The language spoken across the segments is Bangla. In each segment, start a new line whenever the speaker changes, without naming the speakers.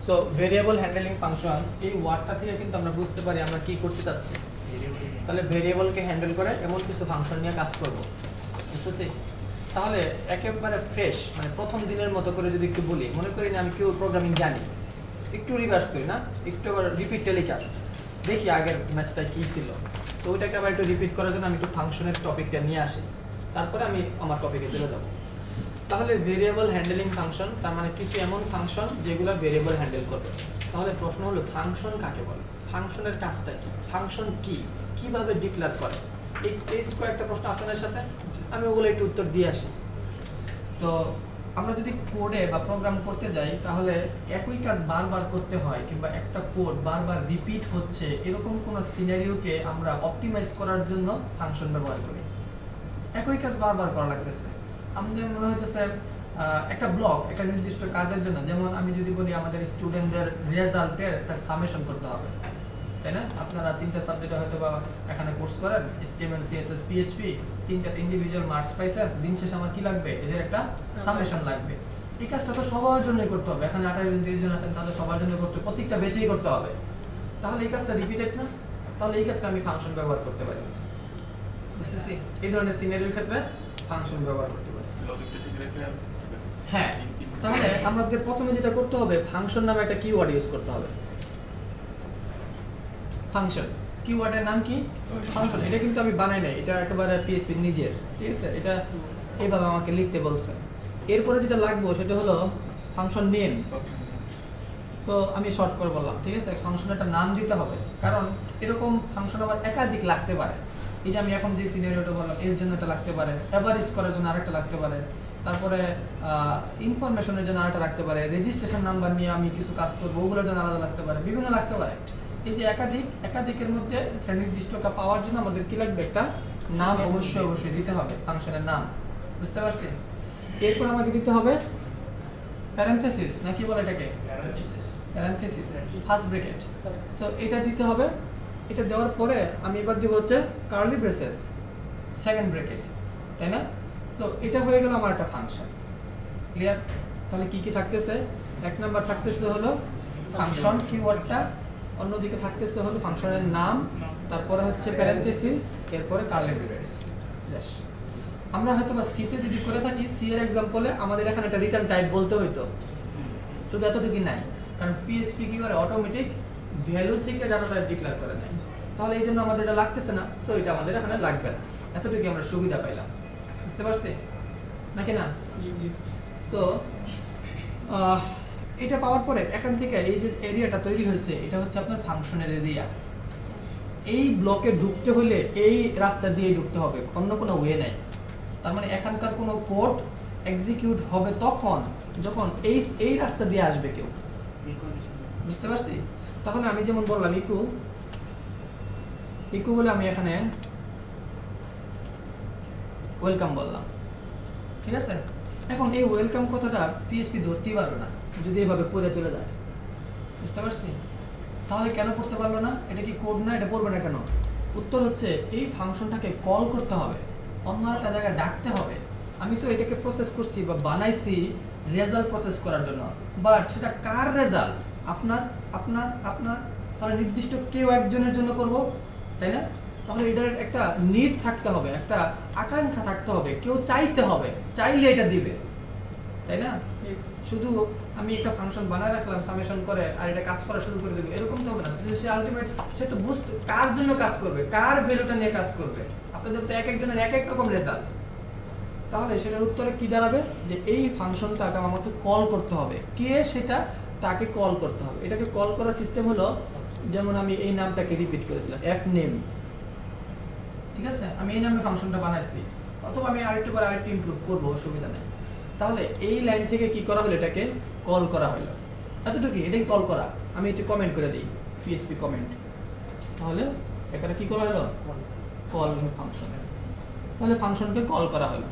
সো ভেরিয়েবল হ্যান্ডলিং ফাংশন এই ওয়ার্ডটা থেকে কিন্তু আমরা বুঝতে পারি আমরা কি করতে চাচ্ছি। তাহলে ভেরিয়েবলকে হ্যান্ডেল করে এমন কিছু ফাংশন নিয়ে কাজ করব, বুঝতেছি। তাহলে একেবারে ফ্রেশ মানে প্রথম দিনের মতো করে যদি একটু বলি, মনে করি না আমি কেউ প্রোগ্রামিং জানি, একটু রিভার্স করি না, একটু আবার রিপিট টেলিকাস্ট দেখি আগের ম্যাচটা কী ছিল। সো ওইটাকে আবার একটু রিপিট করার জন্য আমি একটু ফাংশনের টপিকটা নিয়ে আসি, তারপরে আমি আমার টপিকে চলে যাব। তাহলে ভেরিয়েবল হ্যান্ডলিং ফাংশন তার মানে কিছু এমন ফাংশন যেগুলো ভেরিয়েবল হ্যান্ডেল করবে। তাহলে প্রশ্ন হলো ফাংশন কাকে বলে, ফাংশনের কাজটা কি, ফাংশন কি, কিভাবে ডিক্লেয়ার করে, এই কয়েকটা প্রশ্ন আসনের সাথে আমি ওগুলো একটু উত্তর দিয়ে আসি। সো আমরা যদি কোডে বা প্রোগ্রাম করতে যাই তাহলে একই কাজ বারবার করতে হয় কিংবা একটা কোড বারবার রিপিট হচ্ছে এরকম কোনো সিনারিওকে আমরা অপটিমাইজ করার জন্য ফাংশন ব্যবহার করি। একই কাজ বারবার করা লাগতেছে, আমাদের মনে হইতেছে একটা ব্লক একটা নির্দিষ্ট কাজের জন্য, যেমন আমি যদি বলি আমাদের স্টুডেন্টদের রেজাল্টের একটা সামেশন করতে হবে, তাই না? আপনারা 3টা সাবজেক্টে হয়তো বা এখানে কোর্স করেন, HTML CSS PHP, 3টা ইন্ডিভিজুয়াল মার্কস পাইছেন, দিন শেষে আমার কি লাগবে, এদের একটা সামেশন লাগবে। এই কাজটা তো সবার জন্যই করতে হবে, এখানে 28 জন 30 জন আছেন তাদের সবার জন্য করতে হবে, প্রত্যেকটা বেচেই করতে হবে। তাহলে এই কাজটা রিপিটেড না, তাহলে এই ক্ষেত্রে আমি ফাংশন ব্যবহার করতে পারি, বুঝতেছি। এই ধরনের সিনারিওর ক্ষেত্রে ফাংশন ব্যবহার করতে পারি।
লজিকটা ঠিক রেখে
হ্যাঁ, তাহলে আমাদের প্রথমে যেটা করতে হবে ফাংশন নামে একটা কিওয়ার্ড ইউজ করতে হবে। ফাংশন কিওয়ার্ডের নাম কি? ফাংশন। এটা কিন্তু আমি বানাই নাই, এটা একেবারে পিএইচপি নিজের, ঠিক আছে? এটা এইভাবে আমাকে লিখতে বলছে। এরপরে যেটা লাগবে সেটা হলো ফাংশন নেম। সো আমি শর্ট করে বললাম, ঠিক আছে? ফাংশনের একটা নাম দিতে হবে, কারণ এরকম ফাংশন আবার একাধিক লাগতে পারে। এই যে আমি এখন যে সিনারিওটা বললাম এর জন্য একটা লাগতে পারে, এভারেজ করার জন্য আরেকটা লাগতে পারে, তারপরে ইনফরমেশনের জন্য আরেকটা লাগতে পারে, রেজিস্ট্রেশন নাম্বার নিয়ে আমি কিছু কাজ করবো ওগুলোর জন্য আলাদা লাগতে পারে, বিভিন্ন লাগতে পারে। এই যে একাধিকের মধ্যে একটা নির্দিষ্টটা পাওয়ার জন্য আমাদের কি লাগবে, একটা নাম অবশ্যই দিতে হবে, ফাংশনের নাম, বুঝতে পারছি? এরপর আমাকে দিতে হবে প্যারেনথেসিস, না কি বলে এটাকে, প্যারেনথেসিস, ফার্স্ট ব্র্যাকেট। সো এটা দিতে হবে। এটা দেওয়ার পরে আমি এবার দিব হচ্ছে কার্লি ব্রেসেস, সেকেন্ড ব্র্যাকেট, তাই না? সো এটা হয়ে গেল আমার একটা ফাংশন। ক্লিয়ার? তাহলে কি কি থাকতেছে? এক নাম্বার থাকতেছে হলো ফাংশন কিওয়ার্ডটা, অন্যদিকে থাকতেছে হলো ফাংশনের নাম, তারপরে হচ্ছে প্যারেনথেসিস, এরপরে কার্লি ব্রেসেস। আমরা হয়তো বা সিতে যদি করে থাকি, সি এর एग्जांपले আমাদের এখানে একটা রিটার্ন টাইপ বলতে হইতো, শুধু এতটুকুই নাই, কারণ পিএইচপি কি করে অটোমেটিক ভ্যালু থেকে ডাটা টাইপ ডিক্লেয়ার করে নেয়। তাহলে এই জন্য আমাদের এটা লাগতেছে না, সো এটা আমাদের এখানে লাগবে না। এতটুকুই আমরা সুবিধা পাইলাম, বুঝতে পারছি নাকি না? সো এটা পাওয়ার পরে এখান থেকে এই যে এরিয়াটা তৈরি হয়েছে এটা হচ্ছে আপনার ফাংশনের এরিয়া। এই ব্লকে ঢুকতে হলে এই রাস্তা দিয়ে ঢুকতে হবে, অন্য কোনো ওয়ে নাই। তার মানে এখানকার কোনো কোড এক্সিকিউট হবে তখন যখন এই রাস্তা দিয়ে আসবে কেউ, বুঝতে পারছি? তখন আমি যেমন বললাম ইকু বলে আমি এখানে ওয়েলকাম বললাম, ঠিক আছে? এখন এই ওয়েলকাম কথাটা পিএইচপি ধরতেই পারবে না যদি এভাবে পড়ে চলে যায়, বুঝতে পারছি? তাহলে কেন পড়তে পারবে না? এটা কি কোড না, এটা পড়বে না কেন? উত্তর হচ্ছে এই ফাংশনটাকে কল করতে হবে, অন্য একটা জায়গায় ডাকতে হবে। আমি তো এটাকে প্রসেস করছি বা বানাইছি রেজাল্ট প্রসেস করার জন্য, বাট সেটা কার রেজাল্ট? আপনার আপনার আপনার তাহলে নির্দিষ্ট কেউ একজনের জন্য করব, তাই না? তাহলে এটার একটা নিড থাকতে হবে, একটা আকাঙ্ক্ষা থাকতে হবে, কেউ চাইতে হবে, চাইলে এটা দিবে, তাই না? শুধু আমি একটা ফাংশন বানায় রাখলাম সামেশন করে আর এটা কাজ করা শুরু করে দেবে এরকম তো হবে না। সে আলটিমেট সে তো বুঝতে কার জন্য কাজ করবে, কার ভ্যালুটা নিয়ে কাজ করবে। আপনাদের তো এক একজনের এক এক রকম রেজাল্ট। তাহলে সেটার উত্তরে কি দাঁড়াবে, যে এই ফাংশনটাকে আমাকে কল করতে হবে, কে সেটা তাকে কল করতে হবে। এটাকে কল করার সিস্টেম হলো, যেমন আমি এই নামটাকে রিপিট করে দিলাম এফ নেম, ঠিক আছে? আমি এই নামে ফাংশনটা বানাইছি, অথবা আমি আরেকটু পরে আরেকটু ইমপ্রুভ করবো, অসুবিধা নেই। তাহলে এই লাইন থেকে কি করা হলো, এটাকে কল করা হলো, এতটুকু, এটাকে কল করা। আমি একটু কমেন্ট করে দিই, পিএইচপি কমেন্ট। তাহলে এখানে কি করা হলো, কল ফাংশন। তাহলে ফাংশনকে কল করা হলো।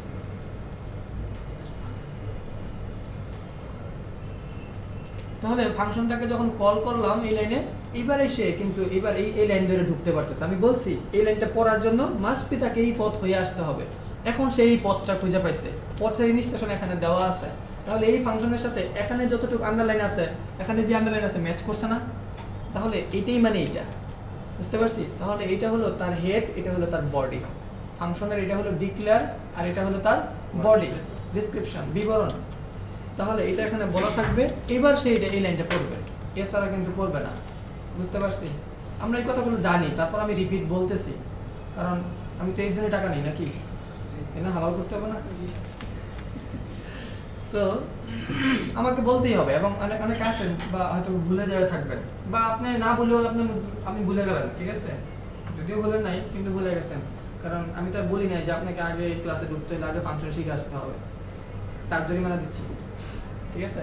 তাহলে ফাংশনটাকে যখন কল করলাম এই লাইনে, এবার এসে কিন্তু এবার এই লাইন ধরে ঢুকতে পারতেছে। আমি বলছি এই লাইনটা পড়ার জন্য মাস্ট বি তাকে এই পথ হয়ে আসতে হবে। এখন সেই পথটা খুঁজে পাইছে, পথের ইনস্টেশন এখানে দেওয়া আছে। তাহলে এই ফাংশনের সাথে এখানে যতটুকু আন্ডারলাইন আছে, এখানে যে আন্ডারলাইন আছে ম্যাচ করছে না, তাহলে এটাই মানে এইটা, বুঝতে পারছি? তাহলে এটা হলো তার হেড, এটা হলো তার বডি। ফাংশনের এটা হলো ডিক্লেয়ার আর এটা হলো তার বডি, ডেসক্রিপশন, বিবরণ। তাহলে এটা এখানে বলা থাকবে, এবার সে এটা এই লাইনটা পড়বে, এছাড়া কিন্তু পড়বে না, বুঝতে পারছি? আমরা এই কথাগুলো জানি, তারপর আমি রিপিট বলতেছি, কারণ আমি তো এই জন্য টাকা নিই নাকি, তাই না? হালাল করতে হবে না। সো আমাকে বলতেই হবে, এবং অনেক আছেন বা হয়তো ভুলে যাওয়া থাকবেন, বা আপনি না বলেও আপনি ভুলে গেলেন, ঠিক আছে? যদিও বলেন নাই কিন্তু ভুলে গেছেন, কারণ আমি তো আর বলি নাই যে আপনাকে আগে ক্লাসে ঢুকতে হলে আগে ফাংশন শিখে আসতে হবে, তার জরিমানা দিচ্ছি, ঠিক আছে?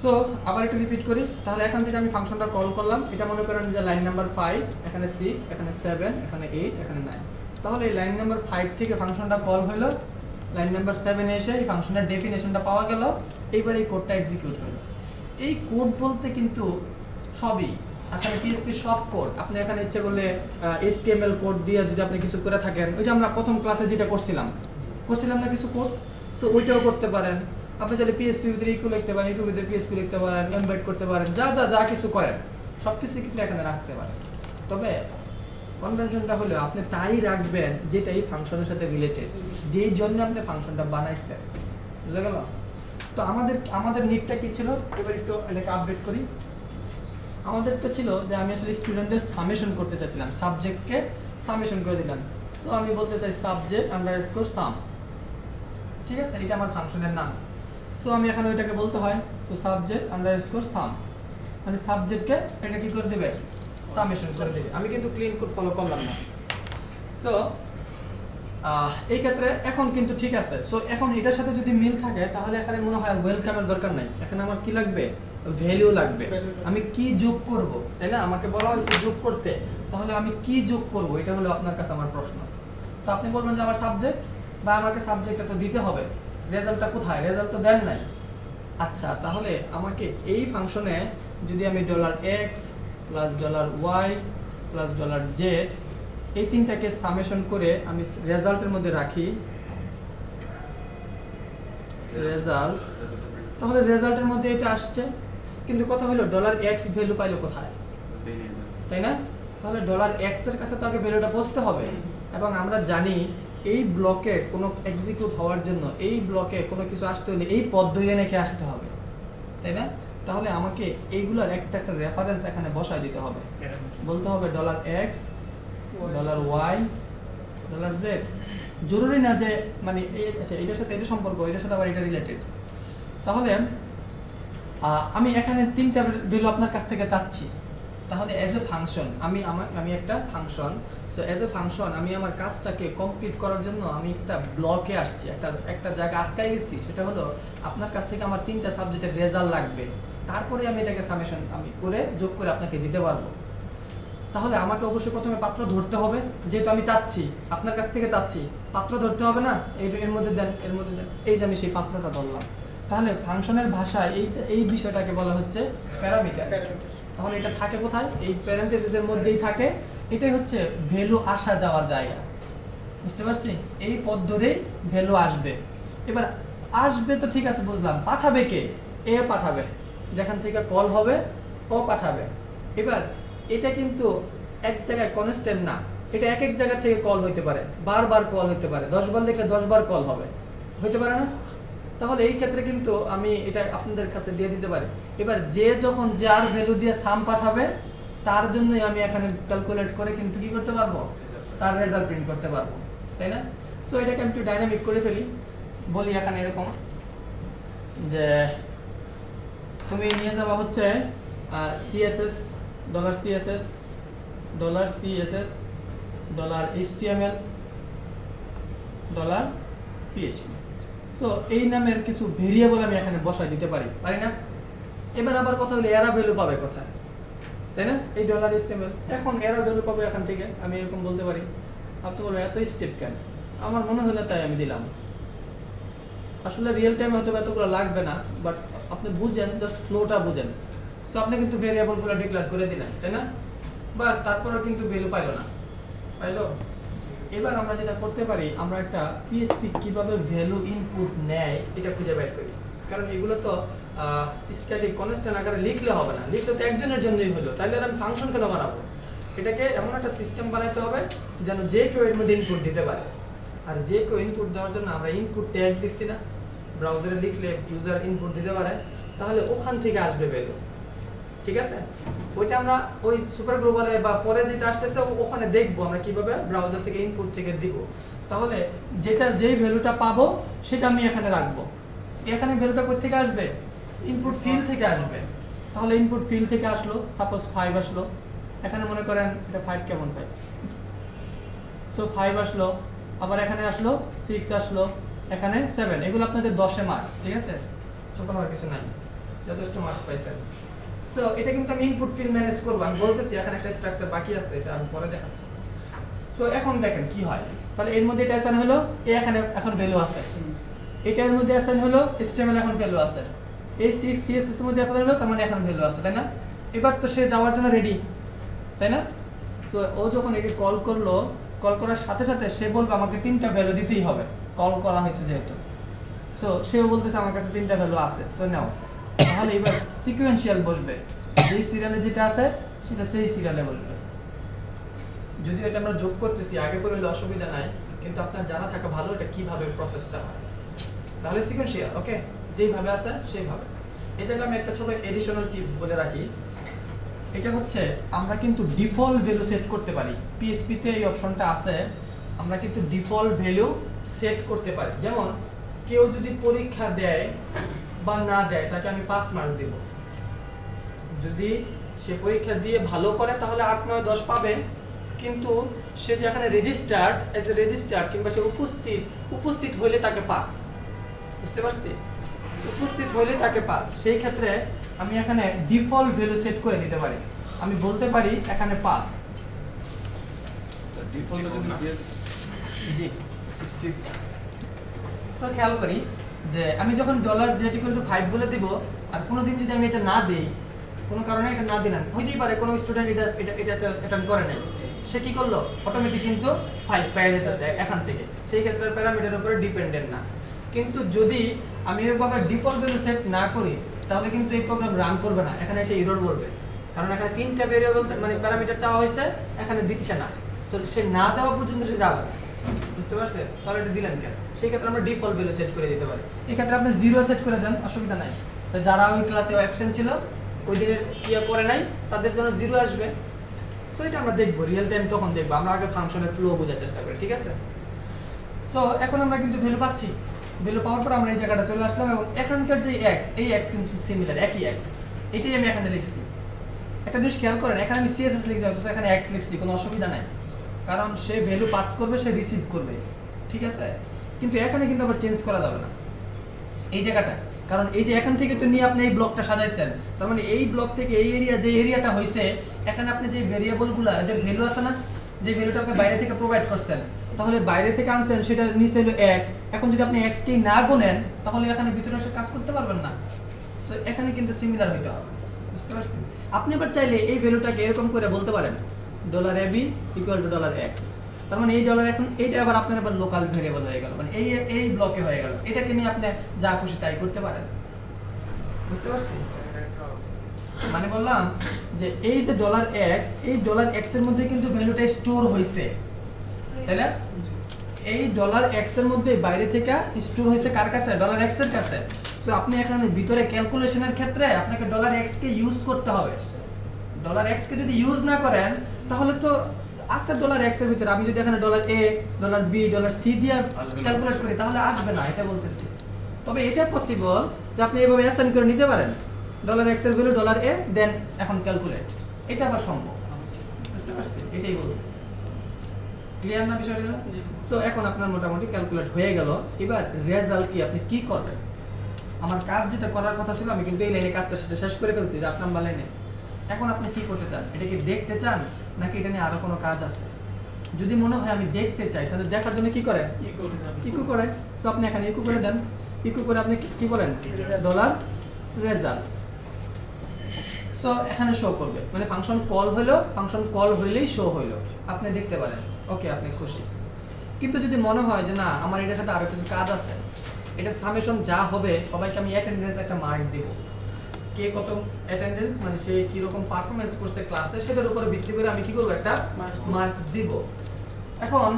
সো আবার একটু রিপিট করি। তাহলে এখান থেকে আমি ফাংশনটা কল করলাম, এটা মনে করেন যে লাইন নাম্বার 5, এখানে 6, এখানে 7, এখানে 8, এখানে 9। তাহলে এই লাইন নাম্বার 5 থেকে ফাংশনটা কল হলো, লাইন নাম্বার 7 এসে এই ফাংশনের ডেফিনেশনটা পাওয়া গেল, এইবার এই কোডটা এক্সিকিউট হলো। এই কোড বলতে কিন্তু সবই, এখানে PHP সব কোড। আপনি এখানে ইচ্ছে করলে HTML কোড দিয়ে যদি আপনি কিছু করে থাকেন, ওই যে আমরা প্রথম ক্লাসে যেটা করছিলাম না কিছু কোড, সো ওইটাও করতে পারেন। আপনি চাইলে PHP ভিতরে ইকো লিখতে পারেন, ইকো ভিতরে PHP লিখতে পারেন, এমবেড করতে পারেন, যা কিছু করেন সব কিছু কিন্তু এখানে রাখতে পারেন। তবে কনভেনশনটা হলো আপনি তাই রাখবেন যেটা এই ফাংশনের সাথে রিলেটেড, যেই জন্য আপনি ফাংশনটা বানাইছেন, বুঝা গেল? তো আমাদের নিডটা কি ছিল, এবার একটু এটাকে আপডেট করি। আমাদের তো ছিল যে আমি আসলে স্টুডেন্টদের সামেশন করতে চাইছিলাম, সাবজেক্টকে সামেশন করে দিলাম। সো আমি বলতে চাই সাবজেক্ট আন্ডারস্কোর সাম, ঠিক আছে? এটা আমার ফাংশনের নাম। সো আমি এখানে ওইটাকে বলতে হয়, সো সাবজেক্ট আন্ডারস্কোর সাম, মানে সাবজেক্টকে এটা কি করে দেবে, সামেশন করে দেবে। আমি কিন্তু ক্লিন কোড ফলো করলাম না। সো এই ক্ষেত্রে এখন কিন্তু ঠিক আছে। সো এখন এটার সাথে যদি মিল থাকে তাহলে এখানে মনে হয় ওয়েলকামের দরকার নাই, এখানে আমার কি লাগবে, ভ্যালু লাগবে। আমি কি যোগ করব, তাই না? আমাকে বলা হয়েছে যোগ করতে, তাহলে আমি কি যোগ করব, এটা হলো আপনার কাছে আমার প্রশ্ন। তো আপনি বলবেন যে আমার সাবজেক্ট, বা আমাকে সাবজেক্টটা তো দিতে হবে, রেজাল্টটা কোথায়, রেজাল্ট তো দেন নাই। আচ্ছা, তাহলে আমাকে এই ফাংশনে যদি আমি $x plus $y plus $z এই তিনটাকে সামেশন করে আমি রেজাল্টের মধ্যে রাখি, রেজাল্ট, তাহলে রেজাল্টের মধ্যে এটা আসছে। কিন্তু কথা হলো $x ভ্যালু পাইলো কোথায়, তাই না? তাহলে $x এর কাছে তো আগে ভ্যালুটা বসতে হবে, এবং আমরা জানি এই ব্লকে কোনো এক্সিকিউট হওয়ার জন্য, এই ব্লকে কোনো কিছু আসতে হলে এই পদ্ধতি নাকি আসতে হবে, তাই না? তাহলে আমাকে এইগুলোর একটা রেফারেন্স এখানে বসায় দিতে হবে, বলতে হবে $x $y $z। জরুরি না যে মানে আচ্ছা এটার সাথে এটা সম্পর্ক, এটার সাথে আবার এটা রিলেটেড। তাহলে আমি এখানে তিনটা ভ্যালু আপনার কাছ থেকে চাচ্ছি। তাহলে এজ এ ফাংশন আমি একটা function, so as a function আমি আমার কাজটাকে কমপ্লিট করার জন্য আমি একটা ব্লকে আসছি, একটা জায়গা আটকাই গেছি। সেটা হলো আপনার কাছ থেকে আমার তিনটা সাবজেক্টের রেজাল্ট লাগবে, তারপরে আমি এটাকে সামেশন আমি করে যোগ করে আপনাকে দিতে পারবো। তাহলে আমাকে অবশ্যই প্রথমে পাত্র ধরতে হবে, যেহেতু আমি চাচ্ছি, আপনার কাছ থেকে চাচ্ছি, পাত্র ধরতে হবে না? এর মধ্যে দেন, এর মধ্যে দেন, এই যে আমি সেই পাত্রটা ধরলাম। তাহলে ফাংশনের ভাষায় এই বিষয়টাকে বলা হচ্ছে প্যারামিটার। তাহলে এটা থাকে কোথায়, এই প্যারেনথেসিসের মধ্যেই থাকে। এটাই হচ্ছে ভ্যালু আসা যাওয়ার জায়গা, বুঝতে পারছি? এই পথ ধরেই ভ্যালু আসবে। এবার আসবে তো ঠিক আছে, বুঝলাম, পাঠাবে কে, এ পাঠাবে, যেখান থেকে কল হবে ও পাঠাবে। এবার এটা কিন্তু এক জায়গায় কনস্ট্যান্ট না, এটা এক জায়গা থেকে কল হইতে পারে, বারবার কল হইতে পারে, 10 বার লিখে 10 বার কল হবে, হইতে পারে না? তাহলে এই ক্ষেত্রে কিন্তু আমি এটা আপনাদের কাছে দিয়ে দিতে পারি। এবার যে যখন যার ভ্যালু দিয়ে সাম পাঠাবে তার জন্যই আমি এখানে ক্যালকুলেট করে কিন্তু কি করতে পারবো, তার রেজাল্ট প্রিন্ট করতে পারবো, তাই না? সো এটাকে আমি একটু ডাইনামিক করে ফেলি, বলি এখানে এরকম যে তুমি নিয়ে যাওয়া হচ্ছে CSS $CSS $HTML $PHP। So এই নামের কিছু ভেরিয়েবল আমি এখানে বসাই দিতে পারি না? এবার আবার কথা হলো এরা ভ্যালু পাবে কোথায়, তাই না? এই $HTML এখন এরা ভ্যালু পাবে এখান থেকে, আমি এরকম বলতে পারি। আপনি বলবেন এত স্টেপ কেন, আমার মনে হলো তাই আমি দিলাম। আসলে রিয়েল টাইমে হয়তো এতগুলো লাগবে না, বাট আপনি বুঝেন, জাস্ট ফ্লোটা বুঝেন। সো আপনি কিন্তু ভেরিয়েবলগুলো ডিক্লেয়ার করে দিলেন, তাই না? বা তারপরেও কিন্তু ভ্যালু পাইলো না, পাইলো? এবার আমরা যেটা করতে পারি, আমরা একটা PHP কিভাবে ভ্যালু ইনপুট নেয় এটা খুঁজে বের করি। কারণ এগুলো তো স্ট্যাটিক কনস্ট্যান্ট আকারে লিখলে হবে না, লিখলে তো একজনের জন্যই হলো, তাইলে আমি ফাংশন কেন বানাবো? এটাকে এমন একটা সিস্টেম বানাতে হবে যেন যে কেউ এর মধ্যে ইনপুট দিতে পারে। আর যে কেউ ইনপুট দেওয়ার জন্য আমরা ইনপুট ট্যাগ দিচ্ছি না, ব্রাউজারে লিখলে ইউজার ইনপুট দিতে পারে, তাহলে ওখান থেকে আসবে ভ্যালু। ঠিক আছে, ওইটা আমরা ওই সুপার গ্লোবালে বা পরে যেটা আসতেছে ওখানে দেখবো আমরা কিভাবে ব্রাউজার থেকে ইনপুট থেকে দিব। তাহলে যেটা যেই ভ্যালুটা পাবো সেটা আমি এখানে রাখবো। এখানে ভ্যালুটা কোথা থেকে আসবে? ইনপুট ফিল্ড থেকে আসবে। তাহলে ইনপুট ফিল্ড থেকে আসলো, সাপোজ 5 আসলো, এখানে মনে করেন এটা 5 কেমন পাই, সো 5 আসলো, আবার এখানে আসলো 6 আসলো, এখানে 7, এগুলো আপনাদের 10 এ মার্কস। ঠিক আছে, ছোট হওয়ার কিছু নাই, যথেষ্ট মার্কস পাইছেন। সো এটা কিন্তু আমি ইনপুট ফিল্ড ম্যানেজ করব, আমি বলতেছি এখানে একটা স্ট্রাকচার বাকি আছে, এটা আমি পরে দেখাচ্ছি। সো এখন দেখেন কি হয়, তাহলে এর মধ্যে এটা অ্যাসাইন হলো, এখানে এখন ভ্যালু আছে, এটার মধ্যে অ্যাসাইন হলো, HTML এখন ভ্যালু আছে, এই CSS এর মধ্যে এখন হলো, তার মানে এখন ভ্যালু আছে, তাই না? এবার তো সে যাওয়ার জন্য রেডি, তাই না? সো ও যখন একে কল করলো, কল করার সাথে সাথে সে বলবে আমাকে 3টা ভ্যালু দিতেই হবে, কল করা হয়েছে যেহেতু। সো সেও বলতেছে আমার কাছে 3টা ভ্যালু আছে, সো নাও। তাহলে এবার সিকোয়েন্সিয়াল বসবে, যেই সিরিয়ালে যেটা আছে সেটা সেই সিরিয়ালে বসবে। যদিও এটা আমরা যোগ করতেছি, আগে পরে হলে অসুবিধা নাই, কিন্তু আপনার জানা থাকা ভালো এটা কিভাবে প্রসেসটা হয়। তাহলে সিকোয়েন্সিয়াল, ওকে, যেইভাবে আছে সেইভাবে। এই জায়গায় আমি একটা ছোট এডিশনাল টিপস বলে রাখি, এটা হচ্ছে আমরা কিন্তু ডিফল্ট ভ্যালু সেট করতে পারি। PHP তে এই অপশনটা আছে, আমরা কিন্তু ডিফল্ট ভ্যালু সেট করতে পারি। যেমন কেউ যদি পরীক্ষা দেয় বা না দেয়, তাকে আমি 5 মার্ক দেব। যদি সে পরীক্ষা দিয়ে ভালো করে তাহলে 8, 9, 10 পাবে, কিন্তু সে যে এখানে রেজিস্টার্ড, এজ এ রেজিস্টার্ড কিংবা সে উপস্থিত হইলে তাকে 5। বুঝতে পারছি? উপস্থিত হইলে তাকে 5। সেই ক্ষেত্রে আমি এখানে ডিফল্ট ভ্যালু সেট করে দিতে পারি, আমি বলতে পারি এখানে 5। ডিফল্ট জি 60। সো খেয়াল করি যে আমি যখন $z=5 বলে দিব, আর কোনোদিন যদি আমি এটা না দেই, কোনো কারণে এটা না দিলাম, হইতেই পারে কোনো স্টুডেন্ট এটা অ্যাটেন্ড করে নাই, সে কি করলো, অটোমেটিক কিন্তু 5 পেয়ে যেতেছে এখান থেকে। সেই ক্ষেত্রে প্যারামিটারের উপরে ডিপেন্ডেন্ট না। কিন্তু যদি আমি এভাবে ডিফল্ট ভ্যালু সেট না করি, তাহলে কিন্তু এই প্রোগ্রাম রান করবে না, এখানে এসে এরর বলবে, কারণ এখানে 3টা ভেরিয়েবল মানে প্যারামিটার চাওয়া হয়েছে, এখানে দিচ্ছে না। সো সে না দেওয়া পর্যন্ত সে যাবে, বুঝতে পারছেন? তাহলে এটা দিলেন কেন? সেই ক্ষেত্রে আমরা ডিফল্ট ভ্যালু সেট করে দিতে পারি। এই ক্ষেত্রে আপনি 0 সেট করে দেন, অসুবিধা নাই। তো যারা ওই ক্লাসে অ্যাবসেন্ট ছিল, ওই দিনের করে নাই, তাদের জন্য 0 আসবে। সো এটা আমরা দেখবো রিয়েল টাইম, তখন দেখবো। আমরা আগে ফাংশনের ফ্লো বোঝার চেষ্টা করি, ঠিক আছে? সো এখন আমরা কিন্তু ভ্যালু পাচ্ছি, ভ্যালু পাওয়ার পর আমরা এই জায়গাটা চলে আসলাম, এবং এখানকার যে x, এই x কিন্তু সিমিলার, একই x, এটাই আমি এখানে লিখছি। একটা জিনিস খেয়াল করেন, এখানে আমি CSS লিখছি, অথচ এখানে x লিখছি, কোনো অসুবিধা নাই, কারণ সে ভ্যালু পাস করবে, সে রিসিভ করবে, ঠিক আছে? কিন্তু এখানে কিন্তু আবার চেঞ্জ করা যাবে না এই জায়গাটা, কারণ এই যে এখান থেকে তো নিয়ে আপনি এই ব্লকটা সাজাইছেন, তার মানে এই ব্লক থেকে এই এরিয়া, যে এরিয়াটা হয়েছে, এখানে আপনি যে ভেরিয়েবলগুলো, এদের ভ্যালু আছে না, যে ভ্যালুটা আপনি বাইরে থেকে প্রোভাইড করছেন, তাহলে বাইরে থেকে আনছেন, সেটা নিচে হলো x। এখন যদি আপনি x কে না গুনেন, তাহলে এখানে ভিতরে এসে কাজ করতে পারবেন না। সো এখানে কিন্তু সিমিলার হইতে হবে, বুঝতে পারছেন? আপনি এবার চাইলে এই ভ্যালুটাকে এরকম করে বলতে পারেন $AB = $x, তার মানে এই ডলার এখন এইটা আবার আপনার আবার লোকাল ভেরিয়েবল হয়ে গেল, মানে এই ব্লকে হয়ে গেল। এটাকে নিয়ে আপনি যা খুশি তাই করতে পারেন, বুঝতে পারছেন? মানে বললাম যে এই যে $x, এই $x এর মধ্যে কিন্তু ভ্যালুটা স্টোর হইছে, তাই না? এই $x এর মধ্যে বাইরে থেকে স্টোর হইছে কার কাছে? $x এর কাছে। সো আপনি এখানে ভিতরে ক্যালকুলেশনের ক্ষেত্রে আপনাকে $x কে ইউজ করতে হবে। $x কে যদি ইউজ না করেন, তাহলে তো আছে $x এর ভিতরে, আমি যদি এখানে $a, $b, $c দিয়ে ক্যালকুলেট করি, তাহলে আসবে না, এটা বলতেছি। তবে এটা পসিবল যে আপনি এইভাবে অ্যাসাইন করে নিতে পারেন, $x এর ভ্যালু $a, দেন এখন ক্যালকুলেট, এটা আবার সম্ভব, বুঝতে পারছেন? এটাই বলছি, ক্লিয়ার না বিষয়টা? সো এখন আপনার মোটামুটি ক্যালকুলেট হয়ে গেল। এবার রেজাল্ট কি, আপনি কি করবেন? আমার কাজ যেটা করার কথা ছিল, আমি কিন্তু এই লাইনে কাজটা সেটা শেষ করে ফেলছি, 8 নাম্বার লাইনে। এখন আপনি কি করতে চান? এটা কি দেখতে চান, নাকি এটা নিয়ে আরো কোনো কাজ আছে? যদি মনে হয় আমি দেখতে চাই, তাহলে দেখার জন্য কি করে? ইকো করে। সো আপনি এখানে ইকো করে দেন, ইকো করে আপনি কি বলেন? $result। সো এখানে শো করবে, মানে ফাংশন কল হলো, ফাংশন কল হইলেই শো হইলো, আপনি দেখতে পারেন, ওকে, আপনি খুশি। কিন্তু যদি মনে হয় যে না, আমার এটার সাথে আরো কিছু কাজ আছে, এটা সামেশন যা হবে সবাইকে আমি অ্যাটেন্ডেন্স একটা মার্ক দেব, কে কত অ্যাটেন্ডেন্স মানে সে কি রকম পারফরম্যান্স করছে ক্লাসে সেটার উপরে ভিত্তি করে আমি কি করব একটা মার্কস দিব। এখন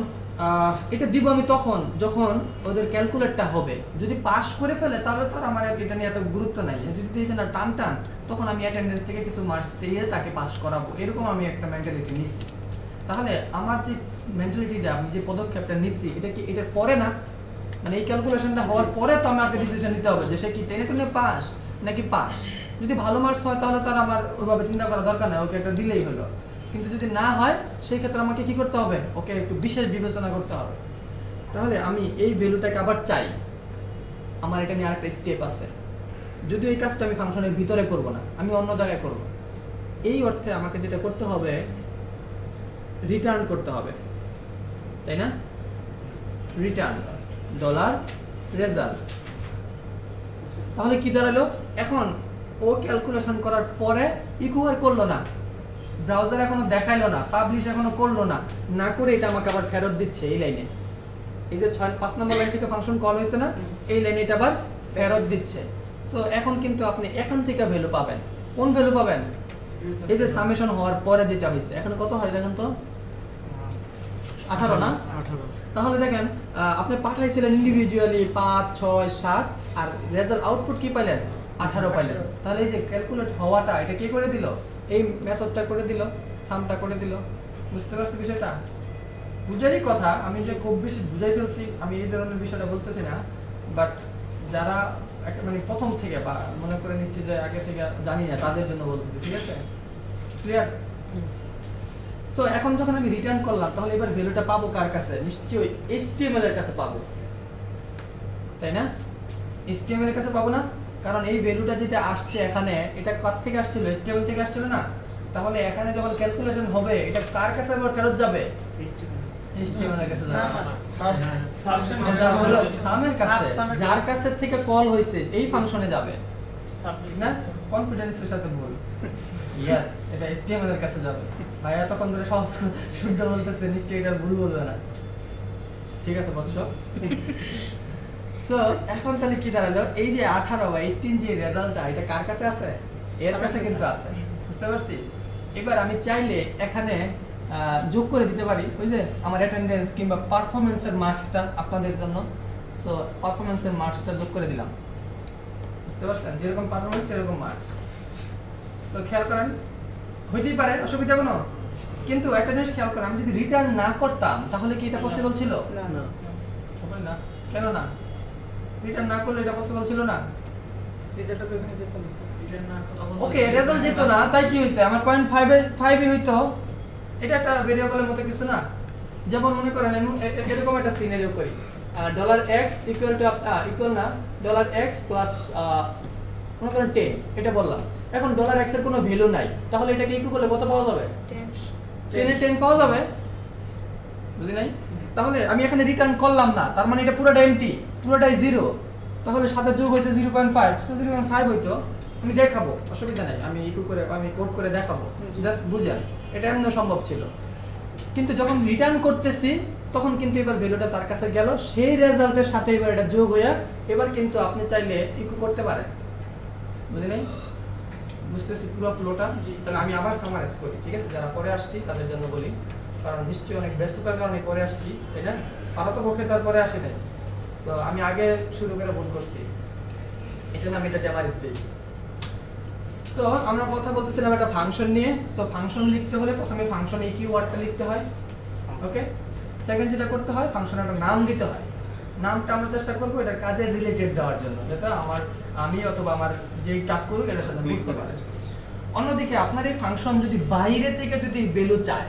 এটা দিব আমি তখন যখন ওদের ক্যালকুলেটটা হবে, যদি পাস করে ফেলে তাহলে তো আর আমার এটা নিয়ে এত গুরুত্ব নাই, যদি দিয়েছে না টান টান তখন আমি অ্যাটেন্ডেন্স থেকে কিছু মার্কস দিয়ে তাকে পাস করাবো, এরকম আমি একটা মেন্টালিটি নিচ্ছি। তাহলে আমার যে মেন্টালিটিটা আমি যে পদক্ষেপটা নিচ্ছি এটা কি এটার পরে না, মানে এই ক্যালকুলেশনটা হওয়ার পরে তো আমাকে ডিসিশন নিতে হবে যে সে কি টেনে টুনে পাস নাকি পাস। যদি ভালো মার্কস হয় তাহলে তার আমার ওইভাবে চিন্তা করা দরকার নেই, ওকে একটা দিলেই হলো। কিন্তু যদি না হয় সেই ক্ষেত্রে আমাকে কি করতে হবে, ওকে একটু বিশেষ বিবেচনা করতে হবে। তাহলে আমি এই ভ্যালুটাকে আবার চাই, আমার এটা নিয়ে আরেকটা স্টেপ আছে। যদিও এই কাজটা আমি ফাংশনের ভিতরে করব না, আমি অন্য জায়গায় করব। এই অর্থে আমাকে যেটা করতে হবে রিটার্ন করতে হবে, তাই না? Return dollar result. তাহলে কি দাঁড়ালো, এখন ও ক্যালকুলেশন করার পরে ইকুয়ার করলো না, ব্রাউজার এখনো দেখাইলো না, পাবলিশ এখনো করলো না, না করে এটা আমাকে আবার ফেরত দিচ্ছে এই লাইনে। এই যে 5 নম্বর লাইন থেকে ফাংশন কল হয়েছে না, এই লাইনে এটা আবার ফেরত দিচ্ছে। সো এখন কিন্তু আপনি এখান থেকে ভ্যালু পাবেন। কোন ভ্যালু পাবেন? এই যে সামেশন হওয়ার পরে যেটা হয়েছে, এখন কত হয় দেখেন তো, 18 না? 18। তাহলে দেখেন আপনি পাঠাইছিলেন ইন্ডিভিজুয়ালি 5 6 7 আর রেজাল্ট আউটপুট কি পাইলেন 18 পাইলেন। তাহলে এই যে ক্যালকুলেট হওয়াটা এটা কি করে দিল, এই মেথডটা করে দিল, সামটা করে দিল। বুঝতে পারছি বিষয়টা? বুঝারই কথা, আমি যে খুব বেশি বুঝাই ফেলছি আমি এই ধরনের বিষয়টা বলতেছি না, বাট যারা মানে প্রথম থেকে বা মনে করে নিচ্ছি যে আগে থেকে জানি না তাদের জন্য বলতেছি, ঠিক আছে? ক্লিয়ার? সো এখন যখন আমি রিটার্ন করলাম তাহলে এবার ভ্যালুটা পাবো কার কাছে? নিশ্চয়ই HTML এর কাছে পাবো, তাই না? HTML এর কাছে পাবো না, কারণ এই ভ্যালুটা যেটা আসছে এখানে এটা কোথা থেকে আসছিল? HTML থেকে আসছিল না? তাহলে এখানে যখন ক্যালকুলেশন হবে এটা কার কাছে আবার ফেরত যাবে? HTML এর কাছে যাবে, সামের কাছে, যার কাছে থেকে কল হইছে এই ফাংশনে যাবে, না? কনফিডেন্সের সাথে বল, ইয়েস, এটা HTML এর কাছে যাবে। ভাই এতক্ষণ ধরে সহজ শুদ্ধ বলতেছে, নিশ্চয়ই এটা ভুল বলবে না, ঠিক আছে বুঝছো? সো এখন তাহলে কি দাঁড়ালো, এই যে 18 বা 18 যে রেজাল্টটা এটা কার কাছে আছে? এর কাছে কিন্তু আছে, বুঝতে পারছি? এবার আমি চাইলে এখানে যোগ করে দিতে পারি ওই যে আমার অ্যাটেন্ডেন্স কিংবা পারফরম্যান্সের মার্কসটা আপনাদের জন্য। সো পারফরম্যান্সের মার্কসটা যোগ করে দিলাম, বুঝতে পারছেন? যেরকম পারফরম্যান্স সেরকম মার্কস। সো খেয়াল করেন, হইতেই পারে অসুবিধা কোনো, কিন্তু একটা জিনিস খেয়াল করেন, আমি যদি রিটার্ন না করতাম তাহলে কি এটা পসিবল ছিল? না না। কেন না? রিটার্ন না করলে এটা পসিবল ছিল না, রেজাল্টটা তো এখানে যেত না। ওকে, রেজাল্ট যেত না, তাই কি হইছে? আমার 0.5 এ হইতো। এটা একটা ভেরিয়েবলের মতো কিছু না। যেমন মনে করেন আমি এরকম একটা সিনারিও করি, $x ইকুয়াল না $x প্লাস মনে করেন 10, এটা বললাম। এখন $x এর কোনো ভ্যালু নাই, তাহলে এটাকে ইকুয়াল করলে কত পাওয়া যাবে? 10 এ 10 পাওয়া যাবে, বুঝি নাই? তাহলে আমি এখানে রিটার্ন করলাম না, তার মানে এটা পুরোটা এমটি, পুরোটাই 0। তাহলে সাথে যোগ হয়েছে 0.5, সো 0.5 হইতো। আমি দেখাবো, অসুবিধা নাই, আমি আমি কোড করে দেখাবো, জাস্ট বুঝেন এটা এমন সম্ভব ছিল। কিন্তু যখন রিটার্ন করতেছি তখন কিন্তু এবার ভ্যালুটা তার কাছে গেল, সেই রেজাল্টের সাথে এবার এটা যোগ হয়ে এবার কিন্তু আপনি চাইলে ইকো করতে পারেন, বুঝলেন? নাই বুঝতেছি পুরো ফ্লোটা? তাহলে আমি আবার সামারাইজ করি, ঠিক আছে? যারা পরে আসছি তাদের জন্য বলি, কারণ নিশ্চয়ই অনেক ব্যস্ততার কারণে পরে আসছি, তাই না? পারতপক্ষে তারপরে আসি নাই, তো আমি আগে শুরু করে ভুল করছি, এই জন্য আমি এটা ডেমারিজ দিই। সো আমরা কথা বলতেছিলাম একটা ফাংশন নিয়ে। সো ফাংশন লিখতে হলে প্রথমে ফাংশন এই কিওয়ার্ডটা লিখতে হয়, ওকে? সেকেন্ড যেটা করতে হয়, ফাংশনের একটা নাম দিতে হয়। নামটা আমরা চেষ্টা করব এটা কাজের রিলেটেড দেওয়ার জন্য, যেটা আমি অথবা আমার যেই কাজ করব এটার সাথে বুঝতে পারে। অন্যদিকে আপনার এই ফাংশন যদি বাইরে থেকে যদি ভ্যালু চায়,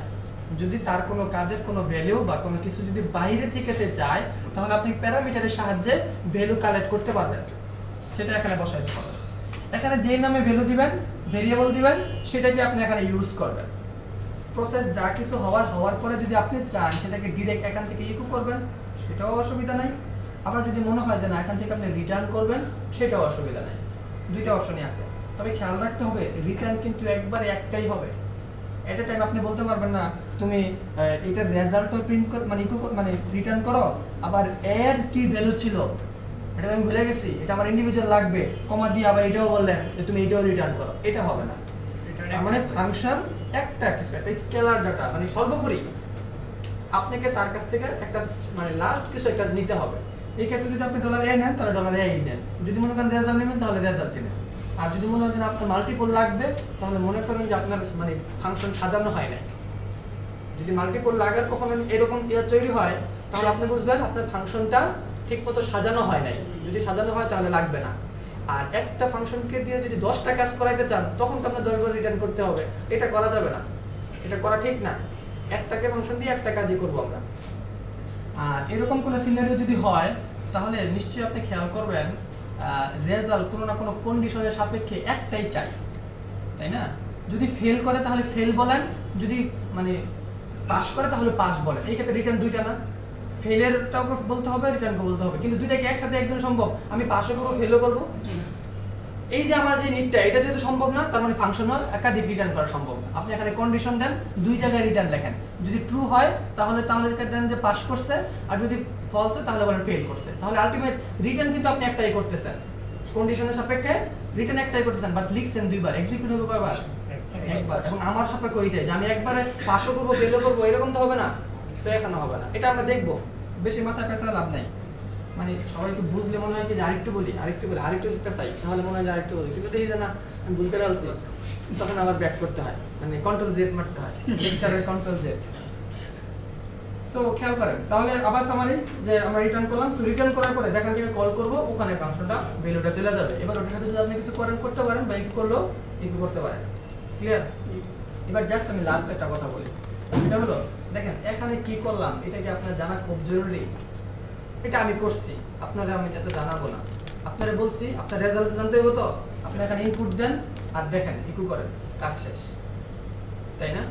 যদি তার কোনো কাজের কোনো ভ্যালু বা কোনো কিছু যদি বাইরে থেকে সে চায়, তাহলে আপনি প্যারামিটারের সাহায্যে ভ্যালু কালেক্ট করতে পারবেন, সেটা এখানে বসাইতে হবে। এখানে যে নামে ভ্যালু দিবেন, ভেরিয়েবল দিবেন, সেটাকে আপনি এখানে ইউজ করবেন। প্রসেস যা কিছু হওয়ার পরে যদি আপনি চান সেটাকে ডাইরেক্ট এখান থেকে ইকো করবেন, সেটাও অসুবিধা নাই। আবার যদি মনে হয় যে না এখান থেকে আপনি রিটার্ন করবেন, সেটাও অসুবিধা নাই। দুইটা অপশনই আছে, তবে খেয়াল রাখতে হবে রিটার্ন কিন্তু একবার একটাই হবে। এট এ টাইম আপনি বলতে পারবেন না তুমি এটার রেজাল্টও প্রিন্ট কর মানে ইকো মানে রিটার্ন করো, আবার এর কি ভ্যালু ছিল
এটা আমি ভুলে গেছি, এটা আমার ইন্ডিভিজুয়াল লাগবে, কমা দিয়ে আবার এটাও বললেন যে তুমি এটাও রিটার্ন করো, এটা হবে না। তার মানে ফাংশন একটা কিছু একটা স্কেলার ডাটা, মানে সর্বোপরি আপনাকে তার কাছ থেকে একটা মানে লাস্ট কিছু একটা নিতে হবে। এই ক্ষেত্রে যদি আপনি $a নেন তাহলে $a নেন, যদি মনে করেন রেজাল্ট নেবেন তাহলে রেজাল্ট নেন। আর যদি মনে হয় যে আপনার মাল্টিপল লাগবে তাহলে মনে করেন যে আপনার মানে ফাংশন সাজানো হয় না। যদি মাল্টিপল লাগার কখনো এরকম তৈরি হয় তাহলে আপনি বুঝবেন আপনার ফাংশনটা ঠিকমতো সাজানো হয় নাই। যদি সাজানো হয় তাহলে লাগবে না। আর একটা ফাংশনকে দিয়ে যদি 10টা কাজ করাইতে চান তখন তো আপনার 10 বার রিটার্ন করতে হবে, এটা করা যাবে না, এটা করা ঠিক না। একটাকে ফাংশন দিয়ে একটা কাজই করব আমরা। আর এরকম কোনো সিনারিও যদি হয় তাহলে নিশ্চয়ই আপনি খেয়াল করবেন রেজাল্ট কোনো না কোনো কন্ডিশনের সাপেক্ষে একটাই চাই, তাই না? যদি ফেল করে তাহলে ফেল বলেন, যদি মানে পাস করে তাহলে পাস বলেন। এই ক্ষেত্রে রিটার্ন দুইটা না, ফেলেরটাও বলতে হবে রিটার্নকে বলতে হবে, কিন্তু দুইটাকে একসাথে একজন সম্ভব? আমি পাসও করবো ফেলও করবো? এই যে আমার যে নিটটা এটা যেহেতু সম্ভব না, তার মানে ফাংশনাল একাধিক রিটার্ন করা সম্ভব না। আপনি এখানে কন্ডিশন দেন, দুই জায়গায় রিটার্ন লেখেন, যদি ট্রু হয় তাহলে দেন যে পাস করছে, আর যদি ফলস হয় তাহলে বলেন ফেল করছে। তাহলে আলটিমেট রিটার্ন কিন্তু আপনি একটাই করতেছেন, কন্ডিশনের সাপেক্ষে রিটার্ন একটাই করতেছেন, বাট লিখছেন দুইবার, এক্সিকিউট হবে কয়বার? একবার। এবং আমার সাপেক্ষে ওইটাই যে আমি একবারে পাসও করবো ফেলও করবো, এরকম তো হবে না, সে এখানে হবে না। এটা আমরা দেখবো, বেশি মাথা পেঁচা লাভ নাই। মানে সবাই একটু বুঝলে মনে হয় কি যে আরেকটু বলি পেঁচাই, তাহলে মনে হয় যে আরেকটু বলি, কিন্তু দেখি যে না আমি ভুল করে আলছি, তখন আবার ব্যাক করতে হয়, মানে কন্ট্রোল জেড মারতে হয়, লেকচারের কন্ট্রোল জেড। সো খেয়াল করেন, তাহলে আবার সামারি যে আমরা রিটার্ন করলাম। সো রিটার্ন করার পরে যেখান থেকে কল করব ওখানে ফাংশনটা ভ্যালুটা চলে যাবে। এবার ওটার সাথে যদি আপনি কিছু করতে পারেন বা ইকু করলেও ইকু করতে পারেন। ক্লিয়ার? এবার জাস্ট আমি লাস্ট একটা কথা বলি, এটা হলো দেখেন এখানে কি করলাম এটা কি আপনার জানা খুব জরুরি। এটা আমি করছি, আপনারা আমি এত জানাবো না, আপনারা বলছি আপনার রেজাল্ট জানতে হবে, তো আপনি এখানে ইনপুট দেন আর দেখেন ইকু করেন, কাজ শেষ, তাই না?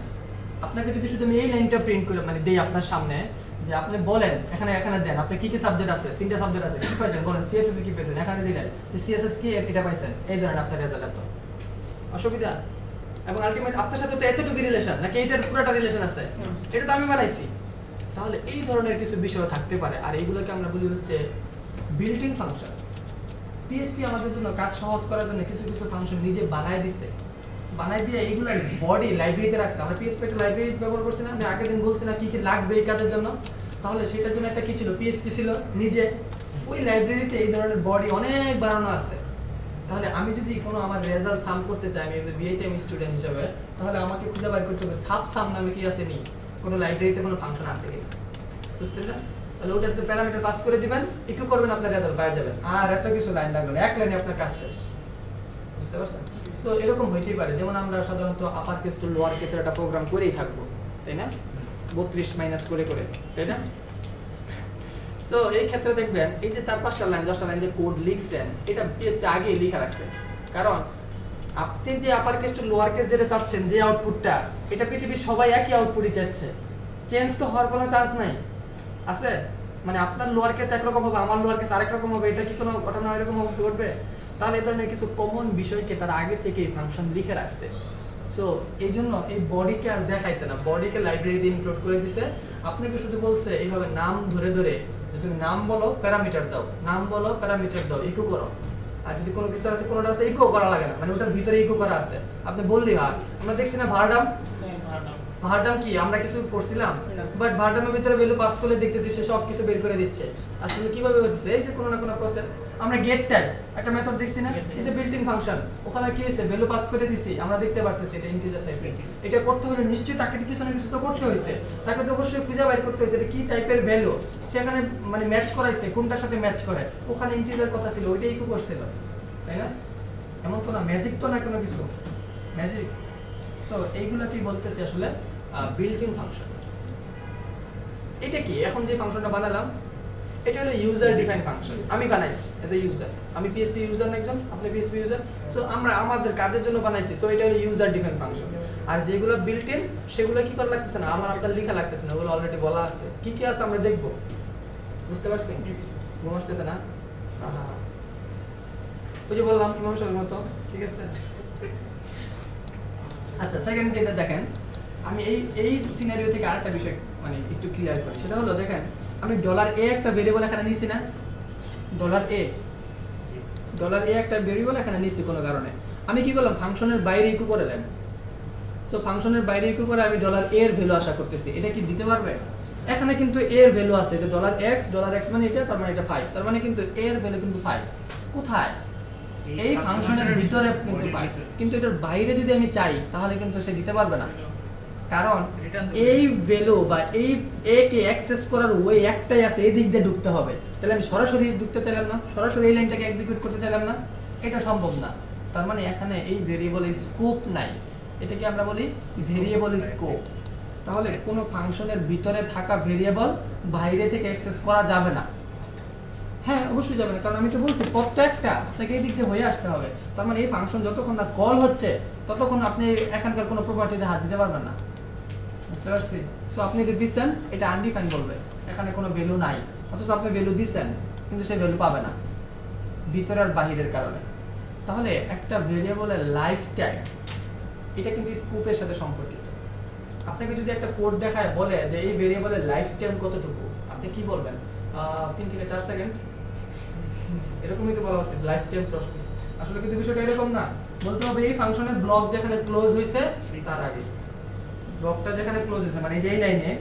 আপনাকে যদি শুধু আমি এই লাইনটা প্রিন্ট করে মানে দেই আপনার সামনে, যে আপনি বলেন এখানে দেন আপনি কি কি সাবজেক্ট আছে, 3টা সাবজেক্ট আছে, কি পাইছেন বলেন, সিএসএস কি পাইছেন, এখানে দিলেন সিএসএস কি এটা পাইছেন, এই ধরেন আপনার রেজাল্ট। এত অসুবিধা? এবং আলটিমেট আপনার সাথে তো এতটুকু রিলেশন নাকি এটার পুরোটা রিলেশন আছে, এটা তো আমি বানাইছি। তাহলে এই ধরনের কিছু বিষয় থাকতে পারে, আর এইগুলোকে আমরা বলি হচ্ছে বিল্ট ইন ফাংশন। পিএইচপি আমাদের জন্য কাজ সহজ করার জন্য কিছু কিছু ফাংশন নিজে বানায় দিচ্ছে, বানাই দিয়ে এইগুলার বডি লাইব্রেরিতে রাখছে। আমরা পিএইচপি একটা লাইব্রেরি ব্যবহার করছি না, আমি আগের দিন বলছি না কি কি লাগবে এই কাজের জন্য। তাহলে সেটার জন্য একটা কি ছিল, পিএইচপি ছিল নিজে, ওই লাইব্রেরিতে এই ধরনের বডি অনেক বানানো আছে। তাহলে আমি যদি কোনো আমার রেজাল্ট সাম করতে চাই, আমি এজ এ বিএইচএম স্টুডেন্ট হিসেবে, তাহলে আমাকে খুঁজে বের করতে হবে সাব সাম নামে কি আছে নি, কোনো লাইব্রেরিতে কোনো ফাংশন আছে কিনা, বুঝতে পারলেন? তাহলে ওটাতে প্যারামিটার পাস করে দিবেন, একটু করবেন, আপনার রেজাল্ট পাওয়া যাবেন। আর এত কিছু লাইন লাগবে না, এক লাইনে আপনার কাজ শেষ, বুঝতে পারছেন? সো এরকম হইতেই পারে, যেমন আমরা সাধারণত আপার কেস টু লোয়ার কেসের একটা প্রোগ্রাম করেই থাকবো, তাই না? 32 মাইনাস করে করে, তাই না? সো এই ক্ষেত্রে দেখবেন এই যে 4-5টা লাইন 10টা লাইন যে কোড লিখছেন, এটা পিএইচপি আগে লেখা রাখছে, কারণ আপনি যে upper case to lower case যেটা চাচ্ছেন, যে আউটপুটটা, এটা পৃথিবীর সবাই একই আউটপুটই চাচ্ছে, চেঞ্জ তো হওয়ার কোনো চান্স নাই, আছে? মানে আপনার লোয়ার কেস একরকম হবে, আমার লোয়ার কেস আরেক রকম হবে, এটা কি কোনো ঘটনা এরকম ঘটবে? তাহলে এই ধরনের কিছু কমন বিষয়কে তারা আগে থেকে ফাংশন লিখে রাখছে। সো এই জন্য এই বডিকে আর দেখাইছে না, বডিকে লাইব্রেরিতে ইনক্লুড করে দিছে। আপনাকে শুধু বলছে এইভাবে নাম ধরে ধরে যে তুমি নাম বলো প্যারামিটার দাও, নাম বলো প্যারামিটার দাও, ইকো করো। আর যদি কোনো কিছু আছে কোনোটা আছে ইকো করা লাগে না, মানে ওটার ভিতরে ইকো করা আছে, আপনি বললেই হয়। আমরা দেখছি না ভার্ডাম, ভার্ডাম কি আমরা কিছু করছিলাম, বাট ভার্ডামের ভিতরে ভ্যালু পাস করলে দেখতেছি সে সব কিছু বের করে দিচ্ছে। আসলে কিভাবে হচ্ছে, এই যে কোনো না কোনো প্রসেস। আমরা গেট টাইপ একটা মেথড দেখছি না, এই যে বিল্ট ইন ফাংশন, ওখানে কি হয়েছে, ভ্যালু পাস করে দিছি, আমরা দেখতে পারতেছি এটা ইন্টিজার টাইপের। এটা করতে হলে নিশ্চয়ই তাকে কিছু না কিছু তো করতে হয়েছে, তাকে তো অবশ্যই খুঁজে বের করতে হয়েছে এটা কি টাইপের ভ্যালু, সেখানে মানে ম্যাচ করাইছে, কোনটার সাথে ম্যাচ করে, ওখানে ইন্টিজার কথা ছিল, ওইটাই ইকো করছিল, তাই না? এমন তো না, ম্যাজিক তো না কোনো কিছু, ম্যাজিক। সো এইগুলা কি বলতেছি আসলে বিল্ট ইন ফাংশন। এটা কি এখন যে ফাংশনটা বানালাম, এটা হলো ইউজার ডিফাইন ফাংশন, আমি বানাইছি এজ এ ইউজার, আমি পিএইচপি ইউজার না একজন, আপনি পিএইচপি ইউজার, সো আমরা আমাদের কাজের জন্য বানাইছি, সো এটা হলো ইউজার ডিফাইন ফাংশন। আর যেগুলো বিল্ট ইন সেগুলো কি করা লাগতেছে না, আমার আপনার লেখা লাগতেছে না, ওগুলো অলরেডি বলা আছে। কি কি আছে আমরা দেখব, বুঝতে পারছেন? ঘুম আসতেছে না? ওই যে বললাম ইমাম সাহেবের মতো, ঠিক আছে? আচ্ছা, সেকেন্ড যেটা দেখেন, আমি এই সিনারিও থেকে আরেকটা বিষয় মানে একটু ক্লিয়ার করি, সেটা হলো দেখেন আমি $a একটা ভেরিয়েবল এখানে নিছি না, ডলার এ একটা ভেরিয়েবল এখানে নিচ্ছি কোনো কারণে, আমি কি করলাম ফাংশনের বাইরে ইকো করে দিলাম। সো ফাংশনের বাইরে ইকো করে আমি ডলার এ এর ভ্যালু আশা করতেছি, এটা কি দিতে পারবে? এখানে কিন্তু এ এর ভ্যালু আছে, যে ডলার এক্স মানে এটা, তার মানে এটা 5, তার মানে কিন্তু এ এর ভ্যালু কিন্তু 5। কোথায়? এই ফাংশনের ভিতরে কিন্তু 5, কিন্তু এটার বাইরে যদি আমি চাই তাহলে কিন্তু সে দিতে পারবে না, কারণ এই ভ্যালু বা এই এ কে অ্যাক্সেস করার ওয়ে একটাই আছে, এই দিক দিয়ে ঢুকতে হবে। তাহলে আমি সরাসরি ঢুকতে চাইলাম না, সরাসরি এই লাইনটাকে এক্সিকিউট করতে চাইলাম না, এটা সম্ভব না। তার মানে এখানে এই ভেরিয়েবলের স্কোপ নাই, এটাকে আমরা বলি ভেরিয়েবল স্কোপ। তাহলে কোনো ফাংশনের ভিতরে থাকা ভেরিয়েবল বাইরে থেকে অ্যাক্সেস করা যাবে না। হ্যাঁ অবশ্যই যাবে না, কারণ আমি তো বলছি প্রত্যেকটা আপনাকে এই দিক দিয়ে হয়ে আসতে হবে। তার মানে এই ফাংশন যতক্ষণ না কল হচ্ছে ততক্ষণ আপনি এখানকার কোনো প্রপার্টিতে হাত দিতে পারবেন না, বুঝতে পারছি? সো আপনি যে দিচ্ছেন এটা আনডিফাইন বলবে, এখানে কোনো ভ্যালু নাই, অথচ আপনি ভ্যালু দিচ্ছেন কিন্তু সে ভ্যালু পাবে না ভিতরে আর বাহিরের কারণে। তাহলে একটা ভেরিয়েবলের লাইফ টাইম এটা কিন্তু স্কোপের সাথে সম্পর্কিত। আপনাকে যদি একটা কোড দেখায় বলে যে এই ভেরিয়েবলের লাইফ টাইম কতটুকু, আপনি কি বলবেন? 3 থেকে 4 সেকেন্ড, এরকমই তো বলা হচ্ছে লাইফ টাইম প্রশ্ন। আসলে কিন্তু বিষয়টা এরকম না, বলতে হবে এই ফাংশনের ব্লক যেখানে ক্লোজ হয়েছে তার আগে, ব্লকটা যেখানে ক্লোজ হয়েছে মানে এই লাইনে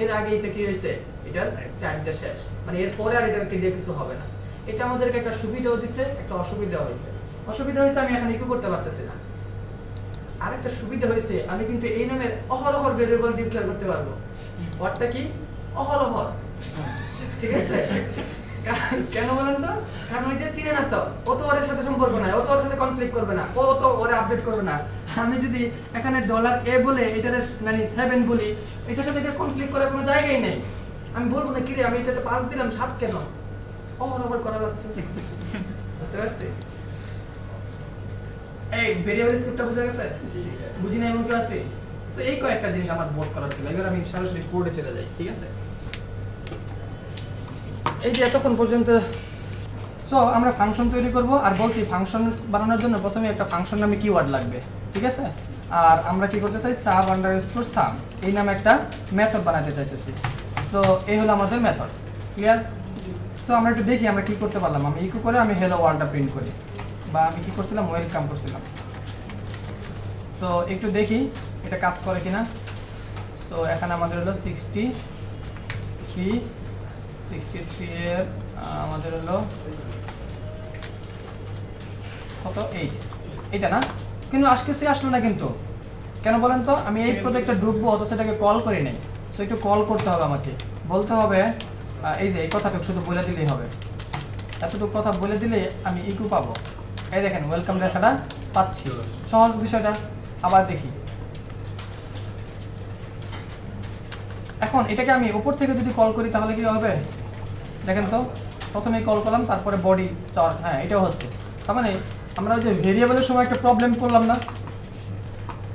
এর আগে এটা কি হয়েছে, এটার টাইমটা শেষ, মানে এর পরে আর এটার দিয়ে কিছু হবে না। এটা আমাদেরকে একটা সুবিধাও দিছে, একটা অসুবিধাও হয়েছে। অসুবিধা হয়েছে আমি এখানে ইকো করতে পারতেছি না, আর একটা সুবিধা হয়েছে আমি কিন্তু এই নামের অহরহর ভেরিয়েবল ডিক্লেয়ার করতে পারবো। ওয়ার্ডটা কি? অহরহর, ঠিক আছে? কেন বলেন তো? কারণ ওই যে চিনে না তো, ও তো ওর সাথে সম্পর্ক নাই, ও তো ওর সাথে কনফ্লিক্ট করবে না, ও তো ওরে আপডেট করবে না। আমি যদি এখানে ডলার এ বলে এটার মানে 7 বলি, এটার সাথে এটা কনফ্লিক্ট করার কোনো জায়গাই নেই। আমি বলবো না কি রে আমি এটাতে 5 দিলাম 7 কেন, অহরহর করা যাচ্ছে, বুঝতে পারছি? এই ভেরিয়েবল স্ক্রিপ্টটা বুঝা গেছে? বুঝি না এমন কি আছে? সো এই কয়েকটা জিনিস আমার বোর্ড করা ছিল, এবার আমি সরাসরি কোডে চলে যাই, ঠিক আছে? এই যে এতক্ষণ পর্যন্ত সো আমরা ফাংশন তৈরি করব, আর বলছি ফাংশন বানানোর জন্য প্রথমে একটা ফাংশন নামে কিওয়ার্ড লাগবে, ঠিক আছে? আর আমরা কি করতে চাই, সাব আন্ডারস্কোর সাম এই নামে একটা মেথড বানাতে চাইতেছি। সো এই হলো আমাদের মেথড, ক্লিয়ার? সো আমরা একটু দেখি আমরা কি করতে পারলাম। আমি ইকো করে আমি হ্যালো ওয়ার্ল্ডটা প্রিন্ট করি, বা আমি কি করছিলাম ওয়েলকাম করছিলাম। সো একটু দেখি এটা কাজ করে কিনা। সো এখানে আমাদের হলো 63 এর আমাদের হলো কত 8, এটা না, কিন্তু আসলো না কিন্তু কেন বলেন তো? আমি এই প্রজেক্টটা ঢুকবো অথচ সেটাকে কল করি নাই। সো একটু কল করতে হবে, আমাকে বলতে হবে এই যে এই কথাটুকু শুধু বলে দিলেই হবে, এতটুকু কথা বলে দিলে আমি ইকো পাবো। এই দেখেন ওয়েলকাম লেখাটা পাচ্ছি, সহজ বিষয়টা। আবার দেখি, এখন এটাকে আমি উপর থেকে যদি কল করি তাহলে কি হবে দেখেন তো? প্রথমে কল করলাম, তারপরে বডি চর, হ্যাঁ এটাও হচ্ছে। তার মানে আমরা ওই যে ভেরিয়েবলের সময় একটা প্রবলেম করলাম না,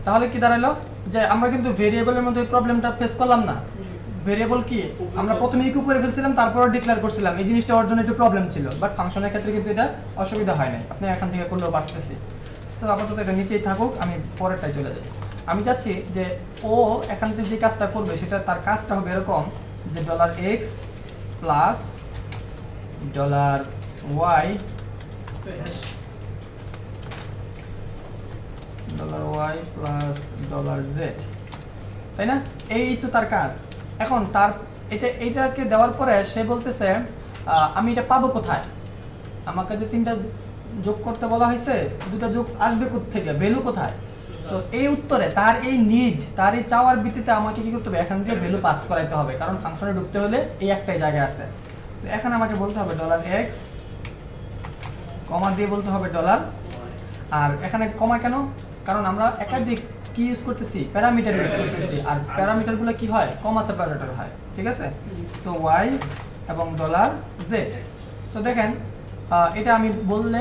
তাহলে কি দাঁড়ালো যে আমরা কিন্তু ভেরিয়েবলের মধ্যে প্রবলেমটা ফেস করলাম না। ভেরিয়েবল কি আমরা প্রথমে ইকো করে ফেলছিলাম, তারপরে ডিক্লেয়ার করছিলাম, এই জিনিসটা ওর জন্য একটু প্রবলেম ছিল, বাট ফাংশনের ক্ষেত্রে কিন্তু এটা অসুবিধা হয় নাই। আপনি এখান থেকে করলেও পারতেছি। সো আপাতত এটা নিচেই থাকুক, আমি পরেরটাই চলে যাই। আমি চাচ্ছি যে ও এখান থেকে যে কাজটা করবে সেটা তার কাজটা হবে এরকম যে $x plus $y plus $z, তাই না? এই তো তার কাজ। এখন তার এইটাকে দেওয়ার পরে সে বলতেছে আমি এটা পাবো কোথায়? আমাকে যে 3টা যোগ করতে বলা হয়েছে, 2টা যোগ আসবে কোত্থেকে, ভ্যালু কোথায়? সো এই উত্তরে তার এই নিড, তার এই চাওয়ার ভিত্তিতে আমাকে কি করতে হবে, এখান থেকে ভ্যালু পাস করাইতে হবে, কারণ ফাংশনে ঢুকতে হলে এই একটাই জায়গা আছে। সো এখানে আমাকে বলতে হবে $x কমা দিয়ে বলতে হবে $, আর এখানে কমা কেন? কারণ আমরা একাধিক কি ইউজ করতেছি, প্যারামিটার ইউজ করতেছি, আর প্যারামিটারগুলো কি হয়, কমা সেপারেটর হয়, ঠিক আছে? সো y এবং $z। সো দেখেন এটা আমি বললে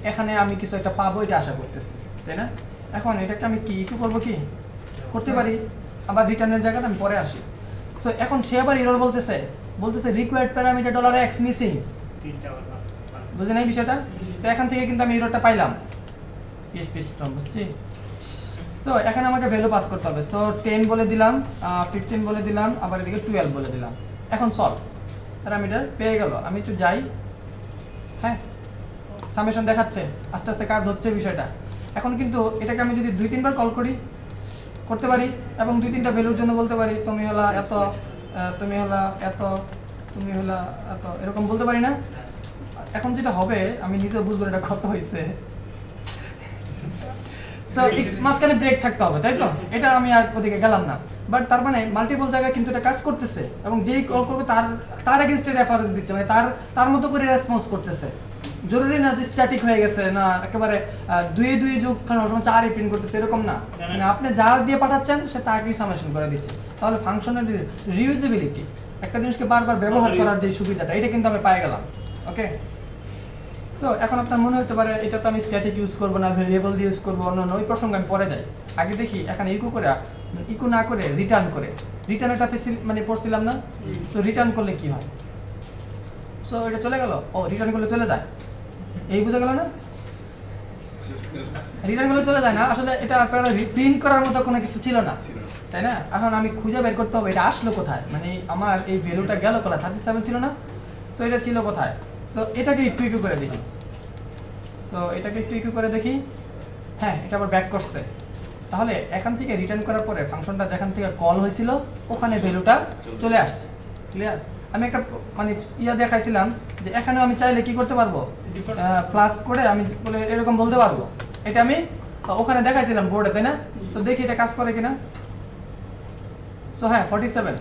এখানে আমি কিছু একটা পাবো, এটা আশা করতেছি, তাই না? এখন এটাকে আমি কি ইকো করবো, কি করতে পারি, আবার রিটার্নের জায়গাটা আমি পরে আসি। সো এখন সে আবার এরর বলতেছে রিকোয়ার্ড প্যারামিটার $x মিসিং, বুঝে নাই বিষয়টা? সো এখান থেকে কিন্তু আমি এররটা পাইলাম, বুঝছি? সো এখানে আমাকে ভ্যালু পাস করতে হবে। সো 10 বলে দিলাম, 15 বলে দিলাম, আবার এদিকে 12 বলে দিলাম। এখন সলভ, প্যারামিটার পেয়ে গেল। আমি একটু যাই, হ্যাঁ সামেশন দেখাচ্ছে, আস্তে আস্তে কাজ হচ্ছে বিষয়টা। এখন কিন্তু এটাকে আমি যদি 2-3 বার কল করি করতে পারি এবং 2-3টা ভ্যালুর জন্য বলতে পারি তুমি হলা এত, তুমি হলা এত, তুমি হলা এত, এরকম বলতে পারি না? এখন যেটা হবে আমি নিজেও বুঝবো এটা কত হয়েছে। সো মাঝখানে ব্রেক থাকতে হবে, তাই তো? এটা আমি আর ওদিকে গেলাম না, বাট তার মানে মাল্টিপল জায়গায় কিন্তু এটা কাজ করতেছে এবং যেই কল করবে তার এগেইনস্টে রেফারেন্স দিচ্ছে, মানে তার মতো করে রেসপন্স করতেছে। জরুরি না যে স্ট্যাটিক হয়ে গেছে, না একেবারে 2 যোগ 4 প্রিন্ট করতেছে, এরকম না। মানে আপনি যা দিয়ে পাঠাচ্ছেন সে তাকেই সামেশন করে দিচ্ছে। তাহলে ফাংশনাল রিউজেবিলিটি, একটা জিনিসকে বারবার ব্যবহার করার যে সুবিধাটা, এটা কিন্তু আমি পাই গেলাম। ওকে, সো এখন আপনার মনে হতে পারে এটা তো আমি স্ট্যাটিক ইউজ করবো না, ভেরিয়েবল দিয়ে ইউজ করবো, অন্য ওই প্রসঙ্গে আমি পরে যাই। আগে দেখি এখানে ইকো না করে রিটার্ন করে, রিটার্ন এটা মানে পড়ছিলাম না? সো রিটার্ন করলে কি হয়? সো এটা চলে গেল, ও রিটার্ন করলে চলে যায়, এই বোঝা গেল না? রিটার্ন করলে চলে যায় না, আসলে এটা আপনারা প্রিন্ট করার মতো কোনো কিছু ছিল না, তাই না? এখন আমি খুঁজে বের করতে হবে এটা আসলো কোথায়, মানে আমার এই ভ্যালুটা গেল কোথায়, 37 ছিল না? সো এটা ছিল কোথায়? সো এটাকে একটু ইকো করে দেখি, হ্যাঁ এটা আবার ব্যাক করছে। তাহলে এখান থেকে রিটার্ন করার পরে ফাংশনটা যেখান থেকে কল হয়েছিল ওখানে ভ্যালুটা চলে আসছে। ক্লিয়ার? আমি একটা মানে দেখাইছিলাম যে এখানেও আমি চাইলে কি করতে পারবো, প্লাস করে আমি বলে এরকম বলতে পারবো। এটা আমি ওখানে দেখাইছিলাম বোর্ডে, তাই না? তো দেখি এটা কাজ করে কিনা। সো হ্যাঁ 37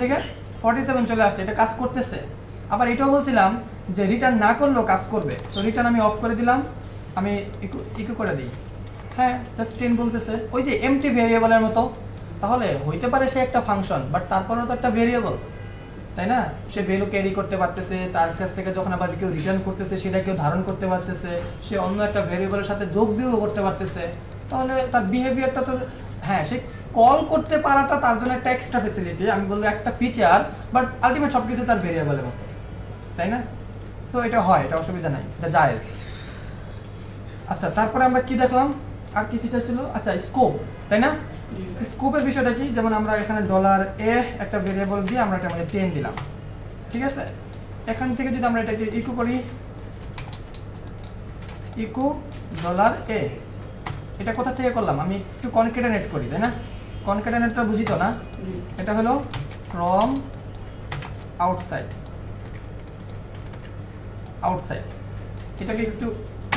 থেকে 47 চলে আসছে, এটা কাজ করতেছে। আবার এটাও বলছিলাম যে রিটার্ন না করলেও কাজ করবে। সো রিটার্ন আমি অফ করে দিলাম, আমি ইকো করে দিই, হ্যাঁ জাস্ট 10 বলতেছে, ওই যে এমটি ভেরিয়েবলের মতো। তাহলে হইতে পারে সে একটা ফাংশন, বাট তারপরেও তো একটা ভেরিয়েবল, তাই না? সে ভ্যালু ক্যারি করতে পারতেছে, তার কাছ থেকে যখন আবার কেউ রিটার্ন করতেছে সেটা কেউ ধারণ করতে পারতেছে, সে অন্য একটা ভেরিয়েবলের সাথে যোগ বিয়োগ করতে পারতেছে। তাহলে তার বিহেভিয়ারটা তো, হ্যাঁ সে কল করতে পারাটা তার জন্য একটা এক্সট্রা ফ্যাসিলিটি, আমি বলবো একটা ফিচার, বাট আলটিমেট সবকিছু তার ভেরিয়েবলের মতো, তাই না? সো এটা হয়, এটা অসুবিধা নাই, এটা জায়েজ। আচ্ছা তারপরে আমরা কি দেখলাম, আর কি ফিচার ছিল? আচ্ছা স্কোপ, তাই না? স্কোপের বিষয়টা কি? যেমন আমরা এখানে $a একটা ভেরিয়েবল দিয়ে আমরা এটার মধ্যে 10 দিলাম, ঠিক আছে? এখান থেকে যদি আমরা এটাকে ইকো করি, ইকো $a, এটা কোথা থেকে করলাম? আমি একটু কনক্যাটেনেট করি, তাই না? কনক্যাটেনেটটা বুঝি তো না? এটা হলো ফ্রম আউটসাইড, এটাকে একটু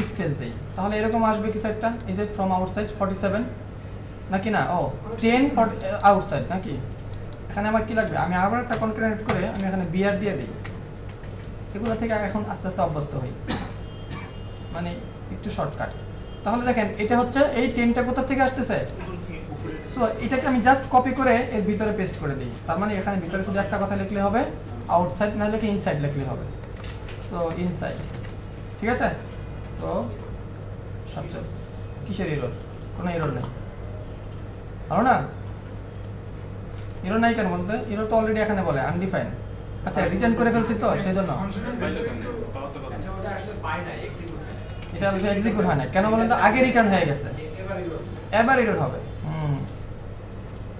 স্পেস দেই, তাহলে এরকম আসবে কিছু একটা। এই যে ফ্রম আউটসাইড 47 নাকি না, ও 10 আউটসাইড নাকি? এখানে আমার কি লাগবে? আমি আবার একটা কনক্যাটেনেট করে আমি এখানে বিআর দিয়ে দিই। এগুলো থেকে এখন আস্তে আস্তে অভ্যস্ত হই, মানে একটু শর্টকাট। তাহলে দেখেন এটা হচ্ছে এই 10টা কোথা থেকে আসতেছে? সো এটাকে আমি জাস্ট কপি করে এর ভিতরে পেস্ট করে দিই। তার মানে এখানে ভিতরে শুধু একটা কথা লিখলে হবে, আউটসাইড না লিখে ইনসাইড লিখলে হবে। সো ইনসাইড, ঠিক আছে? সো সবচেয়ে কিসের এরর? কোনো এরর নেই, ভালো না? এরর নাই কেন বলতে? এরর তো অলরেডি এখানে বলে আনডিফাইন। আচ্ছা রিটার্ন করে ফেলছি তো সেজন্য এটা এক্সিকিউট হয় না। কেন বলেন তো? আগে রিটার্ন হয়ে গেছে, এবার এরর হবে।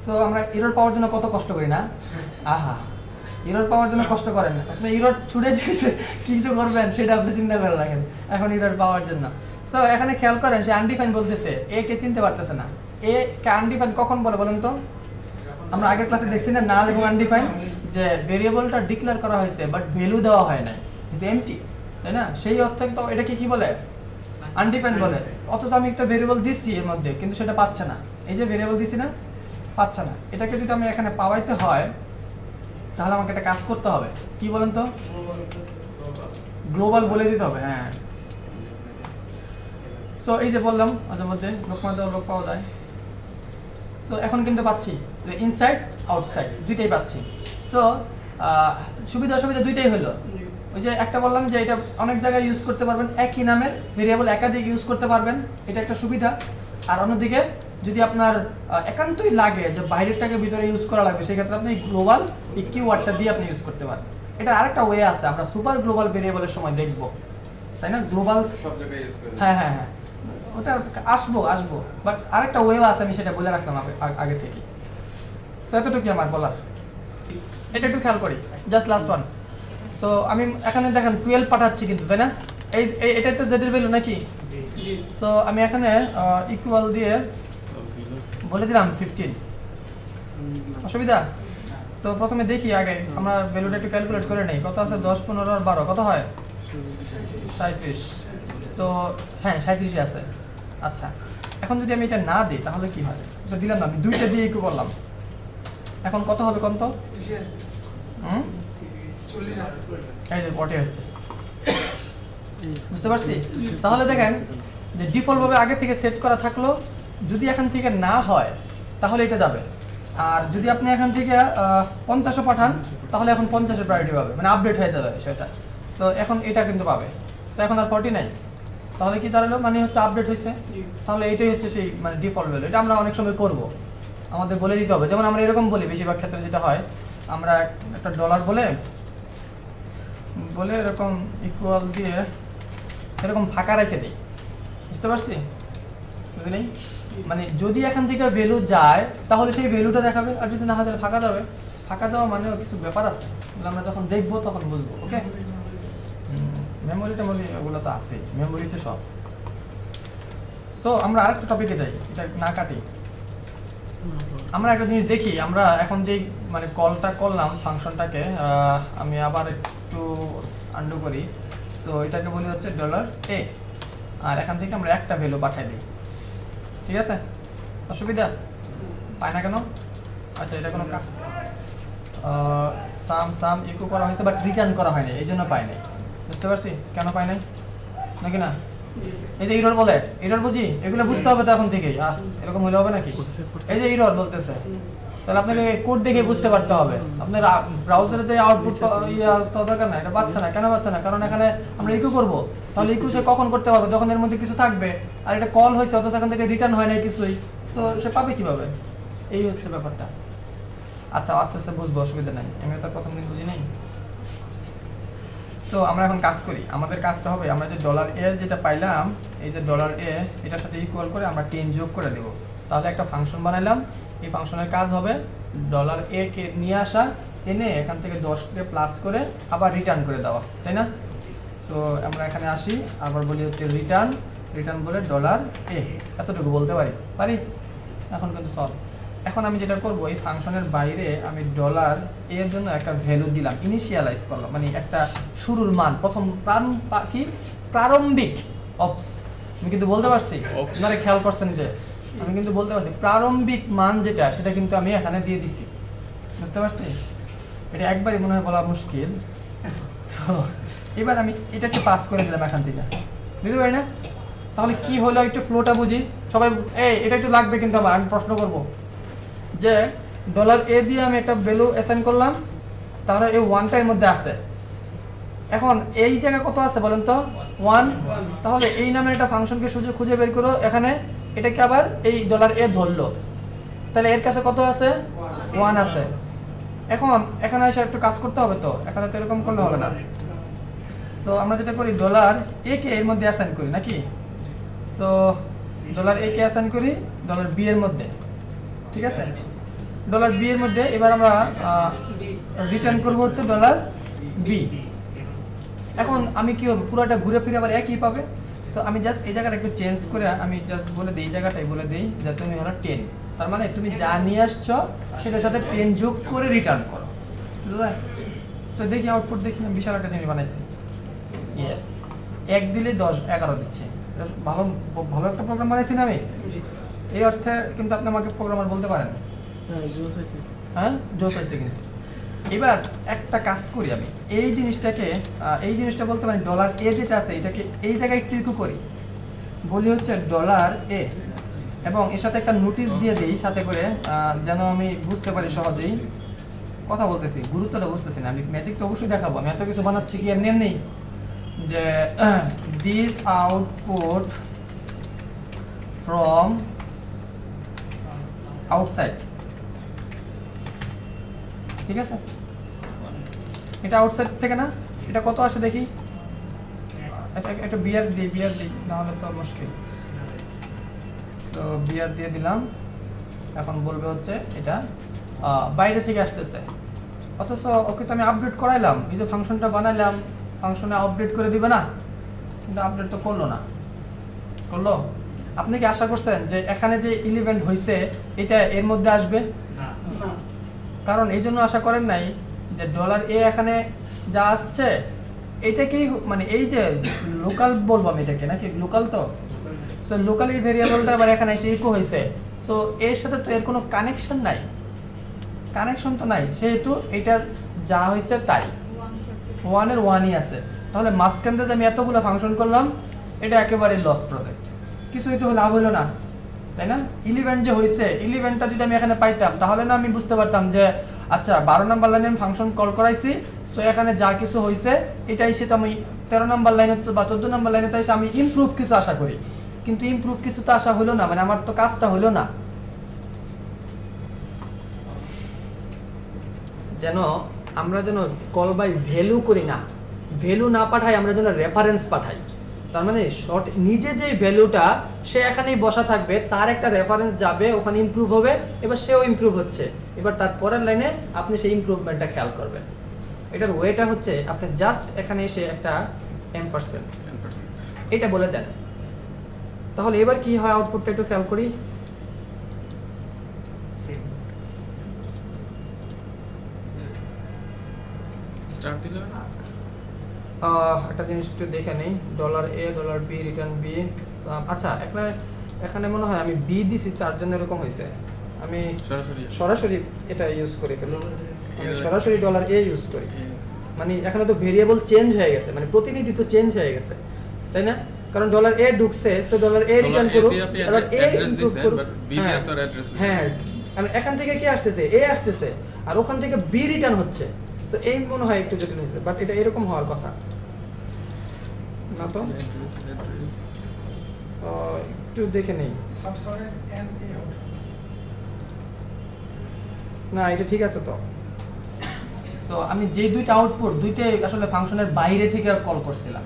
সো আমরা এরর পাওয়ার জন্য কত কষ্ট করি না? আহা, এরর পাওয়ার জন্য কষ্ট করেন না, আপনি এরর ছুড়ে দিয়েছে কিছু করবেন সেটা আপনি চিন্তা করে রাখেন এখন এরর পাওয়ার জন্য। সো এখানে খেয়াল করেন সে আনডিফাইন বলতেছে, এ কে চিনতে পারতেছে না। এ কে আনডিফাইন কখন বলে বলেন তো? আমরা আগের ক্লাসে দেখছি না, নাল এবং আনডিফাইন, যে ভেরিয়েবলটা ডিক্লেয়ার করা হয়েছে বাট ভ্যালু দেওয়া হয় নাই, ইজ এমটি, তাই না? সেই অর্থে তো এটাকে কি বলে? আনডিফাইন বলে। অথচ আমি একটা ভেরিয়েবল দিচ্ছি এর মধ্যে, কিন্তু সেটা পাচ্ছে না। এই যে ভেরিয়েবল দিছি না, পাচ্ছে না। এটাকে যদি আমি এখানে পাওয়াইতে হয় তাহলে আমাকে একটা কাজ করতে হবে, কি বলেন তো? গ্লোবাল বলে দিতে হবে, হ্যাঁ। সো এই যে বললাম মাঝে মধ্যে লোক মাঝে লোক পাওয়া যায়। সো এখন কিন্তু পাচ্ছি ইনসাইড আউটসাইড দুইটাই পাচ্ছি। সো সুবিধা অসুবিধা দুইটাই হলো। ওই যে একটা বললাম যে এটা অনেক জায়গায় ইউজ করতে পারবেন, একই নামের ভেরিয়েবল একাধিক ইউজ করতে পারবেন, এটা একটা সুবিধা। আর অন্যদিকে যদি আপনার একান্তই লাগে যে বাইরেরটাকে ভিতরে ইউজ করা লাগবে, সেক্ষেত্রে আপনি গ্লোবাল এই কিওয়ার্ডটা দিয়ে আপনি ইউজ করতে পারেন। এটা আরেকটা ওয়ে আছে, আমরা সুপার গ্লোবাল ভেরিয়েবলের সময় দেখব, তাই না? গ্লোবাল সব জায়গায় ইউজ করেন, হ্যাঁ হ্যাঁ হ্যাঁ, ওটা আসবো, বাট আরেকটা ওয়েও আছে, আমি সেটা বলে রাখলাম আগে থেকে। সো এতটুকু আমার বলার, এটা একটু খেয়াল করি, জাস্ট লাস্ট ওয়ান। সো আমি এখানে দেখেন 12 পাঠাচ্ছি কিন্তু, তাই না? এটাই তো জেড এর ভ্যালু নাকি? সো আমি এখানে ইকুয়াল দিয়ে বলে দিলাম 15, অসুবিধা? সো প্রথমে দেখি আগে আমরা ভ্যালুটা একটু ক্যালকুলেট করে নেই, কত আছে 10 15 আর 12 কত হয় 37। সো হ্যাঁ 37 আছে। আচ্ছা এখন যদি আমি এটা না দিই তাহলে কি হয়? এটা দিলাম না, আমি দুইটা দিয়ে ইকু করলাম, এখন কত হবে কোন তো? এই যে 40 আসছে, বুঝতে পারছি? তাহলে দেখেন যে ডিফল্ট ভাবে আগে থেকে সেট করা থাকলো, যদি এখান থেকে না হয় তাহলে এটা যাবে, আর যদি আপনি এখান থেকে 50 পাঠান তাহলে এখন 50-এর প্রায়োরিটি পাবে, মানে আপডেট হয়ে যাবে সেটা। সো এখন এটা কিন্তু পাবে, সো এখন আর 40 নাই, তাহলে কি দাঁড়ালো? মানে হচ্ছে আপডেট হয়েছে, তাহলে এটাই হচ্ছে সেই মানে ডিফল্ট ভ্যালু। এটা আমরা অনেক সময় করব, আমাদের বলে দিতে হবে, যেমন আমরা এরকম বলি বেশিরভাগ ক্ষেত্রে যেটা হয়, আমরা একটা ডলার বলে এরকম ইকুয়াল দিয়ে এরকম ফাঁকা রেখে দিই, বুঝতে পারছি? বুঝলি নেই? মানে যদি এখান থেকে ভ্যালু যায় তাহলে সেই ভ্যালুটা দেখাবে, আর যদি না হয় তাহলে ফাঁকা যাবে। ফাঁকা দেওয়া মানেও কিছু ব্যাপার আছে, আমরা যখন দেখবো তখন বুঝবো। ওকে, মেমোরি টেমোরি ওগুলো তো আছে, মেমোরিতে সব। সো আমরা আরেকটা টপিকে যাই, এটা না কাটি। আমরা একটা জিনিস দেখি, আমরা এখন যে মানে কলটা করলাম ফাংশনটাকে, আমি আবার একটু আন্ডু করি। তো এটাকে বলি হচ্ছে $a, আর এখান থেকে আমরা একটা ভ্যালু পাঠাই দিই, ঠিক আছে? অসুবিধা পায় না কেন? আচ্ছা এটা কোনো সাম ইকো করা হয়েছে বাট রিটার্ন করা হয়নি, এই জন্য পাই নাই। বুঝতে পারছি কেন পাই নাই নাকি না? এই যে এরর বলে, এরর বুঝি, এগুলো বুঝতে হবে তো এখন থেকেই। এরকম হলে হবে নাকি? এই যে এরর বলতেছে, তাহলে আপনাকে কোড দেখে বুঝতে পারতে হবে। আপনার ব্রাউজারে যে আউটপুট তো দরকার না, এটা পাচ্ছে না। কেন পাচ্ছে না? কারণ এখানে আমরা ইকো করব, তাহলে ইকো সে কখন করতে পারবে? যখন এর মধ্যে কিছু থাকবে, আর এটা কল হয়েছে অথচ এখান থেকে রিটার্ন হয় না কিছুই, সো সে পাবে কিভাবে? এই হচ্ছে ব্যাপারটা। আচ্ছা আস্তে আস্তে বুঝবো, অসুবিধা নাই, আমিও তো প্রথম দিন বুঝি নাই। তো আমরা এখন কাজ করি, আমাদের কাজটা হবে আমরা যে $a যেটা পাইলাম, এই যে $a এটার সাথে ইকুয়াল করে আমরা 10 যোগ করে দেব, তাহলে একটা ফাংশন বানাইলাম। এই ফাংশনের কাজ হবে $a কে নিয়ে আসা, এনে এখান থেকে 10কে প্লাস করে আবার রিটার্ন করে দেওয়া, তাই না? সো আমরা এখানে আসি, আবার বলি হচ্ছে রিটার্ন বলে $a, এতটুকু বলতে পারি। এখন কিন্তু সলভ। এখন আমি যেটা করব, এই ফাংশনের বাইরে আমি $a এর জন্য একটা ভ্যালু দিলাম, ইনিশিয়ালাইজ করলাম, মানে একটা শুরুর মান, প্রথম প্রারম্ভিক অপস। আমি কিন্তু বলতে পারছি, আপনারা খেয়াল করছেন যে আমি কিন্তু বলতে পারছি প্রারম্ভিক মান যেটা, সেটা কিন্তু আমি এখানে দিয়ে দিছি, বুঝতে পারছি? এটা একবারই মনে হয় বলা মুশকিল। সো এবার আমি এটাকে পাস করে দিলাম এখান থেকে, বুঝতে পারি না? তাহলে কি হলো একটু ফ্লোটা বুঝি সবাই। এটা একটু লাগবে কিন্তু, আবার আমি প্রশ্ন করব যে $a দিয়ে আমি একটা ভ্যালু অ্যাসাইন করলাম, তাহলে এই 1টা এর মধ্যে আছে। এখন এই জায়গায় কত আছে বলেন তো? 1। তাহলে এই নামের একটা ফাংশনকে খুঁজে বের করো, এখানে এটাকে আবার এই $a ধরলো, তাহলে এর কাছে কত আছে? 1 আছে। এখন এখানে এসে একটু কাজ করতে হবে, তো এখানে তো এরকম করলে হবে না। সো আমরা যেটা করি, $a কে এর মধ্যে অ্যাসাইন করি নাকি? সো $a কে অ্যাসাইন করি $b এর মধ্যে, ঠিক আছে? $b এর মধ্যে এবার আমরা রিটার্ন করব হচ্ছে $b। এখন আমি কি হবে, পুরোটা ঘুরে ফিরে আবার একই পাবে। সো আমি জাস্ট এই জায়গাটা একটু চেঞ্জ করে আমি জাস্ট বলে দিই, এই জায়গাটাই বলে দিই যে তুমি হলো 10, তার মানে তুমি যা নিয়ে আসছো সেটার সাথে 10 যোগ করে রিটার্ন করো, বুঝলে? তো দেখি আউটপুট দেখি, আমি বিশাল একটা জিনিস বানাইছি। ইয়েস, 1 দিলে 10 11 দিচ্ছে। ভালো একটা প্রোগ্রাম বানাইছি না আমি? এই অর্থে কিন্তু আপনি আমাকে প্রোগ্রামার বলতে পারেন। হ্যাঁ জোস হয়েছে কিন্তু। এবার একটা কাজ করি, আমি এই জিনিসটা বলতে পারি $a যেটা আছে এটাকে এই জায়গায় একটু ইকো করি, বলি হচ্ছে $a, এবং এর সাথে একটা নোটিশ দিয়ে দিই সাথে করে, যেন আমি বুঝতে পারি সহজেই। কথা বলতেছি, গুরুত্বটা বুঝতেছি না, আমি ম্যাজিক তো অবশ্যই দেখাবো, আমি এত কিছু বানাচ্ছি কি এমনি এমনি যে দিস আউটপুট ফ্রম আউটসাইড, ঠিক আছে? এটা আউটসাইড থেকে না, এটা কত আসে দেখি, একটা বিয়ার দিই, নাহলে তো মুশকিল। সো বিয়ার দিয়ে দিলাম, এখন বলবে হচ্ছে এটা বাইরে থেকে আসতেছে, অথচ ওকে তো আমি আপডেট করাইলাম, এই যে ফাংশনটা বানাইলাম, ফাংশনে আপডেট করে দিবে না, কিন্তু আপডেট তো করলো না। করলো? আপনি কি আশা করছেন যে এখানে যে ইলিভেন্ট হয়েছে এটা এর মধ্যে আসবে? কারণ এই জন্য আশা করেন নাই যে $a এখানে যা আসছে এটা কি মানে এই যে লোকাল বলবো আমি এটাকে, নাকি লোকাল? তো সো লোকাল এই ভেরিয়েবলটা আবার এখানে এসে ইকো হয়েছে, সো এর সাথে তো এর কোনো কানেকশন নাই, কানেকশন তো নাই, সেহেতু এটা যা হয়েছে তাই 1 এর 1ই আছে। তাহলে মাঝখান থেকে যে আমি এতগুলো ফাংশন করলাম এটা একেবারে লস প্রজেক্ট, কিছুই তো লাভ হলো না, তাই না? ইলিভেন্ট যে হয়েছে, ইলিভেন্টটা যদি আমি এখানে পাইতাম তাহলে না আমি বুঝতে পারতাম যে আচ্ছা 12 নাম্বার লাইনে আমি ফাংশন কল করাইছি, সো এখানে যা কিছু হয়েছে এটা এসে তো আমি 13 নাম্বার লাইনে বা 14 নাম্বার লাইনে তো এসে আমি ইমপ্রুভ কিছু আশা করি, কিন্তু ইমপ্রুভ কিছু তো আশা হলো না, মানে আমার তো কাজটা হলো না। যেন আমরা যেন কল বাই ভ্যালু করি না, ভ্যালু না পাঠাই, আমরা যেন রেফারেন্স পাঠাই। তার মানে শর্ট নিজে যে ভ্যালুটা সে এখানেই বসা থাকবে, তার একটা রেফারেন্স যাবে, ওখানে ইমপ্রুভ হবে, এবার সেও ইমপ্রুভ হচ্ছে, এবার তার পরের লাইনে আপনি সেই ইমপ্রুভমেন্টটা খেয়াল করবেন। এটার ওয়েটা হচ্ছে আপনি জাস্ট এখানে এসে একটা M% এটা বলে দেন, তাহলে এবার কি হয় আউটপুটটা একটু খেয়াল করি।
স্টার দিলে না?
একটা জিনিস একটু দেখে নেই, $a $b রিটার্ন b। আচ্ছা এখানে এখানে মনে হয় আমি b দিছি তার জন্য এরকম হয়েছে, আমি সরাসরি এটা ইউজ করি ফেলি, আমি সরাসরি $a ইউজ করি, মানে এখানে তো ভেরিয়েবল চেঞ্জ হয়ে গেছে, মানে প্রতিনিধিত্ব চেঞ্জ হয়ে গেছে, তাই না? কারণ $a ঢুকছে, সো $a রিটার্ন করুক, এবার a ইনপুট করুক,
b দিয়ে তো অ্যাড্রেস।
হ্যাঁ আমি এখান থেকে কি আসতেছে, a আসতেছে, আর ওখান থেকে b রিটার্ন হচ্ছে, তো এই মনে হয় একটু জটিল হয়েছে, বাট এটা এরকম হওয়ার কথা না। তো একটু দেখে নেই, না এটা ঠিক আছে। তো সো আমি যে দুইটা আউটপুট দুইটাই আসলে ফাংশনের বাইরে থেকে কল করছিলাম,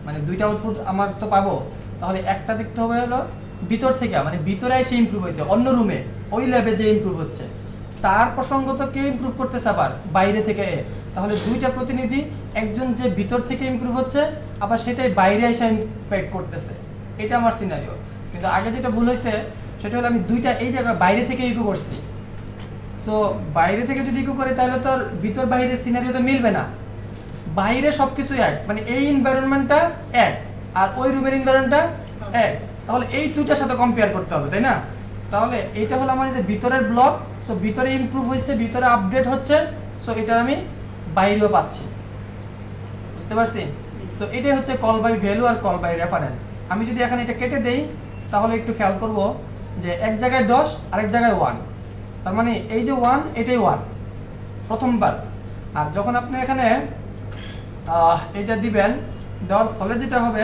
মানে দুইটা আউটপুট আমার তো পাবো, তাহলে একটা দেখতে হবে হলো ভিতর থেকে, মানে ভিতরে এসে ইমপ্রুভ হয়েছে, অন্য রুমে ওই ল্যাবে যে ইমপ্রুভ হচ্ছে তার প্রসঙ্গত কে ইমপ্রুভ করতেছে আবার বাইরে থেকে, তাহলে দুইটা প্রতিনিধি, একজন যে ভিতর থেকে ইমপ্রুভ হচ্ছে আবার সেটাই বাইরে এসে ইমপ্যাক্ট করতেছে, এটা আমার সিনারিও। কিন্তু আগে যেটা ভুল হয়েছে সেটা হলো আমি দুইটা এই জায়গায় বাইরে থেকে ইকো করছি, সো বাইরে থেকে যদি ইকো করে তাহলে তো আর ভিতর বাইরের সিনারিও তো মিলবে না, বাইরে সবকিছু এক, মানে এই এনভায়রনমেন্টটা এক আর ওই রুমের এনভায়রনমেন্টটা এক, তাহলে এই দুইটার সাথে কম্পেয়ার করতে হবে, তাই না? তাহলে এটা হলো আমার যে ভিতরের ব্লক, সো ভিতরে ইমপ্রুভ হচ্ছে, ভিতরে আপডেট হচ্ছে, সো এটা আমি বাইরেও পাচ্ছি, বুঝতে পারছি? সো এটাই হচ্ছে কল বাই ভ্যালু আর কল বাই রেফারেন্স। আমি যদি এখানে এটা কেটে দেই তাহলে একটু খেয়াল করব যে এক জায়গায় 10 আরেক জায়গায় 1, তার মানে এই যে 1 এটাই 1 প্রথমবার, আর যখন আপনি এখানে এটা দিবেন, দেওয়ার ফলে যেটা হবে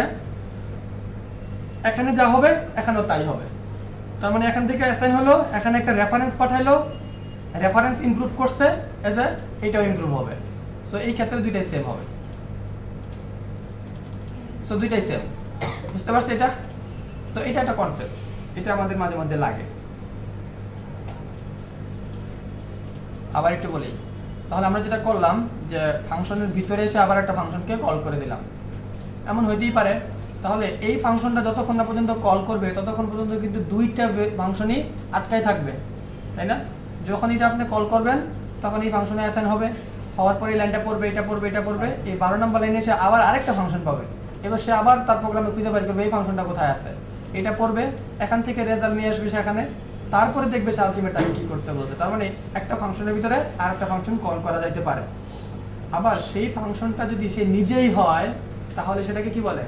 এখানে যা হবে এখানেও তাই হবে, তার মানে এখান থেকে অ্যাসাইন হলো, এখানে একটা রেফারেন্স পাঠাইলো, রেফারেন্স ইমপ্রুভ করছে, এজ এ এটাও ইমপ্রুভ হবে, সো এই ক্ষেত্রে দুইটাই সেম হবে, সো দুইটাই সেম, বুঝতে পারছি এটা? সো এটা একটা কনসেপ্ট, এটা আমাদের মাঝে মধ্যে লাগে। আবার একটু বলি, তাহলে আমরা যেটা করলাম যে ফাংশনের ভিতরে এসে আবার একটা ফাংশনকে কল করে দিলাম, এমন হইতেই পারে, তাহলে এই ফাংশনটা যতক্ষণ না পর্যন্ত কল করবে ততক্ষণ পর্যন্ত কিন্তু দুইটা ফাংশনই আটকায় থাকবে, তাই না? যখন এটা আপনি কল করবেন তখন এই ফাংশনে অ্যাসাইন হবে, হওয়ার পরে লাইনটা পড়বে, এটা পড়বে, এটা পড়বে, এই 12 নম্বর লাইনে এসে আবার আরেকটা ফাংশন পাবে, এবার সে আবার তার প্রোগ্রামে খুঁজে বের করবে এই ফাংশনটা কোথায় আছে, এটা পড়বে, এখান থেকে রেজাল্ট নিয়ে আসবে সেখানে, তারপরে দেখবে সে আলটিমেট আমি কি করতে বলছে। তার মানে একটা ফাংশনের ভিতরে আর একটা ফাংশন কল করা যাইতে পারে, আবার সেই ফাংশনটা যদি সে নিজেই হয় তাহলে সেটাকে কি বলে,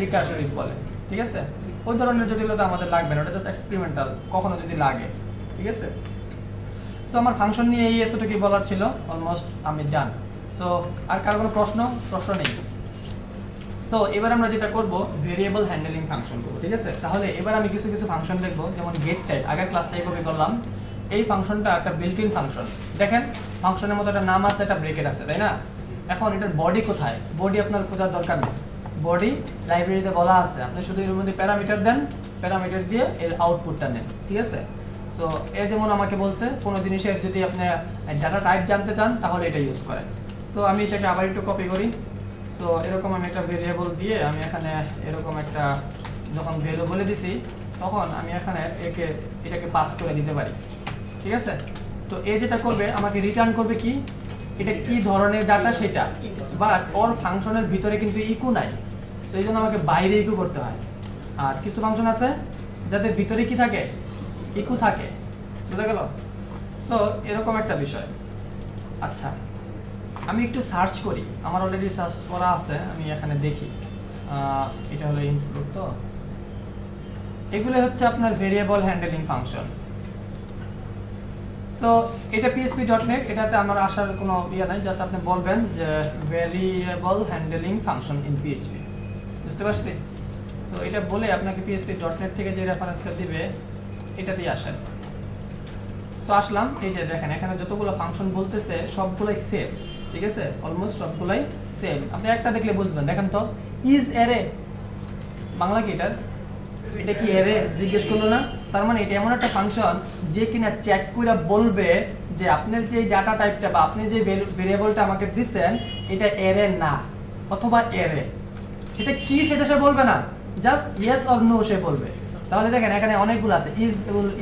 রিকার্সিভ বলে, ঠিক আছে? ওই ধরনের জটিলতা আমাদের লাগবে না, ওটা জাস্ট এক্সপেরিমেন্টাল, কখনো যদি লাগে, ঠিক আছে? সো আমার ফাংশন নিয়ে এই এতটুকুই বলার ছিল, অলমোস্ট আমি ডান। সো আর কারো কোনো প্রশ্ন নেই? সো এবার আমরা যেটা করব ভেরিয়েবল হ্যান্ডলিং ফাংশন করব, ঠিক আছে? তাহলে এবার আমি কিছু ফাংশন দেখব, যেমন গেট টাইপ, আগের ক্লাসটা এইভাবে করলাম, এই ফাংশনটা একটা বিল্ট ইন ফাংশন, দেখেন ফাংশনের মধ্যে একটা নাম আছে, একটা ব্রেকেট আছে, তাই না? এখন এটার বডি কোথায়, বডি আপনার খোঁজার দরকার নেই, বডি লাইব্রেরিতে বলা আছে, আপনি শুধু এর মধ্যে প্যারামিটার দেন, প্যারামিটার দিয়ে এর আউটপুটটা নেন, ঠিক আছে?
সো এ যেমন আমাকে বলছে কোনো জিনিসের যদি আপনি ডাটা টাইপ জানতে চান তাহলে এটা ইউজ করেন। সো আমি এটাকে আবার একটু কপি করি। সো এরকম আমি একটা ভেরিয়েবল দিয়ে আমি এখানে এরকম একটা যখন ভ্যালু বলে দিছি তখন আমি এখানে এটাকে পাস করে দিতে পারি, ঠিক আছে। সো এ যেটা করবে আমাকে রিটার্ন করবে কি, এটা কি ধরনের ডাটা সেটা, বাট ওর ফাংশনের ভিতরে কিন্তু ইকু নাই, সো এই জন্য আমাকে বাইরে ইকু করতে হয়। আর কিছু ফাংশন আছে যাদের ভিতরে কি থাকে, ইকু থাকে, বুঝা গেল। সো এরকম একটা বিষয়। আচ্ছা আমি একটু সার্চ করি, আমার অলরেডি সার্চ করা আছে, আমি এখানে দেখি। এটা হলো ইনক্লুড, তো এগুলো হচ্ছে আপনার ভেরিয়েবল হ্যান্ডলিং ফাংশন। সো এটা PHP.NET, এটাতে আমার আসার কোনো ইয়ে নাই, জাস্ট আপনি বলবেন যে variable handling function in PHP, বুঝতে পারছি। সো এটা বলে আপনাকে PHP.NET থেকে যে রেফারেন্সটা দিবে এটাতেই আসেন। সো আসলাম, এই যে দেখেন এখানে যতগুলো ফাংশন বলতেছে সবগুলাই সেম, ঠিক আছে, অলমোস্ট সবগুলাই সেম। আপনি একটা দেখলে বুঝবেন, দেখেন তো ইজ অ্যারে, বাংলা কি এটার, এটা কি অ্যারে জিজ্ঞেস করলো না, তার মানে এটা এমন একটা ফাংশন যে কিনা চেক করে বলবে যে আপনার যে ডাটা টাইপটা বা আপনি যে ভেরিয়েবলটা আমাকে দিচ্ছেন এটা অ্যারে না অথবা অ্যারে, সেটা কি সেটা সে বলবে না, জাস্ট ইয়েস অর নো সে বলবে। তাহলে দেখেন এখানে অনেকগুলো আছে,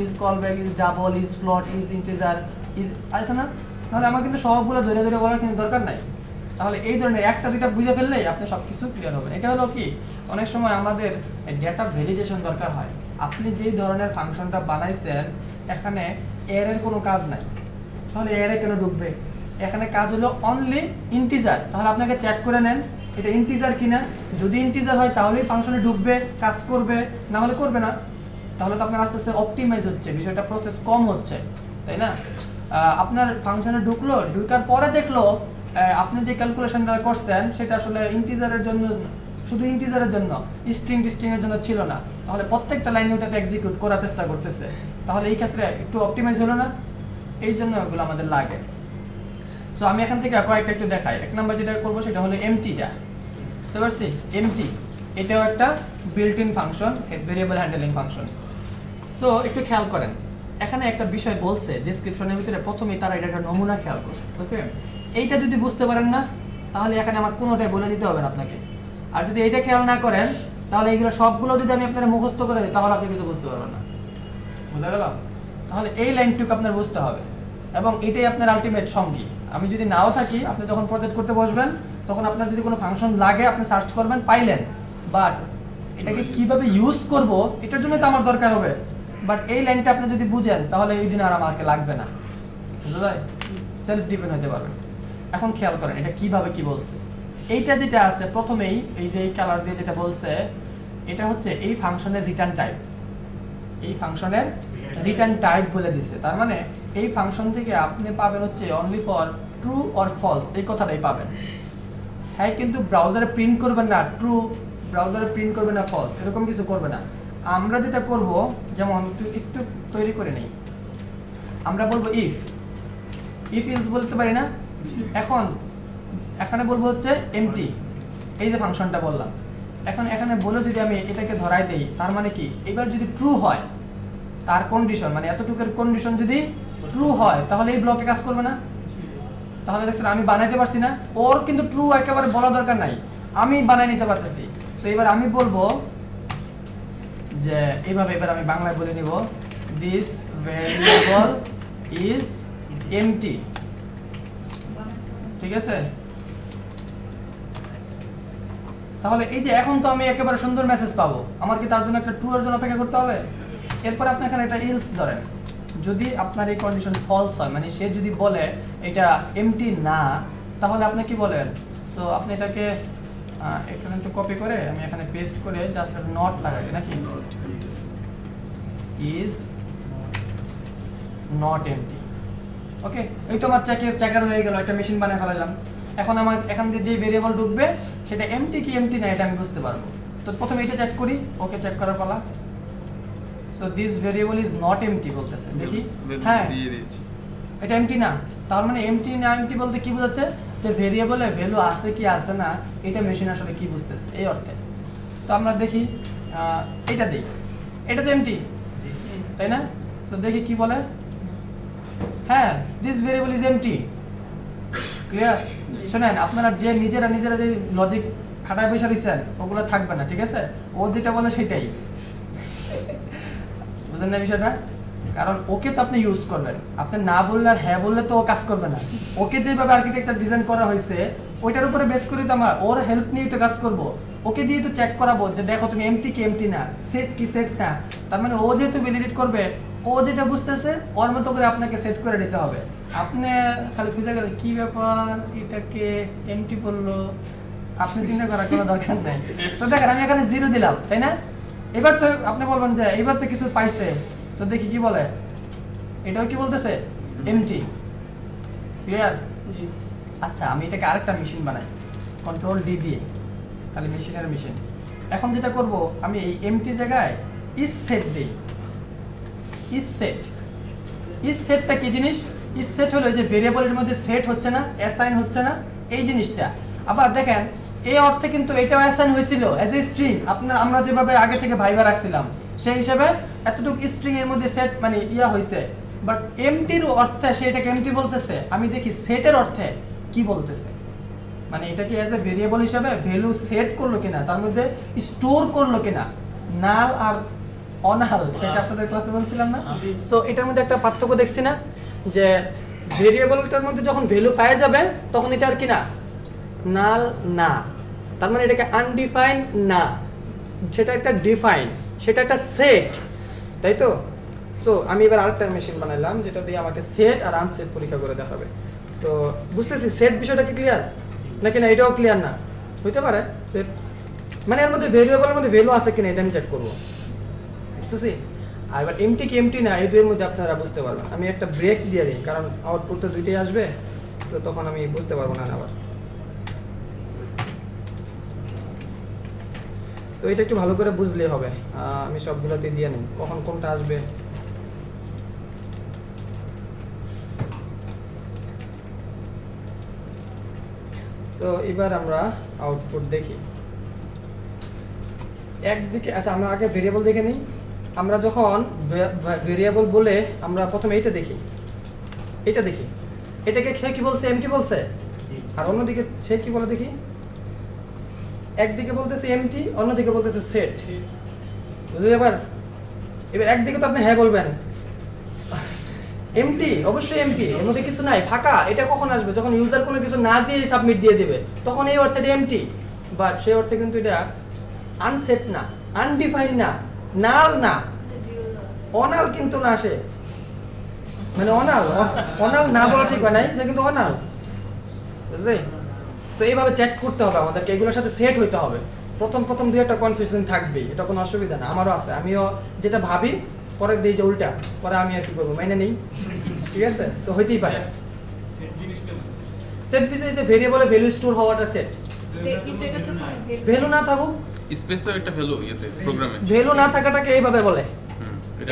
is callback, is double, is float, is integer, is আছে না, তাহলে আমার কিন্তু সবগুলো ধরে ধরে বলার কিন্তু দরকার নাই। তাহলে এই ধরনের একটা দুইটা বুঝে ফেললেই আপনি সবকিছু ক্লিয়ার হবেন। এটা হলো কি, অনেক সময় আমাদের ডেটা ভ্যালিডেশন দরকার হয়। আপনি যেই ধরনের ফাংশনটা বানাইছেন এখানে এর কোনো কাজ নাই, তাহলে এর কেন ঢুকবে, এখানে কাজ হলো অনলি ইন্টিজার, তাহলে আপনাকে চেক করে নেন এটা ইন্টিজার কিনা, যদি ইন্টিজার হয় তাহলেই ফাংশনে ঢুকবে, কাজ করবে, না হলে করবে না। তাহলে তো আপনার আস্তে আস্তে অপটিমাইজ হচ্ছে, বিষয়টা প্রসেস কম হচ্ছে, তাই না। আপনার ফাংশনে ঢুকলো, ঢুকার পরে দেখলো আপনি যে ক্যালকুলেশনটা করছেন সেটা আসলে ইন্টিজারের জন্য, শুধু ইন্টিজারের জন্য, স্ট্রিং এর জন্য ছিল না, তাহলে প্রত্যেকটা লাইনে ওটাতে এক্সিকিউট করার চেষ্টা করতেছে, তাহলে এই ক্ষেত্রে একটু অপটিমাইজ হলো না, এই জন্য ওগুলো আমাদের লাগে। সো আমি এখান থেকে কয়েকটা একটু দেখাই। এক নাম্বার যেটা করবো সেটা হলো এমটিটা, বুঝতে পারছি, এমটি এটাও একটা built in function, variable handling function. So একটু খেয়াল করেন, এখানে একটা বিষয় বলছে ডেসক্রিপশনের ভিতরে, প্রথমেই তারা এটা একটা নমুনা খেয়াল করছে, ওকে। এইটা যদি বুঝতে পারেন না তাহলে এখানে আমার কোনোটাই বলে দিতে হবে না আপনাকে, আর যদি এইটা খেয়াল না করেন তাহলে এইগুলো সবগুলো যদি আমি আপনারা মুখস্থ করে দিই তাহলে আপনি কিছু বুঝতে পারবেন না, বুঝা গেল। তাহলে এই লাইনটুকু আপনার বুঝতে হবে এবং এটাই আপনার আলটিমেট সঙ্গী। আমি যদি নাও থাকি, আপনি যখন প্রজেক্ট করতে বসবেন তখন আপনার যদি কোনো ফাংশন লাগে আপনি সার্চ করবেন, পাইলেন, বাট এটাকে কিভাবে ইউজ করব এটার জন্য তো আমার দরকার হবে, বাট এই লাইনটা আপনি যদি বুঝেন তাহলে এই দিন আর আমাকে লাগবে না, বুঝা যায়, সেলফ ডিপেন্ড হতে পারবেন। এখন খেয়াল করেন এটা কিভাবে কি বলছে। এইটা যেটা আছে প্রথমেই, এই যে এই কালার দিয়ে যেটা বলছে, এটা হচ্ছে এই ফাংশনের রিটার্ন টাইপ, এই ফাংশনের রিটার্ন টাইপ বলে দিছে। তার মানে এই ফাংশন থেকে আপনি পাবেন হচ্ছে only for true or false, এই কথাটাই পাবেন। হ্যাঁ, কিন্তু ব্রাউজারে প্রিন্ট করবেন না ট্রু, ব্রাউজারে প্রিন্ট করবে না ফলস, এরকম কিছু করবে না। আমরা যেটা করব, যেমন একটু তৈরি করে নেই, আমরা বলবো ইফ ইলস বলতে পারি না, এখন এখানে বলবো হচ্ছে এমটি, এই যে ফাংশনটা বললাম, এখন এখানে বলে যদি আমি এটাকে ধরাই দেই, তার মানে কি, এবার যদি ট্রু হয় তার কন্ডিশন, মানে এতটুকুর কন্ডিশন যদি ট্রু হয় তাহলে এই ব্লকে কাজ করবে না। তাহলে দেখছেন আমি বানাইতে পারছি না, ওর কিন্তু ট্রু একেবারে বলা দরকার নাই, আমি বানাই নিতে পারতেছি। সো এবার আমি বলবো যে এইভাবে, এবার আমি বাংলায় বলে নিব, দিস ভেরিয়েবল ইজ এমটি, ঠিক আছে। তাহলে এই যে এখন তো আমি একেবারে সুন্দর মেসেজ পাবো, আমার কি তার জন্য একটা ট্রু এর জন্য অপেক্ষা করতে হবে? এরপর আপনি এখানে একটা ইলস ধরেন, যদি আপনার এই কন্ডিশন ফলস হয়, মানে সে যদি বলে এটা এমটি না, তাহলে আপনি কি বলেন? সো আপনি এটাকে এখানে একটু কপি করে আমি এখানে পেস্ট করে জাস্ট একটা নট লাগাই, নাকি ইজ নট এমটি, ওকে। এই তো আমার চেকার হয়ে গেল, একটা মেশিন বানিয়ে ফেলালাম। এখন আমার এখান দিয়ে যে ভেরিয়েবল ঢুকবে সেটা এমটি কি এমটি না এটা আমি বুঝতে পারবো। তো প্রথমে এটা চেক করি, ওকে চেক করার পালা। So this variable is not empty বলতেছে, দেখি হ্যাঁ
দিয়ে দিয়েছি,
এটা এমটি না, তার মানে এমটি না এমটি বলতে কি বোঝাচ্ছে, যে ভেরিয়েবলে ভ্যালু আছে কি আছে না এটা মেশিন আসলে কি বুঝতেছে এই অর্থে। তো আমরা দেখি এটা দিই, এটা তো এমটি, তাই না। সো
সো দেখি কি বলে, হ্যাঁ this variable is empty. Clear? শুনেন, আপনারা যে নিজেরা যে লজিক খাটায় বসে রয়েছেন ওগুলো থাকবে না, ঠিক আছে? ও যেটা বলে সেটাই, বুঝলেন না বিষয়টা? কারণ ওকে তো আপনি ইউজ করবেন, আপনি না বললে আর হ্যাঁ বললে তো ও কাজ করবে না। ওকে যেভাবে আর্কিটেকচার ডিজাইন করা হয়েছে ওইটার উপরে বেস করে তো আমরা ওর হেল্প নিয়েই তো কাজ করব। ওকে দিয়ে তো চেক করাবো যে দেখো তুমি এমটি কি এমটি না, সেট কি সেট না। তার মানে ও যেহেতু ভ্যালিডেট করবে, ও যেটা বুঝতেছে ওর মতো করে আপনাকে সেট করে দিতে হবে। আপনি খালি খুঁজে গেলেন কি ব্যাপার, এটাকে এমটি বললো, আপনি চিন্তা করার কোনো দরকার নাই। তো দেখেন আমি এখানে 0 দিলাম, তাই না? এবার তো আপনি বলবেন যে এইবার তো কিছু পাইছে। সো দেখি কি বলে, এটাও কি বলতেছে এমটি। ক্লিয়ার?
জি।
আচ্ছা আমি এটাকে আরেকটা মেশিন বানাই, কন্ট্রোল ডি দিয়ে, খালি মেশিনের মেশিন। এখন যেটা করব, আমি এই এমটির জায়গায় ইজ সেট দিই। ইজ সেট, ইজ সেটটা কি জিনিস? ইজ সেট হলো যে ভেরিয়েবলের মধ্যে সেট হচ্ছে না, অ্যাসাইন হচ্ছে না, এই জিনিসটা। আবার দেখেন এই অর্থে কিন্তু এটাও অ্যাসাইন হয়েছিল অ্যাজ এ স্ট্রিং। আমরা যেভাবে আগে থেকে ভাইবা রাখছিলাম সেই হিসাবে এতটুকু স্ট্রিং এর মধ্যে সেট মানে ইয়া হয়েছে। বাট এমটির অর্থে সেটাকে এমটি বলতেছে, আমি দেখি সেটের অর্থে কি বলতেছে, মানে এটা কি অ্যাজ এ ভেরিয়েবল হিসাবে ভ্যালু সেট করলো কিনা, তার মধ্যে স্টোর করলো কিনা। নাল আর অনাল, এটাকে আপনাদের ক্লাসে বলছিলাম না? সো এটার মধ্যে একটা পার্থক্য দেখছি না, যে ভেরিয়েবলটার মধ্যে যখন ভ্যালু পাওয়া যাবে তখন এটা আর কি না, নাল না। তার মানে এটাকে আনডিফাইন না, সেটা একটা ডিফাইন, সেটা একটা সেট, তাই তো? সো আমি এবার আরেকটা মেশিন বানাইলাম যেটা দিয়ে আমাকে সেট আর আনসেট পরীক্ষা করে দেখাবে। সো বুঝতেছি সেট বিষয়টা কি ক্লিয়ার নাকি না, এটাও ক্লিয়ার না হইতে পারে। সেট মানে এর মধ্যে ভেরিয়েবলের মধ্যে ভ্যালু আছে কিনা এটা আমি চেক করবো, বুঝতেছি? আর এবার এমটি কি এমটি না, এই দুইয়ের মধ্যে আপনারা বুঝতে পারবেন। আমি একটা ব্রেক দিয়ে দিই, কারণ আউটপুট তো দুইটাই আসবে, তো তখন আমি বুঝতে পারবো না আবার। তো এটা একটু ভালো করে বুঝলেই হবে। আমি সবগুলোতে দিয়ে নিই কখন কোনটা আসবে। তো এবার আমরা আউটপুট দেখি একদিকে। আচ্ছা আমরা আগে ভেরিয়েবল দেখে নিই। আমরা যখন ভেরিয়েবল বলে আমরা প্রথমে এইটা দেখি, এটা দেখি, এটাকে সে কি বলছে, এমটি বলছে, আর অন্যদিকে সে কি বলে দেখি। একদিকে বলতেছে এমটি, অন্যদিকে বলতেছে সেট, বুঝলে? এবার একদিকে তো আপনি হ্যাঁ বলবেন, এমটি অবশ্যই এমটি, এর মধ্যে কিছু নাই, ফাঁকা। এটা কখন আসবে? যখন ইউজার কোনো কিছু না দিয়ে সাবমিট দিয়ে দিবে, তখন এই অর্থে এটা এমটি। বাট সেই অর্থে কিন্তু এটা আনসেট না, আনডিফাইন না, নাল না, অনাল কিন্তু না। সে মানে অনাল না বলা ঠিক হয় নাই, সে কিন্তু অনাল, বুঝলে? তো এইভাবে চেক করতে হবে আমাদেরকে, এগুলোর সাথে সেট হইতে হবে। প্রথম দুই একটা কনফিউশন থাকবেই, এটা কোনো অসুবিধা না, আমারও আছে। আমিও যেটা ভাবি পরে দিই যে উল্টা, পরে আমি আর কি করবো, মাইনে নেই, ঠিক আছে? সো হইতেই পারে। সেট বিষয় যে ভেরিয়েবলে ভ্যালু স্টোর হওয়াটা সেট। ভ্যালু না থাকুক,
স্পেসও একটা ভ্যালু ইয়েতে প্রোগ্রামে।
ভ্যালু না থাকাটাকে এইভাবে বলে।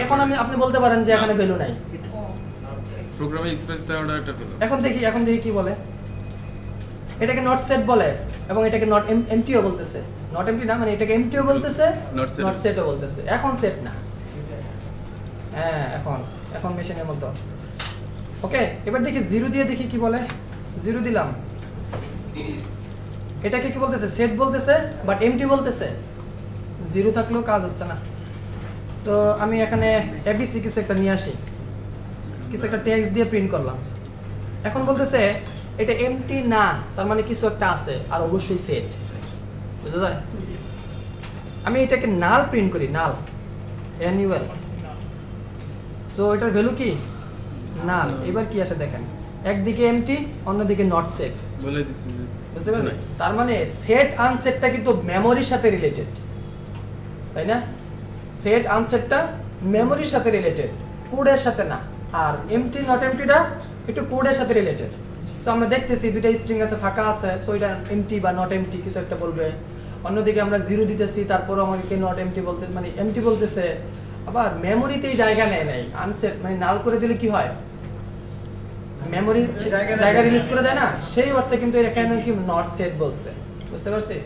এখন আপনি বলতে পারেন যে এখানে ভ্যালু নাই,
প্রোগ্রামে স্পেস দেওয়াটা একটা ভ্যালু।
এখন দেখি কি বলে। এটাকে নট সেট বলে এবং এটাকে নট এমটিও বলতেছে। নট এমটি না মানে এটাকে এমটিও বলতেছে, নট সেটও বলতেছে। এখন সেট না, হ্যাঁ এখন মেশিনের মতো। ওকে, এবার দেখি 0 দিয়ে দেখি কি বলে। 0 দিলাম, এটাকে কি বলতেছে, সেট বলতেছে, বাট এমটি বলতেছে। 0 থাকলেও কাজ হচ্ছে না। তো আমি এখানে এবিসি কিছু একটা নিয়ে আসি, কিছু একটা টেক্সট দিয়ে প্রিন্ট করলাম। এখন বলতেছে এটা এমটি না, তার মানে কিছু একটা আছে, আর অবশ্যই সেট, বুঝা যায়? আমি এটাকে নাল প্রিন্ট করি, নাল, অ্যানুয়াল। সো এটার ভ্যালু কি, নাল। এবার কি আসে দেখেন, একদিকে এমটি, অন্যদিকে নট সেট,
বলে দিছি।
বুঝতে পারলেন? তার মানে সেট আনসেটটা কিন্তু মেমোরির সাথে রিলেটেড, তাই না? সেট আনসেটটা মেমোরির সাথে রিলেটেড, কোডের সাথে না। আর এমটি নট এমটিটা একটু কোডের সাথে রিলেটেড। সো আমরা দেখতেছি দুইটা স্ট্রিং আছে, ফাঁকা আছে, সো এটা এমটি বা নট এমটি কিছু একটা বলবে। অন্যদিকে আমরা 0 দিতেছি, তারপর আমাকে নট এমটি বলতে মানে এমটি বলতেছে। আবার মেমোরিতেই জায়গা নেয় নাই, আনসেট মানে নাল করে দিলে কি হয়, মেমোরি জায়গা রিলিজ করে দেয় না, সেই অর্থে কিন্তু এখানে কি নট সেট বলছে, বুঝতে পারছি?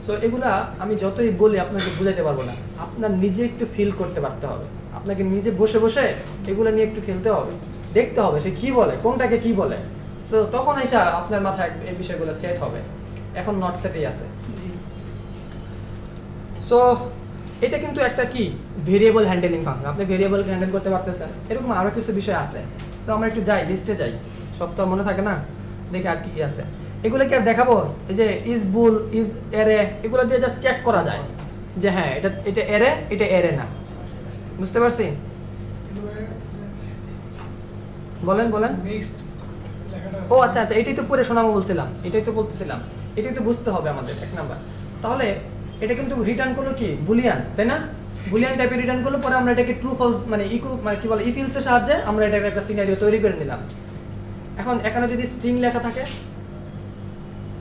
সো এগুলা আমি যতই বলি আপনাকে বুঝাইতে পারবো না, আপনার নিজে একটু ফিল করতে পারতে হবে। আপনাকে নিজে বসে বসে এগুলো নিয়ে একটু খেলতে হবে, দেখতে হবে সে কি বলে, কোনটাকে কি বলে। সো তখন এসে আপনার মাথায় এই বিষয়গুলো সেট হবে, এখন নট সেটেই আছে। সো এটা কিন্তু একটা কি ভেরিয়েবল হ্যান্ডেলিং ফাংশন, আপনি ভেরিয়েবল হ্যান্ডেল করতে পারতেছেন। এরকম আরো কিছু বিষয় আছে। তো আমরা একটু যাই, লিস্টে যাই, সব তো আর মনে থাকে না, দেখি আর কি কি আছে। এগুলো কি আর দেখাবো? এই যে ইজ বুল, ইজ এরে, এগুলো দিয়ে জাস্ট চেক করা যায় যে হ্যাঁ এটা এটা এরে, এটা এরে না। বুঝতে পারছি? বলেন বলেন। ও আচ্ছা আচ্ছা, এটাই তো পরে শোনাবো বলছিলাম, এটাই তো বলতেছিলাম, এটাই তো বুঝতে হবে আমাদের এক নাম্বার। তাহলে এটা কিন্তু রিটার্ন করলো কি বুলিয়ান, তাই না? বুলিয়ান টাইপের রিটার্ন করলো, পরে আমরা এটাকে ট্রু ফলস মানে মানে কি বলে ইফ এলস এর সাহায্যে আমরা এটাকে একটা সিনারিও তৈরি করে নিলাম। এখন এখানে যদি স্ট্রিং লেখা থাকে,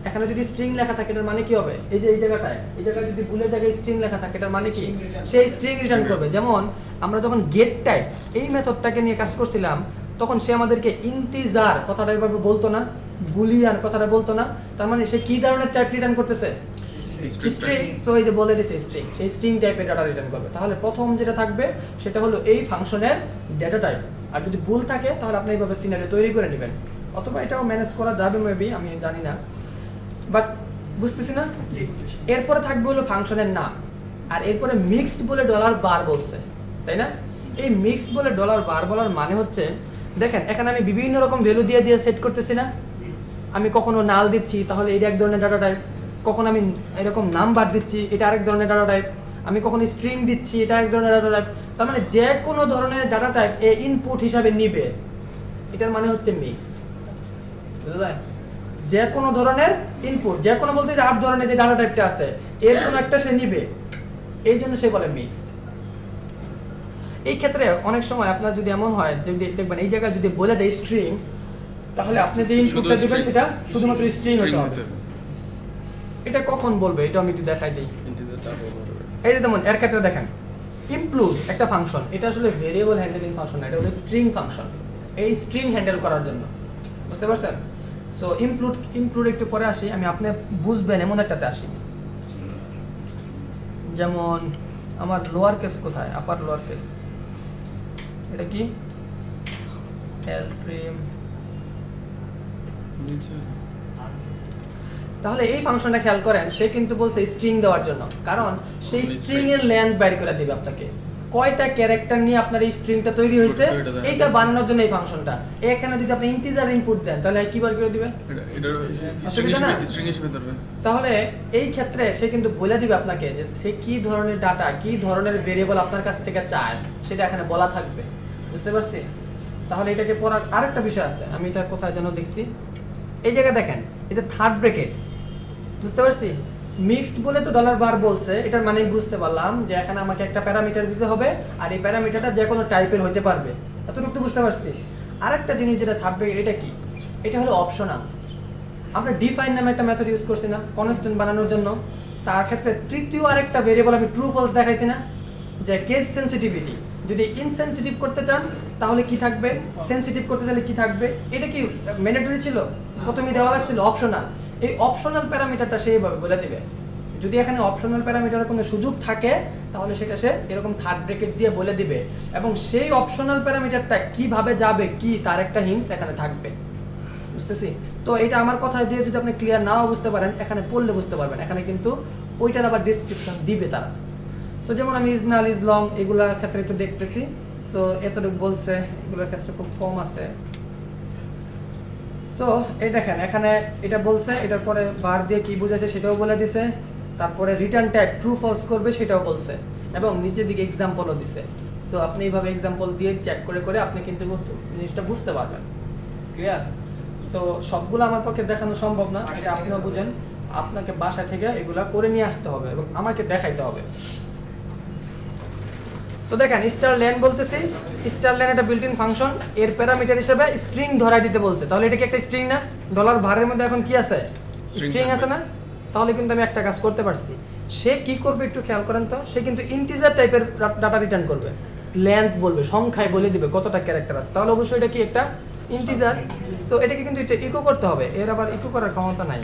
এখানে যদি স্ট্রিং লেখা থাকে এটার মানে কি হবে? এই যে এই জায়গাটায় যদি বুলের জায়গায় স্ট্রিং লেখা থাকে এটার মানে কি? সেই স্ট্রিং রিটার্ন করবে। যেমন আমরা যখন গেট টাইপ এই মেথডটাকে নিয়ে কাজ করছিলাম, তখন সে আমাদেরকে ইন্টিজার কথাটা এভাবে বলতো না, বুলিয়ান কথাটা বলতো না। তার মানে সে কি ধরনের টাইপ রিটার্ন করতেছে? স্ট্রিং। সো এই যে বলে দিছে স্ট্রিং, সেই স্ট্রিং টাইপের ডাটা রিটার্ন করবে। তাহলে প্রথম যেটা থাকবে সেটা হলো এই ফাংশনের ডেটা টাইপ। আর যদি ভুল থাকে তাহলে আপনি এইভাবে সিনারিও তৈরি করে নেবেন, অথবা এটাও ম্যানেজ করা যাবে মেবি, আমি জানি না, বাট বুঝতেছি না। এরপরে থাকবে হলো ফাংশনের নাম, আর এরপরে মিক্সড বলে $বার বলছে, তাই না? এই মিক্সড বলে $বার বলার মানে হচ্ছে, দেখেন এখানে আমি বিভিন্ন রকম ভ্যালু দিয়ে দিয়ে সেট করতেছি না। আমি কখনো নাল দিচ্ছি, তাহলে এটা এক ধরনের ডাটা টাইপ। কখন আমি এরকম নাম্বার দিচ্ছি, এটা আরেক ধরনের ডাটা টাইপ। আমি কখনো স্ট্রিং দিচ্ছি, এটা এক ধরনের ডাটা টাইপ। তার মানে যে কোনো ধরনের ডাটা টাইপ এ ইনপুট হিসাবে নিবে, এটার মানে হচ্ছে মিক্সড। বুঝা যায়? যে কোনো ধরনের ইনপুট, যে কোনো বলতে যে 8 ধরনের যে ডাটা টাইপটা আছে এর কোনো একটা সে নিবে, এই জন্য সে বলে মিক্সড। এই ক্ষেত্রে অনেক সময় আপনার যদি এমন হয় যে দেখবেন এই জায়গায় যদি বলে দেয় স্ট্রিং, তাহলে আপনি যে ইনপুটটা দিবেন সেটা শুধুমাত্র স্ট্রিং হতে হবে। এটা কখন বলবে এটা আমি একটু দেখাই দিই। এই যে যেমন এর ক্ষেত্রে দেখেন ইনক্লুড একটা ফাংশন, এটা আসলে ভেরিয়েবল হ্যান্ডলিং ফাংশন না, এটা হলো স্ট্রিং ফাংশন, এই স্ট্রিং হ্যান্ডেল করার জন্য। বুঝতে পারছেন? সো ইনক্লুড একটু পরে আসি, আমি আপনি বুঝবেন এমন একটাতে আসি। যেমন আমার লোয়ার কেস কোথায়, আপার লোয়ার কেস, এটা কি এল প্রিম। তাহলে এই ফাংশনটা খেয়াল করেন, সে কিন্তু বলছে স্ট্রিং দেওয়ার জন্য, কারণ সেই স্ট্রিং এর লেন্থ বাইর করে দিবে আপনাকে, কয়টা ক্যারেক্টার নিয়ে আপনার এই স্ট্রিংটা তৈরি হয়েছে এইটা বানানোর জন্য এই ফাংশনটা। এখানে যদি আপনি ইন্টিজার ইনপুট দেন তাহলে কি বার করে দিবে?
স্ট্রিং হিসেবে ধরবে।
তাহলে এই ক্ষেত্রে সে কিন্তু বলে দিবে আপনাকে যে সে কি ধরনের ডাটা, কি ধরনের ভেরিয়েবল আপনার কাছ থেকে চায়, সেটা এখানে বলা থাকবে। বুঝতে পারছি? তাহলে এটাকে পড়া আরেকটা বিষয় আছে, আমি এটা কোথায় যেন দেখছি, এই জায়গায় দেখেন এই যে থার্ড ব্র্যাকেট। বুঝতে পারছি? মিক্সড বলে তো $বার বলছে, এটার মানে বুঝতে পারলাম যে এখানে আমাকে একটা প্যারামিটার দিতে হবে, আর এই প্যারামিটারটা যে কোনো টাইপের হতে পারবে, এতটুকু তো বুঝতে পারছি। আরেকটা জিনিস যেটা থার্ড ব্র্যাকেট, এটা কি? এটা হলো অপশনাল। আমরা ডিফাইন নামে একটা মেথড ইউজ করছি না কনস্ট্যান্ট বানানোর জন্য, তার ক্ষেত্রে তৃতীয় আরেকটা ভেরিয়েবল আমি ট্রু ফলস দেখাইছি না, যে কেস সেনসিটিভিটি। যদি ইনসেনসিটিভ করতে চান তাহলে কি থাকবে, সেনসিটিভ করতে চাইলে কি থাকবে, এটা কি ম্যান্ডেটরি ছিল? প্রথমেই দেওয়া লাগছিল অপশনাল। এই অপশনাল প্যারামিটারটা সেইভাবে বলে দিবে। যদি এখানে অপশনাল প্যারামিটারের কোনো সুযোগ থাকে তাহলে সেটা সে এরকম থার্ড ব্র্যাকেট দিয়ে বলে দিবে, এবং সেই অপশনাল প্যারামিটারটা কিভাবে যাবে কি তার একটা হিন্টস এখানে থাকবে। বুঝতেছি? তো এটা আমার কথা দিয়ে যদি আপনি ক্লিয়ার নাও বুঝতে পারেন, এখানে পড়লে বুঝতে পারবেন, এখানে কিন্তু ওইটার আবার ডেসক্রিপশন দিবে তারা। সো যেমন আমি ইজ নাল, ইজ লং, এগুলোর ক্ষেত্রে একটু দেখতেছি। সো এতটুকু বলছে, এগুলোর ক্ষেত্রে খুব কম আছে। সো এই দেখেন এখানে এটা বলছে, এটার পরে বার দিয়ে কি বুঝাইছে সেটাও বলে দিছে, তারপরে রিটার্ন টাইপ ট্রু ফলস করবে সেটাও বলছে, এবং নিচের দিকে এক্সাম্পলও দিছে। সো আপনি এইভাবে এক্সাম্পল দিয়ে চেক করে করে আপনি কিন্তু জিনিসটা বুঝতে পারবেন। ক্লিয়ার? তো সবগুলো আমার পক্ষে দেখানো সম্ভব না, এটা আপনিও বুঝেন। আপনাকে বাসা থেকে এগুলা করে নিয়ে আসতে হবে এবং আমাকে দেখাইতে হবে। তো দেখেন স্টার লেন বলতেছি, স্টার লেন একটা বিল্ট ইন ফাংশন, এর প্যারামিটার হিসেবে স্ট্রিং ধরাই দিতে বলছে। তাহলে এটা কি একটা স্ট্রিং না? $ভারের মধ্যে এখন কি আছে? স্ট্রিং আছে না? তাহলে কিন্তু আমি একটা কাজ করতে পারছি। সে কি করবে একটু খেয়াল করেন তো, সে কিন্তু ইন্টিজার টাইপের ডাটা রিটার্ন করবে, লেন্থ বলবে, সংখ্যায় বলে দিবে কতটা ক্যারেক্টার আছে। তাহলে অবশ্যই এটা কি একটা ইন্টিজার। সো এটাকে কিন্তু এটা ইকো করতে হবে, এর আবার ইকো করার ক্ষমতা নাই।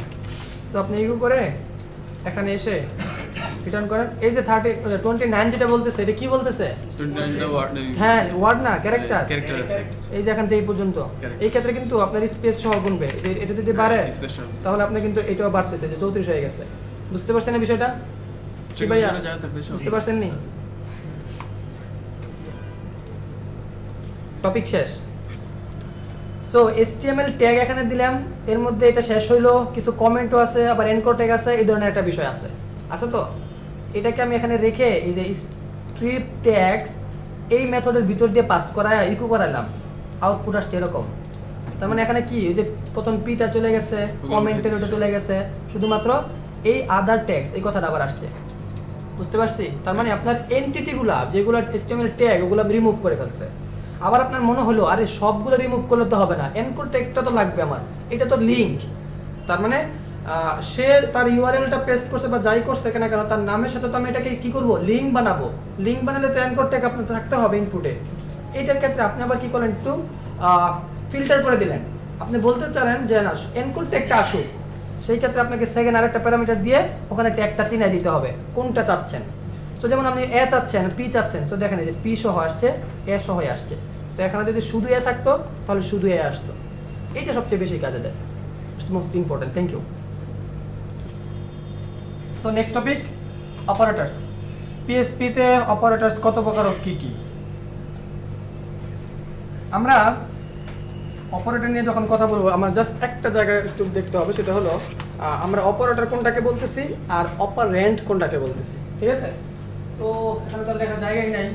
সো আপনি ইকো করে এখানে এসে রিটার্ন করেন। এই যে 29 যেটা বলতেছে এটা কি বলতেছে?
29 টা ওয়ার্ড
হ্যাঁ ওয়ার্ড না, ক্যারেক্টার।
ক্যারেক্টার আছে
এই যে এখান থেকে এই পর্যন্ত,
Correct.
এই ক্ষেত্রে কিন্তু আপনার স্পেস সহ গুনবে। যে এটা যদি বাড়ে
স্পেশাল
তাহলে আপনি কিন্তু এটাও বাড়তেছে, যে 34 হয়ে গেছে। বুঝতে পারছেন এই বিষয়টা?
স্ট্রিং
ভাইয়া?
এর জায়গা থাকবে সব
বুঝতে পারছেন নি? টপিক শেষ। সো HTML ট্যাগ এখানে দিলাম, এর মধ্যে এটা শেষ হইলো, কিছু কমেন্টও আছে, আবার এনকোড ট্যাগ আছে, এই ধরনের একটা বিষয় আছে। আছে তো? এটাকে আমি এখানে রেখে এই যে স্ট্রিপ ট্যাগস এই মেথডের ভিতর দিয়ে পাস করায় ইকো করালাম, আউটপুট আসছে এরকম। তার মানে এখানে কি, এই যে প্রথম পিটা চলে গেছে, কমেন্টের ওটা চলে গেছে, শুধুমাত্র এই আদার ট্যাগস এই কথাটা আবার আসছে। বুঝতে পারছি? তার মানে আপনার এন্টিটিগুলা যেগুলো HTML ট্যাগ ওগুলো রিমুভ করে ফেলছে। আবার আপনার মনে হলো আরে সবগুলো রিমুভ করলে তো হবে না, এনকোড ট্যাগটা তো লাগবে আমার, এটা তো লিঙ্ক। তার মানে সে তার ইউআরএলটা পেস্ট করছে বা যাই করছে কেন কেন, তার নামের সাথে তো আমি এটাকে কি করব, লিঙ্ক বানাবো। লিঙ্ক বানালে তো এনকোড ট্যাগ আপনার থাকতে হবে ইনপুটে। এইটার ক্ষেত্রে আপনি আবার কি করলেন, একটু ফিল্টার করে দিলেন। আপনি বলতে চান যে না এনকোড ট্যাগটা আসুক, সেই ক্ষেত্রে আপনাকে সেকেন্ড আরেকটা প্যারামিটার দিয়ে ওখানে ট্যাগটা চিনাই দিতে হবে কোনটা চাচ্ছেন। সো যেমন আপনি এ চাচ্ছেন, পি চাচ্ছেন, সো দেখেন এই যে পি সহ আসছে, এ সহ আসছে। সো এখানে যদি শুধু এ থাকতো তাহলে শুধু এ আসতো। এইটা সবচেয়ে বেশি কাজে দেয়, it's most important. Thank you. So next topic, operators. পিএসপিতে অপারেটরস কত প্রকার ও কি কি? আমরা অপারেটর নিয়ে যখন কথা বলবো, আমরা জাস্ট একটা জায়গায় একটু দেখতে হবে, সেটা হলো আমরা অপারেটর কোনটাকে বলতেছি আর অপারেন্ট কোনটাকে বলতেছি, ঠিক আছে? সো এখানে তো লেখার জায়গাই নাই,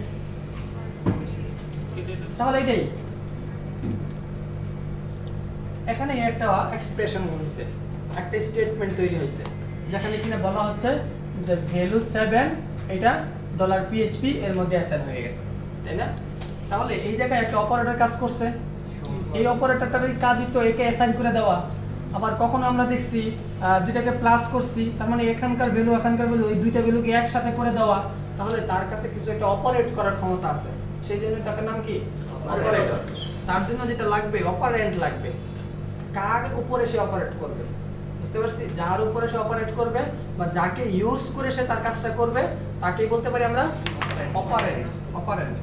তাহলে এটাই এখানে একটা এক্সপ্রেশন হয়েছে, একটা স্টেটমেন্ট তৈরি হয়েছে, যেখানে কিনা বলা হচ্ছে যে ভ্যালু 7 এটা $PHP এর মধ্যে অ্যাসাইন হয়ে গেছে, তাই না? তাহলে এই জায়গায় একটা অপারেটর কাজ করছে, এই অপারেটরটার কাজই তো একে অ্যাসাইন করে দেওয়া। আবার কখনো আমরা দেখছি দুইটাকে প্লাস করছি, তার মানে এখানকার ভ্যালু এখানকার ভ্যালু এই দুইটা ভ্যালুকে একসাথে করে দেওয়া, তাহলে তার কাছে কিছু একটা অপারেট করার ক্ষমতা আছে, সেই জন্য তার নাম কি অপারেটর। তার জন্য যেটা লাগবে অপারেন্ট লাগবে, কার উপরে সে অপারেট করবে। বুঝতে পারছি? যার উপরে সে অপারেট করবে বা যাকে ইউজ করে সে তার কাজটা করবে তাকেই বলতে পারি আমরা অপারেন্ট। অপারেন্ট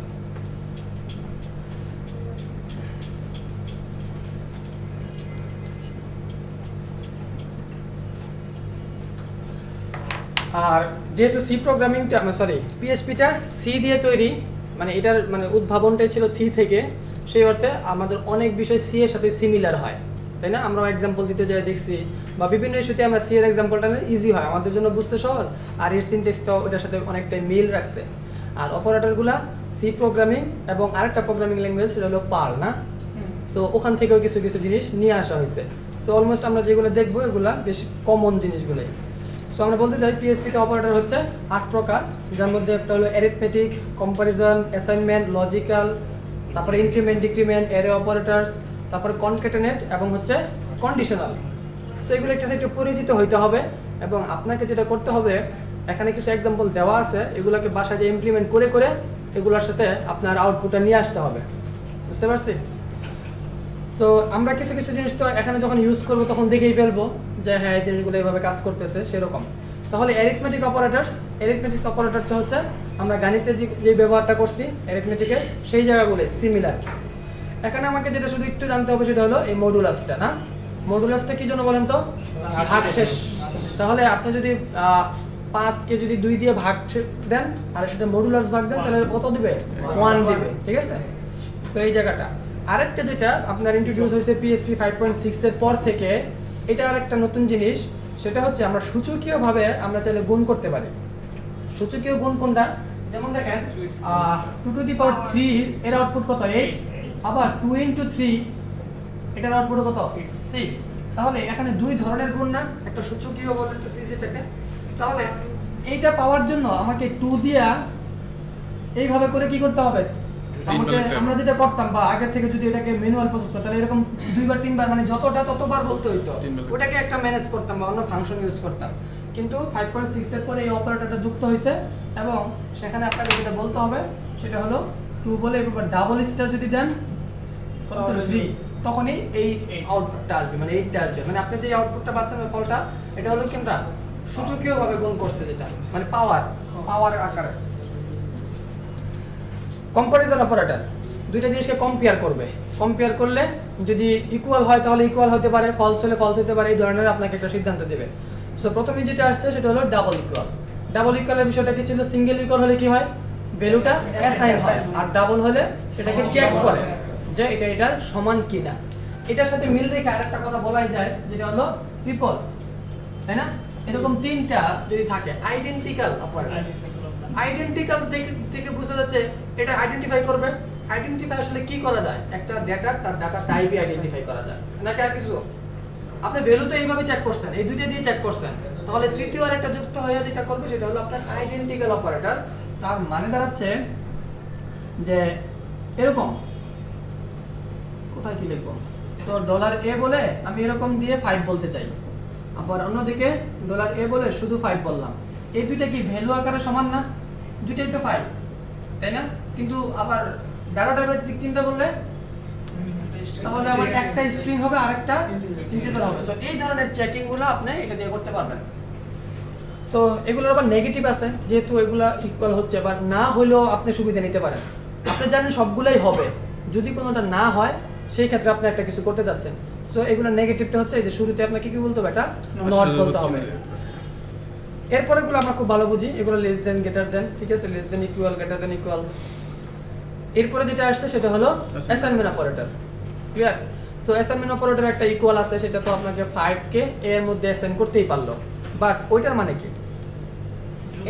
আর যেহেতু সি প্রোগ্রামিংটা পিএসপিটা সি দিয়ে তৈরি, মানে এটার মানে উদ্ভাবনটাই ছিল সি থেকে, সেই অর্থে আমাদের অনেক বিষয় সি এর সাথে সিমিলার হয়, তাই না? আমরা এক্সাম্পল দিতে যাই দেখছি, বা বিভিন্ন ইস্যুতে আমরা সি এর এক্সাম্পলটা ইজি হয় আমাদের জন্য বুঝতে সহজ, আর এর সিনট্যাক্সটাও ওটার সাথে অনেকটাই মিল রাখছে। আর অপারেটরগুলা সি প্রোগ্রামিং এবং আরেকটা প্রোগ্রামিং ল্যাঙ্গুয়েজ সেটা হলো পার্ল, না? সো ওখান থেকেও কিছু কিছু জিনিস নিয়ে আসা হয়েছে। সো অলমোস্ট আমরা যেগুলো দেখবো এগুলা বেশ কমন জিনিসগুলোই। সো আমরা বলতে চাই পিএসপিতে অপারেটর হচ্ছে 8 প্রকার, যার মধ্যে একটা হলো অ্যারিথমেটিক, কম্পারিজন, অ্যাসাইনমেন্ট, লজিক্যাল, তারপরে ইনক্রিমেন্ট, ডিক্রিমেন্ট, অ্যারে অপারেটরস, তারপরে কনক্যাটেনেট এবং হচ্ছে কন্ডিশনাল। সো এগুলো একটা একটু পরিচিত হইতে হবে, এবং আপনাকে যেটা করতে হবে এখানে কিছু এক্সাম্পল দেওয়া আছে, এগুলোকে বাসায় যে ইমপ্লিমেন্ট করে করে এগুলোর সাথে আপনার আউটপুটটা নিয়ে আসতে হবে। বুঝতে পারছি? সো আমরা কিছু কিছু জিনিস তো এখানে যখন ইউজ করবো তখন দেখেই ফেলবো যে হ্যাঁ এই জিনিসগুলো এইভাবে কাজ করতেছে সেরকম। তাহলে অ্যারিথমেটিক অপারেটরটা হচ্ছে আমরা গাণিতে যে ব্যবহারটা করছি অ্যারিথমেটিকে সেই জায়গাগুলো সিমিলার। এখানে আমাকে যেটা শুধু একটু জানতে হবে সেটা হলো এই মডুলাসটা, না? মডুলাসটা কি জন্য বলেন তো? ভাগশেষ। তাহলে আপনি যদি 5কে যদি 2 দিয়ে ভাগ দেন আর সেটা মডুলাস ভাগ দেন তাহলে কত দিবে? 1 দিবে, ঠিক আছে? তো এই জায়গাটা আরেকটা যেটা আপনার ইন্ট্রোডিউস হয়েছে পিএসপি 5.6 এর পর থেকে, এটা আরেকটা নতুন জিনিস, সেটা হচ্ছে আমরা সূচকীয়ভাবে আমরা চাইলে গুণ করতে পারি। সূচকীয় গুণ কোনটা? যেমন দেখেন 2 টু দি পাওয়ার 3 এর আউটপুট কত? 8। আবার 2 ইনটু 3 এটার আউটপুট কত? 6। তাহলে এখানে দুই ধরনের গুণ, না? একটা সূচকীয় বলতেছি যেটাকে। তাহলে এইটা পাওয়ার জন্য আমাকে 2 দিয়া এইভাবে করে কি করতে হবে? আমাকে আমরা যেটা করতাম বা আগে থেকে যদি এটাকে ম্যানুয়াল প্রসেস করতাম, তাহলে এরকম 2বার 3বার মানে যতটা ততবার বলতে হইতো, ওটাকে একটা ম্যানেজ করতাম বা অন্য ফাংশন ইউজ করতাম। কিন্তু 5.6 এর পরে এই অপারেটরটা যুক্ত হয়েছে এবং সেখানে আপনাকে যেটা বলতে হবে সেটা হলো 2 বলে এবার ডাবল স্টার যদি দেন কত ছিল? 3, তখনই এই আউটপুটটা আসবে, মানে এইটা আসবে, মানে আপনি যে আউটপুটটা পাচ্ছেন ফলটা এটা হলো কোনটা? সূচকীয় ভাবে গুণ করছে, যেটা মানে পাওয়ার আকারে। কম্পারিজন অপারেটর দুইটা জিনিসকে কম্পেয়ার করবে, কম্পেয়ার করলে যদি ইকুয়াল হয় তাহলে ইকুয়াল হতে পারে, ফলস হলে ফলস হতে পারে, এই ধরনের আপনাকে একটা সিদ্ধান্ত দেবে। সো প্রথমে যেটা আসছে সেটা হলো ডাবল ইকুয়াল। ডাবল ইকুয়ালের বিষয়টা কি ছিল? সিঙ্গেল ইকুয়াল হলে কি হয়, ভ্যালুটা অ্যাসাইন হয়, আর ডাবল হলে সেটাকে চেক করে যে এটা এটার সমান কিনা। এটার সাথে মিল রেখে আরেকটা কথা বলাই যায়, যেটা হলো ট্রিপল, তাই না? এরকম তিনটা যদি থাকে আইডেন্টিক্যাল অপারেটর, আইডেন্টিক্যাল থেকে বোঝা যাচ্ছে এটা আইডেন্টিফাই করবে। আইডেন্টিফাই আসলে কি করা যায়? একটা ডেটা তার ডাটা টাইপে আইডেন্টিফাই করা যায় নাকি আর কিছু? আপনি ভ্যালু তো এইভাবে চেক করছেন, এই দুইটা দিয়ে চেক করছেন, তাহলে তৃতীয় আর একটা যুক্ত হয়ে যেটা করবে সেটা হলো আপনার আইডেন্টিক্যাল অপারেটর। তার মানে দাঁড়াচ্ছে যে এরকম, কোথায় কি লিখবো? সো ডলার এ বলে আমি এরকম দিয়ে 5 বলতে চাই, আবার অন্যদিকে ডলার এ বলে শুধু 5 বললাম। এই দুইটা কি ভ্যালু আকারে সমান না? দুইটাই তো 5, তাই না? কিন্তু আবার ডাটা টাইপের দিক চিন্তা করলে তাহলে আমার একটা স্ট্রিং হবে আর একটা ইন্টিজার হবে। তো এই ধরনের চেকিং গুলো আপনি এটা দিয়ে করতে পারবেন। সো এগুলোর আবার নেগেটিভ আছে, যেহেতু এগুলা ইকুয়াল হচ্ছে বা না হলেও আপনি সুবিধা নিতে পারেন। আপনি জানেন সবগুলাই হবে, যদি কোনোটা না হয় সেই ক্ষেত্রে আপনি একটা কিছু করতে যাচ্ছেন। সো এগুলোর নেগেটিভটা হচ্ছে এই যে শুরুতে আপনাকে কি বলতে হবে, এটা নট বলতে হবে। এরপরে গুলো আমরা খুব ভালো বুঝি, এগুলো লেস দেন গ্রেটার দেন, ঠিক আছে, less than equal greater than equal. এরপরে যেটা আসছে সেটা হলো assignment operator, clear? So assignment operator একটা ইকুয়াল আছে, সেটা তো আপনাকে 5 কে a এর মধ্যে অ্যাসাইন করতেই পারলো, বাট ওইটার মানে কি?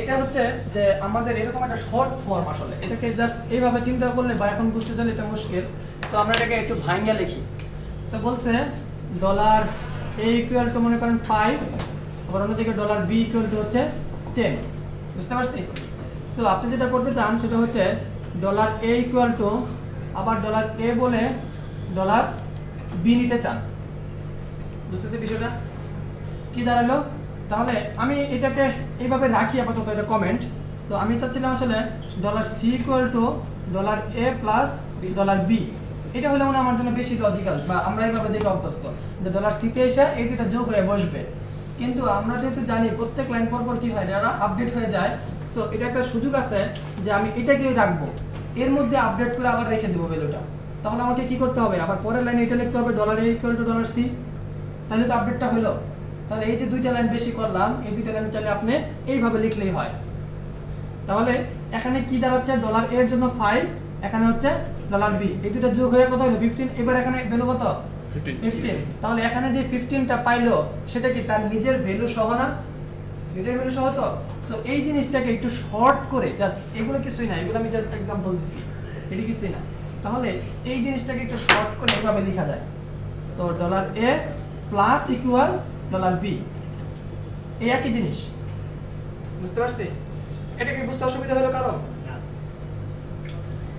এটা হচ্ছে যে আমাদের এরকম একটা শর্ট ফর্ম, আসলে এটাকে জাস্ট এইভাবে চিন্তা করলে বা এখন বুঝতে চাইলে এটা মুশকিল। সো আমরা এটাকে একটু ভাঙিয়ে লিখি। সো বলছে ডলার a ইকুয়াল টু মনে করেন 5, আবার অন্যদিকে ডলার b ইকুয়াল টু হচ্ছে 10, বুঝতে পারছি? সো আপনি যেটা করতে চান সেটা হচ্ছে ডলার a ইকুয়াল টু আবার ডলার a বলে ডলার b নিতে চান, বুঝতেছি বিষয়টা কি দাঁড়ালো? তাহলে আমি এটাকে এইভাবে রাখি আপাতত, এটা কমেন্ট। তো আমি চাচ্ছিলাম আসলে dollar C equal to dollar A plus dollar B, এটা হলে মনে আমার জন্য বেশি লজিক্যাল, বা আমরা এইভাবে যেটা অভ্যস্ত যে ডলার সিতে এসে এই দুটা যোগ হয়ে বসবে। কিন্তু আমরা যেহেতু জানি প্রত্যেক লাইন পর পর কি হয়, এটা আপডেট হয়ে যায়। সো এটা একটা সুযোগ আছে যে আমি এটাকেই রাখবো, এর মধ্যে আপডেট করে আবার রেখে দেবো ভ্যালুটা। তাহলে আমাকে কি করতে হবে, আবার পরের লাইনে এটা লিখতে হবে dollar A equal to dollar C, তাহলে তো আপডেটটা হলো। তাহলে এই যে দুইটা লাইন বেশি করলাম, এই দুইটা লাইন চাইলে আপনি এইভাবে লিখলেই হয়। তাহলে এখানে কি দাঁড়াচ্ছে, ডলার এর জন্য 5, এখানে হচ্ছে ডলার বি, এই দুটো যোগ হয়ে কত হলো 15। এবার এখানে ভ্যালু কত 15। তাহলে এখানে যে 15টা পাইলো সেটা কি তার নিজের ভ্যালু সহ না? নিজের ভ্যালু সহ তো। সো এই জিনিসটাকে একটু শর্ট করে, জাস্ট এগুলো কিছুই না, এগুলো আমি জাস্ট एग्जांपल দিছি, এটি কিছুই না। তাহলে এই জিনিসটাকে একটু শর্ট করে এভাবে লেখা যায়। So dollar A plus equal dollar B, এই একই জিনিস, বুঝতে পারছি? এটা কি বুঝতে অসুবিধা হলো কারো?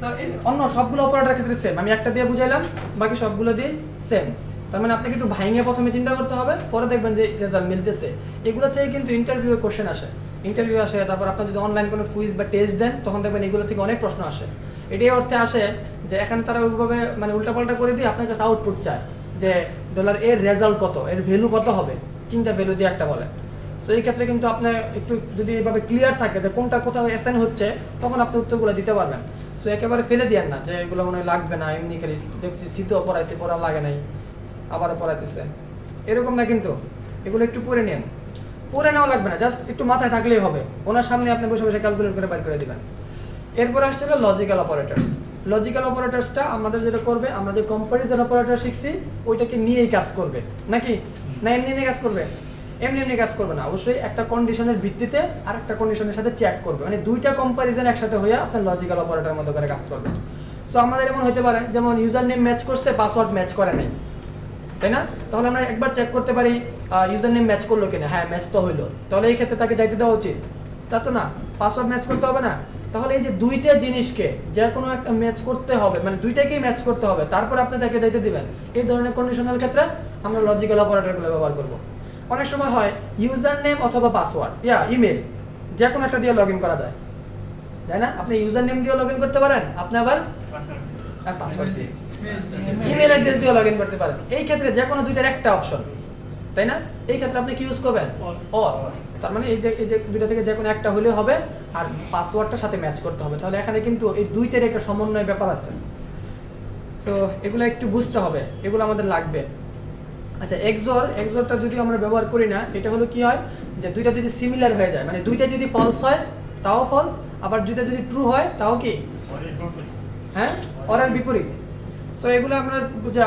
সো অন্য সবগুলো অপারেটরের ক্ষেত্রে সেম, আমি একটা দিয়ে বুঝাইলাম, বাকি সবগুলো দিয়ে সেম। তার মানে আপনাকে একটু ভাঙিয়ে প্রথমে চিন্তা করতে হবে, পরে দেখবেন যে রেজাল্ট মিলতেছে। এগুলো থেকে কিন্তু ইন্টারভিউ কোশ্চেন আসে, ইন্টারভিউ আসে, তারপর আপনি যদি অনলাইন কোনো কুইজ বা টেস্ট দেন তখন দেখবেন এগুলো থেকে অনেক প্রশ্ন আসে। এটাই অর্থে আসে যে এখানে তারা ওইভাবে মানে উল্টাপাল্টা করে দিয়ে আপনার কাছে আউটপুট চায় যে ডলার এর রেজাল্ট কত, এর ভ্যালু কত হবে, তিনটা ভ্যালু দিয়ে একটা বলে। সো এই ক্ষেত্রে কিন্তু আপনার একটু যদি এইভাবে ক্লিয়ার থাকে যে কোনটা কোথাও অ্যাসাইন হচ্ছে, তখন আপনি উত্তরগুলো দিতে পারবেন। সো একেবারে ফেলে দিয়েন না যে এগুলো মনে হয় লাগবে না, এমনি খালি দেখছি শীতও পড়াইছে, পড়া লাগে নাই, আবারও পড়াইতেছে, এরকম না। কিন্তু এগুলো একটু পড়ে নেন, পড়ে নেওয়া লাগবে না, জাস্ট একটু মাথায় থাকলেই হবে। ওনার সামনে আপনি বসে বসে ক্যালকুলেট করে বের করে দিবেন। এরপর আসছে লজিক্যাল অপারেটরস। লজিক্যাল অপারেটরসটা আমাদের যেটা করবে, আমরা যে কম্পারিজন অপারেটর শিখছি ওইটাকে নিয়েই কাজ করবে নাকি? না এমনি নিয়ে কাজ করবে? এমনি কাজ করবে না, অবশ্যই একটা কন্ডিশনের ভিত্তিতে আর একটা কন্ডিশনের সাথে চেক করবে, মানে দুইটা কম্পারিজন একসাথে হয়ে আপনার লজিক্যাল অপারেটরের মতো করে কাজ করবে। সো আমাদের এমন হতে পারে যেমন ইউজার নেম ম্যাচ করছে, পাসওয়ার্ড ম্যাচ করে নাই, তাই না? তাহলে আমরা একবার চেক করতে পারি ইউজার নেম ম্যাচ করলো কিনা, হ্যাঁ ম্যাচ তো হইলো, তাহলে এই ক্ষেত্রে তাকে যাইতে দেওয়া উচিত, তা তো না? পাসওয়ার্ড ম্যাচ করতে হবে না? তাহলে এই যে দুইটা জিনিসকে যে কোনো একটা ম্যাচ করতে হবে, মানে দুইটাকেই ম্যাচ করতে হবে, তারপর আপনি তাকে দিতে দিবেন, এই ধরনের কন্ডিশনাল ক্ষেত্রে আমরা লজিক্যাল অপারেটরগুলো ব্যবহার করব। অনেক সময় হয় ইউজার নেম অথবা পাসওয়ার্ড ইমেল যে কোনো একটা দিয়ে লগ ইন করা যায়, তাই না? আপনি ইউজার নেম দিয়ে লগ ইন করতে পারেন, আপনি আবার পাসওয়ার্ড দিয়ে ইমেল অ্যাড্রেস দিয়ে লগ ইন করতে পারেন। এই ক্ষেত্রে যে কোনো দুইটার একটা অপশন, তাই না? এই ক্ষেত্রে আপনি কি ইউজ করবেন? অর। তার মানে এই যে দুইটা থেকে যে কোনো একটা হলে হবে, আর পাসওয়ার্ডটার সাথে ম্যাচ করতে হবে। তাহলে এখানে কিন্তু এই দুইটার একটা সমন্বয় ব্যাপার আছে। সো এগুলো একটু বুঝতে হবে, এগুলো আমাদের লাগবে। আচ্ছা, এক্সরটা যদি আমরা ব্যবহার করি না, এটা হলো কি হয় যে দুইটা যদি সিমিলার হয়ে যায়, মানে দুইটা যদি ফলস হয় তাও ফলস, আবার দুইটা যদি ট্রু হয় তাও কি, হ্যাঁ, অরের বিপরীত। সো এগুলো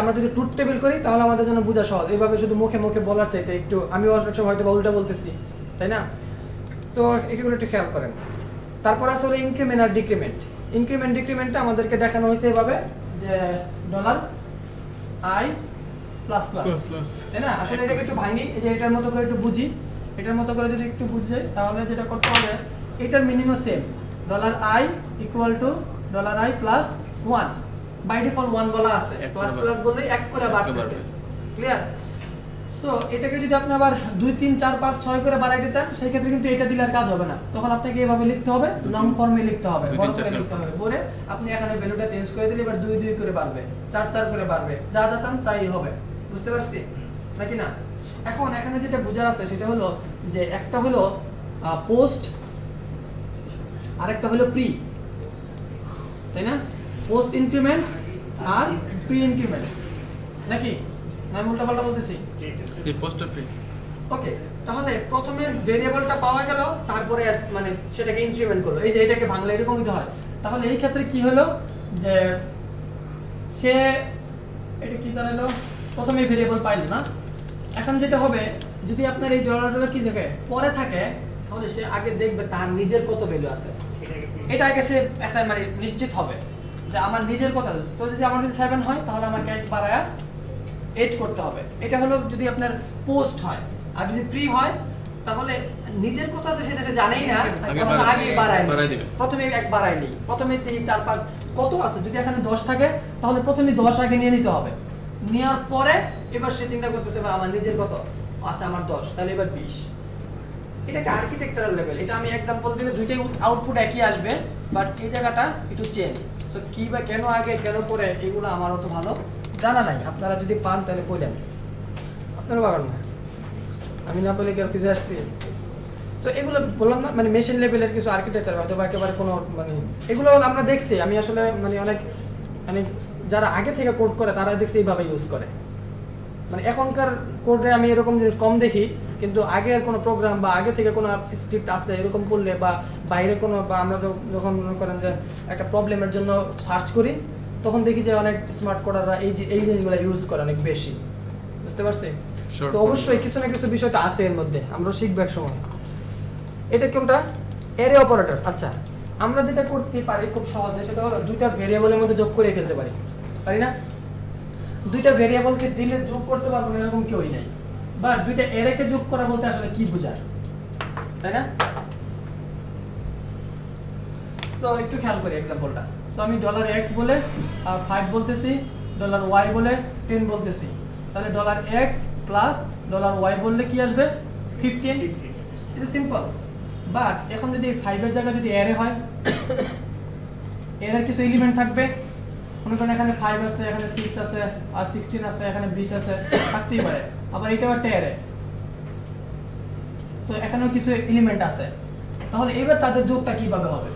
আমরা যদি ট্রুথ টেবিল করি তাহলে আমাদের জন্য বোঝা সহজ। এইভাবে শুধু মুখে মুখে বলার চাইতে একটু আমি অনেক সময় হয়তো বা উল্টা বলতেছি, তাই না? সো এগুলো একটু খেয়াল করেন। তারপর আছে হলো ইনক্রিমেন্ট আর ডিক্রিমেন্ট। ডিক্রিমেন্টটা আমাদেরকে দেখানো হয়েছে এভাবে যে $i প্লাস প্লাস, তাই না? আসলে এটাকে একটু ভাঙি, এই যে এটার মতো করে একটু বুঝি, এটার মতো করে যদি একটু বুঝে তাহলে যেটা করতে হবে, এটার minimum same, $i equal to $i plus 1। By default 1 বলা আছে, প্লাস প্লাস বললে 1 করে বাড়তেছে। ক্লিয়ার? সো এটাকে যদি আপনি আবার 2 3 4 5 6 করে বাড়াইতে চান, সেই ক্ষেত্রে কিন্তু এটা দিলে আর কাজ হবে না। তখন আপনাকে এইভাবে লিখতে হবে, লং ফর্মে লিখতে হবে, বড় করে লিখতে হবে। পরে আপনি এখানে ভ্যালুটা চেঞ্জ করে দিলে এবার 2 2 করে বাড়বে, 4 4 করে বাড়বে, যা যা চান তাই হবে। বুঝতে পারছি নাকি না? এখন এখানে যেটা বোঝার আছে সেটা হলো যে একটা হলো পোস্ট আর একটা হলো প্রি, তাই না? পোস্ট ইনক্রিমেন্ট আর প্রি ইনক্রিমেন্ট, নাকি আমি উল্টা পাল্টা বলতেছি?
এই পোস্টার প্রি।
ওকে, তাহলে প্রথমে ভেরিয়েবলটা পাওয়া গেল, তারপরে মানে সেটাকে ইনক্রিমেন্ট করলো। এই যে এটাকে ভাঙলে এরকমই তো হয়। তাহলে এই ক্ষেত্রে কি হলো যে সে এটা কি দাঁড়ালো, প্রথমে ভেরিয়েবল পাইলো না। এখন যেটা হবে, যদি আপনার এই ডলারটা কি দেখে পরে থাকে, তাহলে সে আগে দেখবে তার নিজের কত ভ্যালু আছে, এটা আগে সে মানে নিশ্চিত হবে যে আমার নিজের কত। তো যদি আমার যদি 7 হয় তাহলে আমাকে 1 বাড়ায়া 8 করতে হবে। এটা হলো যদি আপনার পোস্ট হয়। আর যদি প্রি হয় তাহলে নিজের কত আছে সেটা সে জানেই না, আগে বাড়ায় দিবে। প্রথমে 1 বাড়ায় নেই, প্রথমে 3 4 5 কত আছে, যদি এখানে 10 থাকে তাহলে প্রথমে 10 আগে নিয়ে নিতে হবে। নেওয়ার পরে এবার সে চিন্তা করতেছে এবার আমার নিজের কত, আচ্ছা আমার 10, তাহলে এবার 20। এটা একটা আর্কিটেকচারাল লেভেল। এটা আমি एग्जांपल দিলে দুইটাই আউটপুট একই আসবে, বাট এই জায়গাটা একটু চেঞ্জ। সো কি বা কেন আগে কেন পরে এগুলো আমার অত ভালো জানা নাই। আপনারা যদি পান তাহলে বলেন, আপনারা পাবেন না, আমি না পেলে কেউ কিছু আসছি। সো এগুলো বললাম না, মানে মেশিন লেভেলের কিছু আর্কিটেকচার হয়তো বা একেবারে কোনো মানে এগুলো আমরা দেখছি। আমি আসলে মানে অনেক মানে যারা আগে থেকে কোড করে তারা দেখছি এইভাবে ইউজ করে। মানে এখনকার কোডে আমি এরকম জিনিস কম দেখি, কিন্তু আগের কোনো প্রোগ্রাম বা আগে থেকে কোনো স্ক্রিপ্ট আছে এরকম করলে বা বাইরে কোনো, বা আমরা যখন মনে করেন যে একটা প্রবলেমের জন্য সার্চ করি, তখন দেখি যে অনেক স্মার্ট কোডাররা এই জিনিসগুলো ইউজ করে অনেক বেশি। বুঝতে পারছি? তো অবশ্যই কিছু না কিছু বিষয় তো আছে এর মধ্যে, আমরা শিখব এক সময়। এটা কোনটা? Array operators. আচ্ছা, আমরা যেটা করতে পারি খুব সহজে সেটা হলো দুইটা ভেরিয়েবলের মধ্যে যোগ করে ফেলতে পারি, পারি না? দুইটা ভেরিয়েবলকে দিলে যোগ করতে পারবো না এরকম কেউই নাই। বা দুইটা অ্যারেকে যোগ করা বলতে আসলে কি বোঝায়, তাই না? সো একটু খেয়াল করি एग्जांपलটা। সো আমি $x বলে 5 বলতেছি, $y বলে 10 বলতেছি। তাহলে $x প্লাস $y বললে কি আসবে? 15। It's simple. বাট এখন যদি 5 এর জায়গায় যদি অ্যারে হয়, অ্যারের কিছু এলিমেন্ট থাকবে। মনে করেন এখানে 5 আছে, এখানে 6 আছে, আর 16 আছে, এখানে 20 আছে, থাকতেই পারে। আবার এটাও একটা অ্যারে। সো এখানেও কিছু এলিমেন্ট আছে। তাহলে এবার তাদের যোগটা কিভাবে হবে?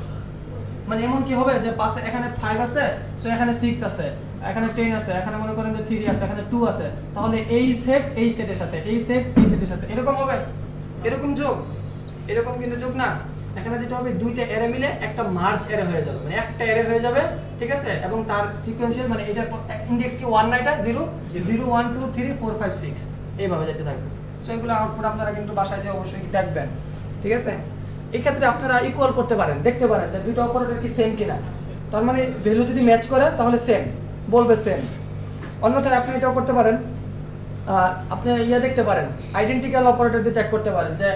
মানে এমন কি হবে যে পাশে এখানে 5 আছে, সো এখানে 6 আছে, এখানে 10 আছে, এখানে মনে করেন যে 3 আছে, এখানে 2 আছে। তাহলে এই সেট এই সেটের সাথে, এই সেট এই সেটের সাথে এরকম হবে? এরকম যোগ? এরকম কিন্তু যোগ না। এখানে যেটা হবে দুইটা অ্যারে মিলে একটা মার্জ অ্যারে হয়ে যাবে, মানে একটা অ্যারে হয়ে যাবে, ঠিক আছে? এবং তার সিকোয়েন্সিয়াল মানে এটার ইনডেক্স কি 1 না, এটা 0 0 1 2 3 4 5 6 এইভাবে যেতে থাকবে। সো এগুলো আউটপুট আপনারা কিন্তু বাসায় যেয়ে অবশ্যই দেখবেন, ঠিক আছে? এই ক্ষেত্রে আপনারা ইকুয়াল করতে পারেন, দেখতে পারেন যে দুইটা অপারেটর কি সেম কিনা। তার মানে ভ্যালু যদি ম্যাচ করে তাহলে সেম বলবে, সেম। অন্যথায় আপনি এটাও করতে পারেন, আপনি দেখতে পারেন আইডেন্টিক্যাল অপারেটর দিয়ে চেক করতে পারেন যে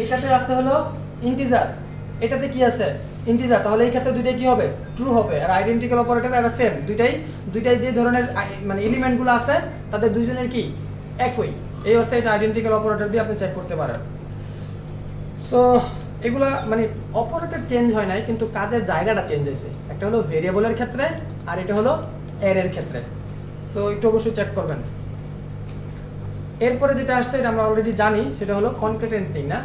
এটাতে আছে হলো ইন্টিজার, এটাতে কি আছে ইন্টিজার, তাহলে এই ক্ষেত্রে দুইটাই কি হবে? ট্রু হবে। আর আইডেন্টিক্যাল অপারেটর আর সেম, দুইটাই যে ধরনের মানে এলিমেন্টগুলো আছে তাদের দুইজনের কি একই। এই অর্থে এটা আইডেন্টিক্যাল অপারেটর দিয়ে আপনি চেক করতে পারেন। সো এগুলা মানে অপারেটর চেঞ্জ হয় নাই, কিন্তু কাজের জায়গাটা চেঞ্জ হয়েছে। একটা হলো ভেরিয়েবলের ক্ষেত্রে আর এটা হলো অ্যারের ক্ষেত্রে। সো একটু অবশ্যই চেক করবেন। এরপরে যেটা আসছে এটা আমরা অলরেডি জানি, সেটা হলো কনক্যাটেনেটিং না,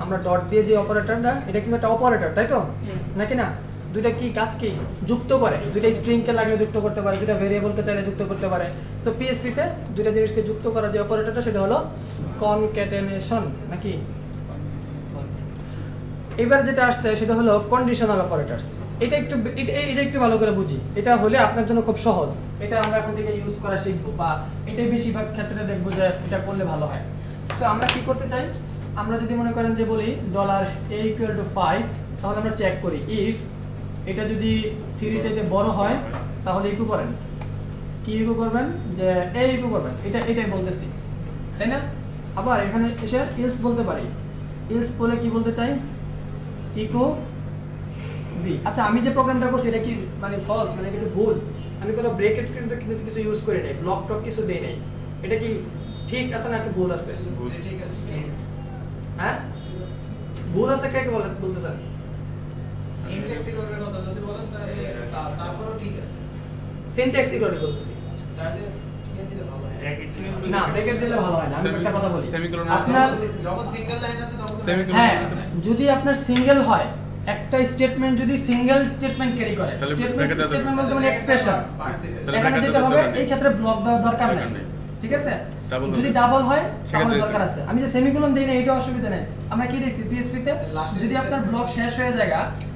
আমরা ডট দিয়ে যে অপারেটরটা, এটা কিন্তু একটা অপারেটর তাই তো নাকি না? দুইটা কি কাজ কি যুক্ত করে, দুইটা স্ট্রিংকে লাগলে যুক্ত করতে পারে, দুইটা ভেরিয়েবলকে চাইলে যুক্ত করতে পারে। সো পিএসপি তে দুইটা জিনিসকে যুক্ত করার যে অপারেটরটা সেটা হলো কনক্যাটেনেশন নাকি। এবার যেটা আসছে সেটা হলো কন্ডিশনাল অপারেটরস। এটা একটু ভালো করে বুঝি, এটা হলে আপনার জন্য খুব সহজ, এটা আমরা এখন থেকে ইউজ করা শিখবো, বা এটাই বেশিরভাগ ক্ষেত্রে দেখবো যে এটা করলে ভালো হয়। সো আমরা কি করতে চাই, আমরা যদি মনে করেন যে বলি $a=5, তাহলে আমরা চেক করি ইফ এটা যদি 3 চাইতে বড় হয় তাহলে ইকো করেন, কি ইকো করবেন, যে a ইকো করবেন, এটাই বলতেছি তাই না? আবার এখানে এসে ইলস বলতে পারি, ইলস বলে কি বলতে চাই, ইকো বি। আচ্ছা আমি যে প্রোগ্রামটা করছি এটা কি মানে ফলস, মানে কিছু ভুল, আমি কোনো ব্রেকেট কিন্তু কিছু ইউজ করি নাই, ব্লক টক কিছু দেই নাই, এটা কি ঠিক আছে নাকি ভুল আছে?
ঠিক আছে,
হ্যাঁ ভুল আছে, কে কে বলতেছেন?
সিনট্যাক্স এররের কথা যদি বলেন তারপরেও ঠিক আছে,
সিনট্যাক্স এরর বলতেছি,
তাহলে ইয়ে দিলে ভালো হয়।
না ব্রেকেট দিলে ভালো হয় না। আমি একটা কথা বলি,
Semicolon
আপনার
যখন সিঙ্গেল লাইন আছে তখন
Semicolon
হ্যাঁ
দিতে হবে।
যদি আপনার সিঙ্গেল হয়, একটা স্টেটমেন্ট যদি সিঙ্গেল স্টেটমেন্ট ক্যারি করে,
তাহলে
স্টেটমেন্ট
bracket দেওয়া
স্টেটমেন্ট বলতে মানে এক্সপ্রেশন,
তাহলে
এখানে
bracket
যেটা
দেওয়ার
হবে
দরকার নেই।
এই ক্ষেত্রে ব্লক দেওয়ার দরকার
দরকার
নেই,
নেই।
ঠিক আছে?
Double
যদি
হবে।
ডাবল হয় তাহলে
সেক্ষেত্রে
দরকার আছে। আমি যে সেমিকোলন দেই না এটা অসুবিধা নাই। আমরা কি দেখছি পিএসপি তে
Last
যদি
এর
আপনার ব্লক শেষ হয়ে যায়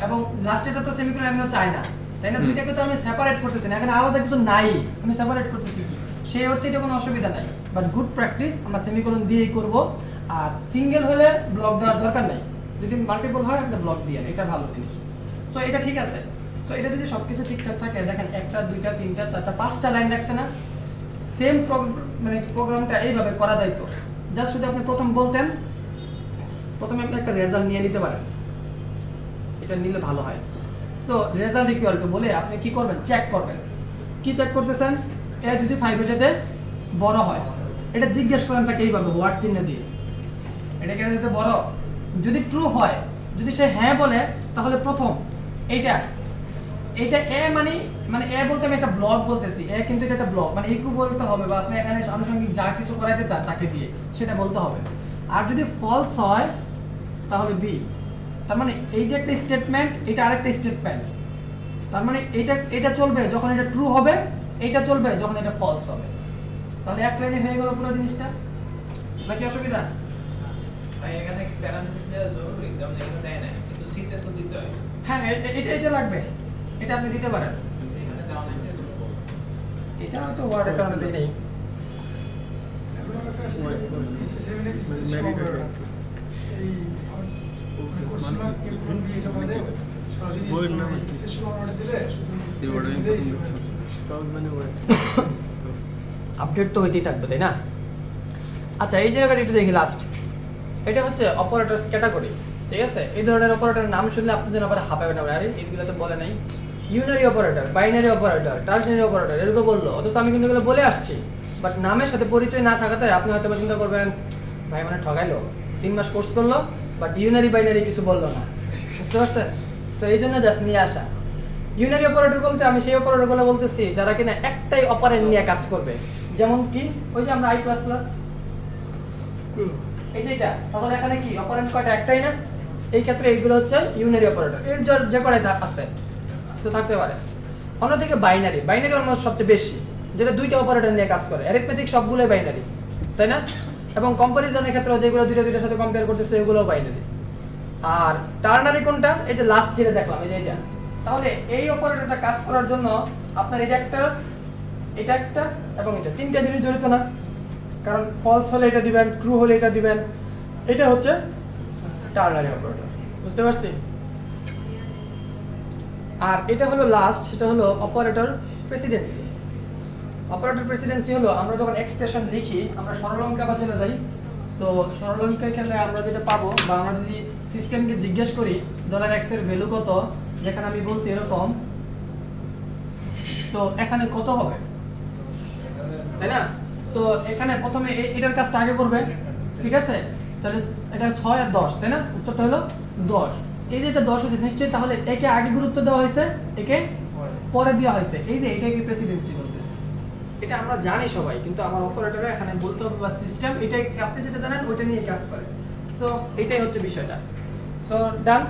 এবং লাস্টেটা তো সেমিকোলন এমনিও চাই না, তাই না? দুইটাকে তো আমি সেপারেট করতেছি না, এখানে আলাদা কিছু নাই, আমি সেপারেট করতেছি কি, সেই অর্থে এটা কোনো অসুবিধা নাই। বাট গুড প্র্যাকটিস আমরা সেমিকোলন দিয়েই করব। আর সিঙ্গেল হলে ব্লক দেওয়ার দরকার নাই, যদি মাল্টিপল হয় আপনি ব্লক দিয়ে, এটা ভালো জিনিস। সো এটা ঠিক আছে। সো এটা যদি সবকিছু ঠিকঠাক থাকে, দেখেন একটা দুইটা তিনটা চারটা পাঁচটা লাইন লাগছে না, সেম মানে প্রোগ্রামটা এইভাবে করা যাইতো। জাস্ট শুধু আপনি প্রথম বলতেন, প্রথমে আপনি একটা রেজাল্ট নিয়ে নিতে পারেন, এটা নিলে ভালো হয়। সো রেজাল্ট ইকুয়াল টু বলে আপনি কি করবেন, চেক করবেন। কি চেক করতেছেন, এ যদি 5 এর চাইতে বড় হয়, এটা জিজ্ঞেস করেন তাকে এইভাবে হোয়াট চিহ্ন দিয়ে, এটা কেন যেতে বড়, যদি ট্রু হয়, যদি সে হ্যাঁ বলে তাহলে প্রথম এইটা এ মানে এ বলতে আমি একটা ব্লক বলতেছি, এ কিন্তু এটা একটা ব্লক, মানে ইকু বলতে হবে, বা আপনি এখানে আনুষঙ্গিক যা কিছু করাইতে চান তাকে দিয়ে সেটা বলতে হবে। আর যদি ফলস হয় তাহলে বি, তার মানে এই যে একটা স্টেটমেন্ট, এটা আরেকটা স্টেটমেন্ট, তার মানে এটা চলবে যখন এটা ট্রু হবে, এটা চলবে যখন এটা ফলস হবে। তাহলে এক লাইনে হয়ে গেল পুরো জিনিসটা, নাকি অসুবিধা?
এখানে কি প্যারামিটার দেওয়া জরুরি, যেমন এখানে দেয় না, কিন্তু সিতে তো দিতে হয়।
হ্যাঁ এটা লাগবে, এটা আপনি দিতে পারেন।
এখানে দেওয়া নাই,
এটা তো ওয়ার্ডের কারণে দেই নেই। আপডেট তো হইতেই থাকবে তাই না? আচ্ছা এই জায়গাটা একটু দেখি লাস্ট, এটা হচ্ছে অপারেটরস ক্যাটাগরি, ঠিক আছে? এই ধরনের অপারেটরের নাম শুনলে আপনার জন্য আবার হাঁপাবে না, আরে এগুলো তো বলে নাই। Unary operator, binary operator, ternary operator, এরকম বললো, অথচ আমি কিন্তু এগুলো বলে আসছি, বাট নামের সাথে পরিচয় না থাকাতে আপনি হয়তো চিন্তা করবেন ভাই মানে ঠগাইলো, 3 মাস কোর্স করলো বাট ইউনারি বাইনারি কিছু বললো না, বুঝতে পারছেন? সো এই জন্য জাস্ট নিয়ে আসা। ইউনারি অপারেটর বলতে আমি সেই অপারেটরগুলো বলতেছি যারা কিনা একটাই অপারেন্ড নিয়ে কাজ করবে, যেমন কি ওই যে আমরা I++, এই যে এটা, তাহলে এখানে কি অপারেন্ড কয়টা, একটাই না? এই ক্ষেত্রে এইগুলো হচ্ছে ইউনারি অপারেটর, এর যে কয়টা আছে সে থাকতে পারে। অন্যদিকে বাইনারি, বাইনারি অলমোস্ট সবচেয়ে বেশি, যেটা দুইটা অপারেটর নিয়ে কাজ করে, অ্যারিথমেটিক সবগুলোই বাইনারি, তাই না? এবং কম্পারিজনের ক্ষেত্রে যেগুলো দুইটার সাথে কম্পেয়ার করতেছে এগুলোও বাইনারি। আর টার্নারি কোনটা, এই যে লাস্ট যেটা দেখলাম, এই যে এটা। তাহলে এই অপারেটরটা কাজ করার জন্য আপনার এটা একটা এবং এটা তিনটা জিনিস জড়িত না, কারণ ফলস হলে এটা দিবেন, ট্রু হলে এটা দিবেন, এটা হচ্ছে টার্নারি অপারেটর, বুঝতে পারছি? আর এটা হলো লাস্ট, সেটা হলো অপারেটর প্রেসিডেন্সি। অপারেটর প্রেসিডেন্সি হলো আমরা যখন এক্সপ্রেশন লিখি, আমরা সরল অঙ্কে আবার চলে যাই। সো সরল অঙ্কের ক্ষেত্রে আমরা যেটা পাবো, বা আমরা যদি সিস্টেমকে জিজ্ঞেস করি $x এর ভ্যালু কত, যেখানে আমি বলছি এরকম, সো এখানে কত হবে, তাই না? সো এখানে প্রথমে এটার কাজটা আগে করবে, ঠিক আছে? তাহলে এটা 6 আর 10, তাই না? উত্তরটা হলো 10। এই যে এটা 10 হচ্ছে নিশ্চয়ই, তাহলে একে আগে গুরুত্ব দেওয়া হয়েছে, একে পরে দেওয়া হয়েছে, এই যে এটাকে প্রেসিডেন্সি বলতেছে। এটা আমরা জানি সবাই, কিন্তু আমার অপারেটরে এখানে বলতে হবে বা সিস্টেম এটাই আপনি যেটা জানেন ওইটা নিয়ে কাজ করে। সো এটাই হচ্ছে বিষয়টা। সো ডান।